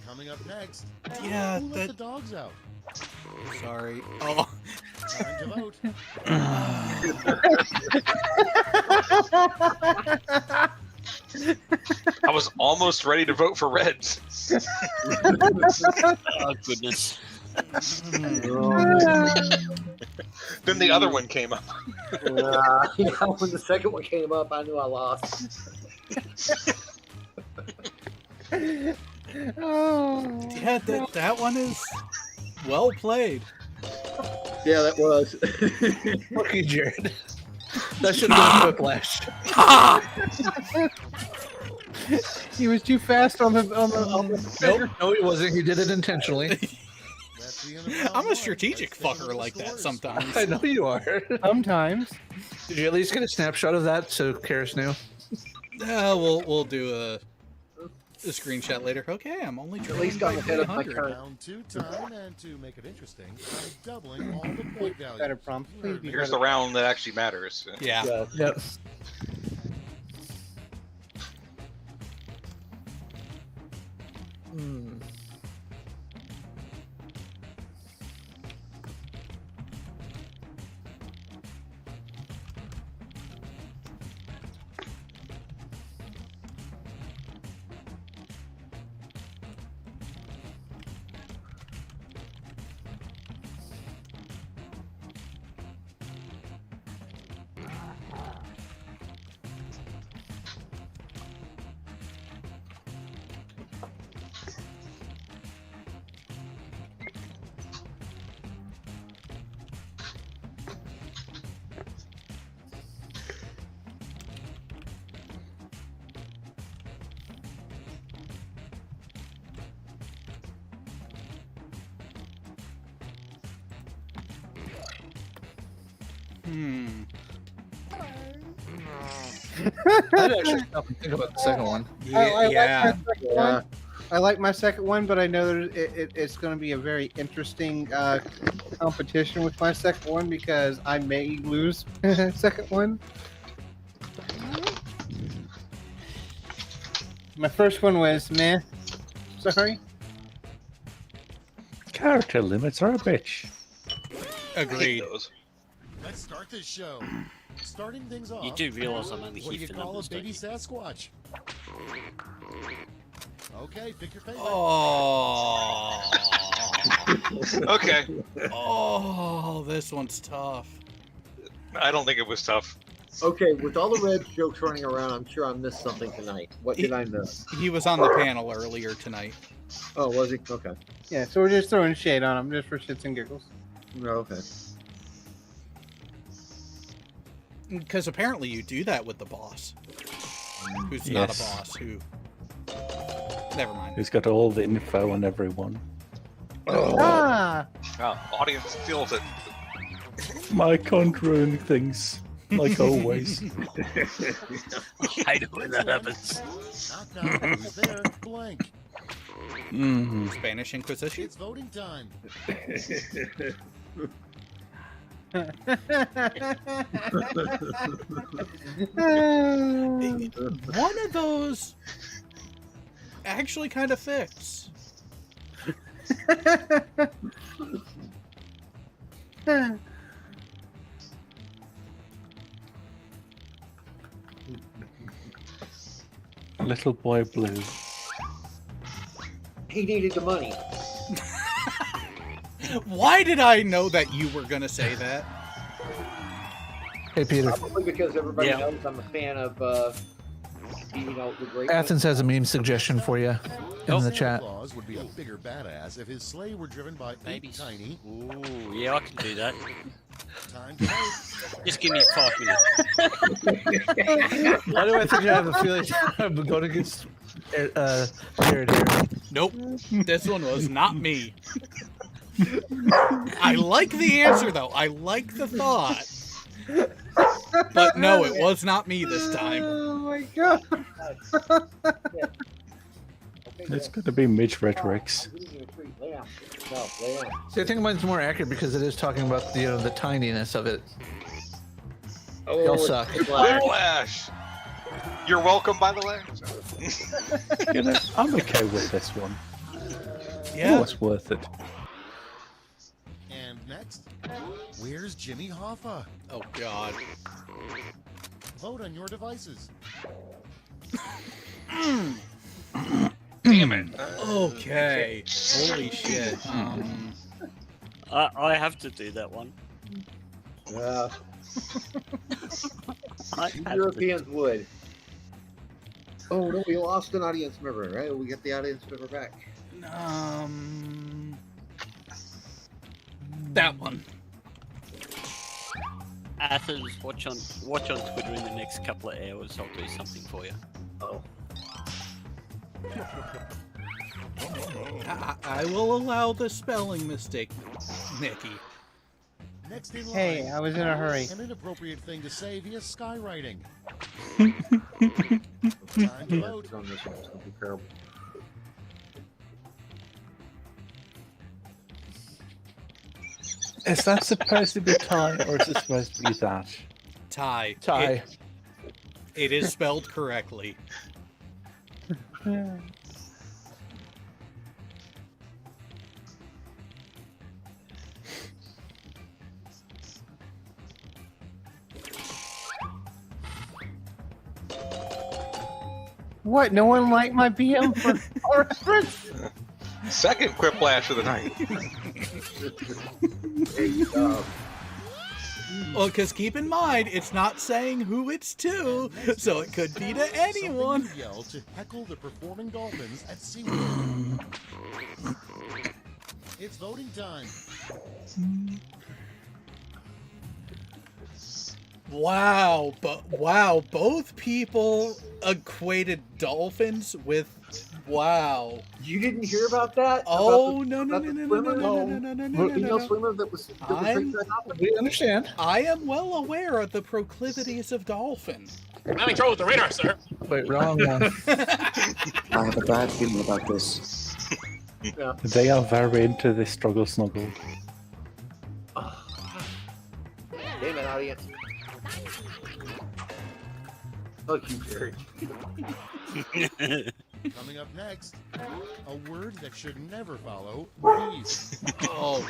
Coming up next. Yeah, Who let the dogs out? Sorry. Oh. Time to vote. I was almost ready to vote for Reds. Oh, goodness. Then the other one came up. Yeah, when the second one came up, I knew I lost. Oh. Yeah, that one is well played. Yeah, that was. Fuck you, Jared. That should have been a quick flash. He was too fast on the Nope, no, he wasn't. He did it intentionally. That's the end of round I'm a one. strategic Let's take a fucker look like at that scores. sometimes. I know you are. Sometimes. Did you at least get a snapshot of that so Karis knew? We'll do a screenshot later. Okay, I'm only At trailing least by I'm ahead of my 300. current. Round 2 time, and to make it interesting, I'm doubling all the point values. Better prompts, please be Here's better. the round that actually matters. Yeah. Yep. I'd actually stop and think about the second one. I like my second one, but I know that it's going to be a very interesting competition with my second one because I may lose second one. My first one was meh. Sorry. Character limits are a bitch. Agreed. Let's start this show. Starting things off. You do realise I'm only what do here you for call numbers, a baby don't Sasquatch? Okay, pick your favorite. Oh. Okay. Oh, this one's tough. I don't think it was tough. Okay, with all the red jokes running around, I'm sure I missed something tonight. What did I miss? He was on the panel earlier tonight. Oh, was he? Okay. Yeah, so we're just throwing shade on him just for shits and giggles. No, okay. Because apparently you do that with the boss. Who's not a Yes. boss, who... Never mind. Who's got all the info on everyone. Ah! Audience feels it. My can't ruin things, like always. I hate it when that happens. Knock, knock. Who's there? Blank. Spanish Inquisition? It's voting time. One of those actually kind of fits. Little boy blue. He needed the money. Why did I know that you were going to say that? Hey, Peter. Probably because everybody Yeah. knows I'm a fan of, the great. Athens has a meme suggestion for you in the chat. Santa Claus would be a bigger badass if his sleigh were driven by eight tiny. Ooh, yeah, I can do that. Time to vote. Just give me 5 minutes. Why do I think I have a feeling I'm going against Jared here? Nope. This one was not me. I like the answer, though. I like the thought. But no, it was not me this time. Oh my god. It's going to be Mitch Rhetorics. See, I think mine's more accurate because it is talking about the tininess of it. Oh, Y'all suck. Whiplash! You're welcome, by the way. You know, I'm okay with this one. Yeah. Oh, it's worth it. And next, where's Jimmy Hoffa? Oh, God. Vote on your devices. Damn it. Okay. Holy shit. I have to do that one. Yeah. I have to. Europeans would. Oh no, we lost an audience member, right? We get the audience member back. That one. Athens, watch on Twitter in the next couple of hours. I'll do something for you. Oh. I will allow the spelling mistake, Nikki. Next in line. Hey, I was in a hurry. An inappropriate thing to say via skywriting. Time to vote. On this one, it's gonna be terrible. Is that supposed to be tie or is it supposed to be that? Tie. Tie. It is spelled correctly. What? No one liked my BM for reference? Second Quiplash of the night. Well, because keep in mind, it's not saying who it's to, so it could be to anyone. Something you yell to heckle the performing dolphins at SeaWorld. It's voting time. Wow, both people equated dolphins with Wow. You didn't hear about that? Oh, about no, no, about no, the no, swimmer? no, no, no, no, no, The no, female no. swimmer that was raped by a dolphin? We understand. I am well aware of the proclivities of dolphin. Now he throws the radar, sir. Wait, wrong one. I have a bad feeling about this. Yeah. They are very into this struggle snuggle. Damn it, audience. Fuck you, Jerry. Coming up next, a word that should never follow these. Oh.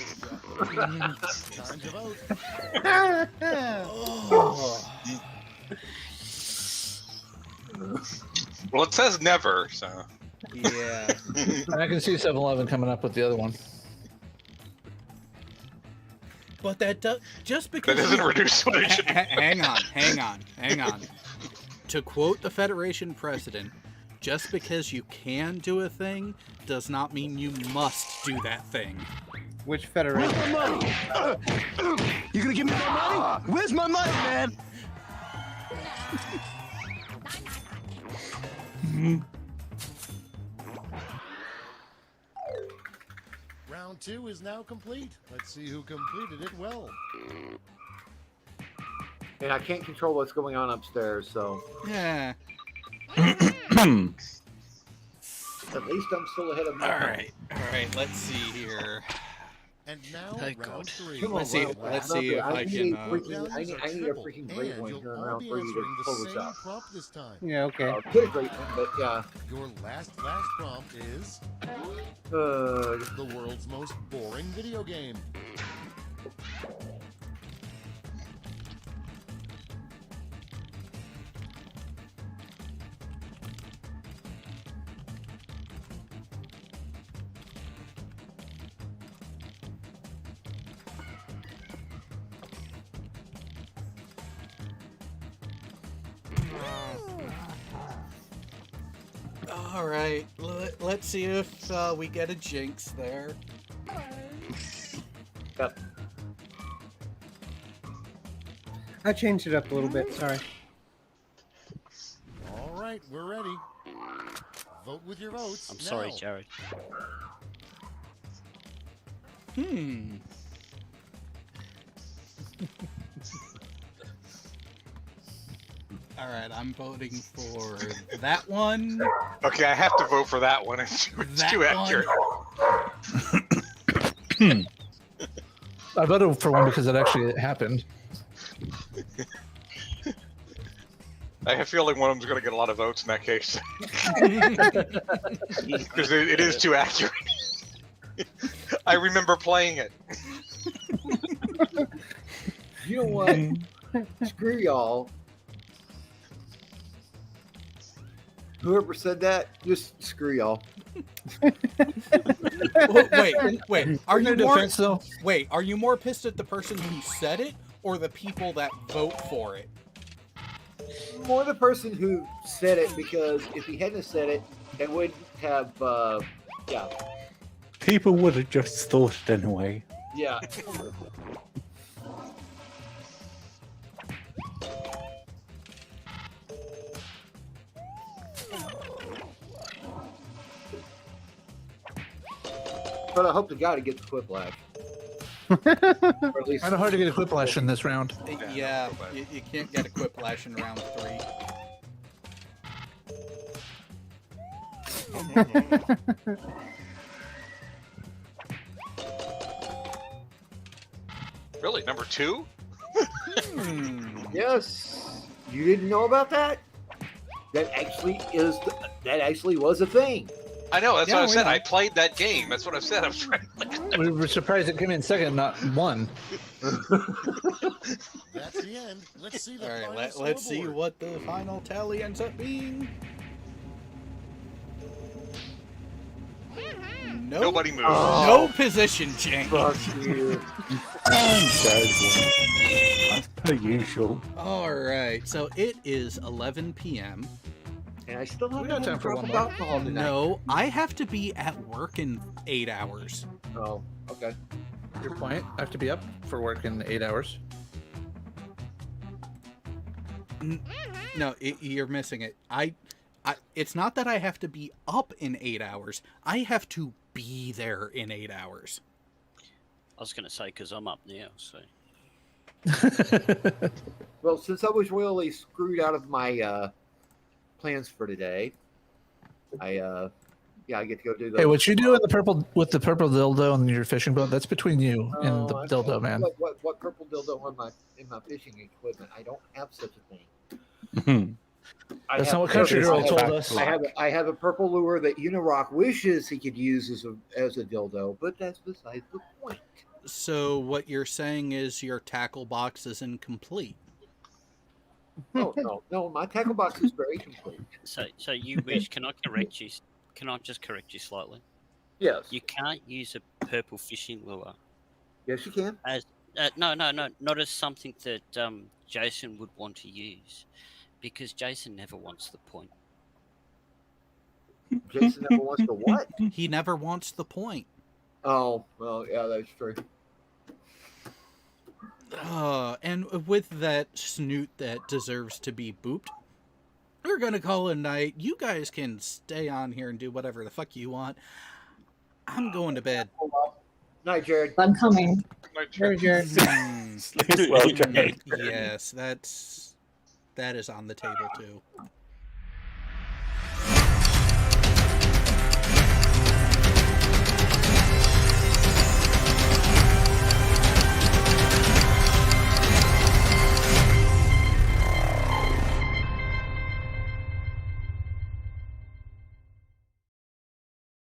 Time to vote. Oh. Well, it says never, so. Yeah. And I can see 7-Eleven coming up with the other one. But that does just because That doesn't reduce what it should be. Hang on. To quote the Federation president, just because you can do a thing does not mean you must do that thing. Which Federation? Where's my money? You gonna give me my money? Where's my money, man? Round 2 is now complete. Let's see who completed it well. And I can't control what's going on upstairs, so Yeah. at least I'm still ahead of my All right. Let's see here. And now Thank round God. 3. Come on, Let's see. Round Let's one. see if I need can. a freaking- I need a freaking great And one you'll here in all round be 3 answering to the pull this same out. prompt this time. Yeah, okay. Get a great one, but yeah. Your last flash prompt is Uh, the world's most boring video game. All right. Let's see if we get a jinx there. Yep. I changed it up a little bit. Sorry. All right, we're ready. Vote with your votes. I'm sorry, now. Jared. All right, I'm voting for that one. Okay, I have to vote for that one. It's That too one. accurate. I voted for one because it actually happened. I have a feeling one of them's going to get a lot of votes in that case. Because it is too accurate. I remember playing it. you know what? Screw y'all. Whoever said that, just screw y'all. Wait. Are In you their more? defense, though, Wait, are you more pissed at the person who said it or the people that vote for it? More the person who said it, because if he hadn't said it, it would have, yeah. People would have just thought it anyway. Yeah. But I hope to God he gets the whiplash. Or at least kind of hard to get a whiplash in this round. Yeah, you can't get a quiplash in round 3. Really? Number 2? Yes. You didn't know about that? That actually was a thing. I know, that's Yeah, what I we said. know. I played that game. That's what I've said. I was trying to We were surprised it came in second, not one. That's the end. Let's see the All final right, let's see scoreboard. what the final tally ends up being. Nope. Nobody moves. No position change. Fuck you. As per usual. All right, so it is 11 p.m. And I still We have got no time for drop one of more. alcohol tonight. No, I have to be at work in 8 hours. Oh, okay. Your point. I have to be up for work in 8 hours. No, you're missing it. It's not that I have to be up in 8 hours. I have to be there in 8 hours. I was going to say, because I'm up now, so. Well, since I was really screwed out of my plans for today, I get to go do those. Hey, what you do in the purple with the purple dildo and your fishing boat? That's between you and the dildo, man. What purple dildo in my fishing equipment? I don't have such a thing. That's not what Country Girl told us. I have a purple lure that Unirock wishes he could use as a dildo, but that's besides the point. So what you're saying is your tackle box is incomplete. No, my tackle box is very complete. So you wish? Can I correct you? Can I just correct you slightly? Yes. You can't use a purple fishing lure. Yes, you can. As no, not as something that Jason would want to use, because Jason never wants the point. Jason never wants the what? He never wants the point. Oh, well, yeah, that's true. And with that snoot that deserves to be booped, we're gonna call it a night. You guys can stay on here and do whatever the fuck you want. I'm going to bed. Night, Jared. I'm coming. Night, Jared. Sleep well, Jared. Yes, that is on the table too.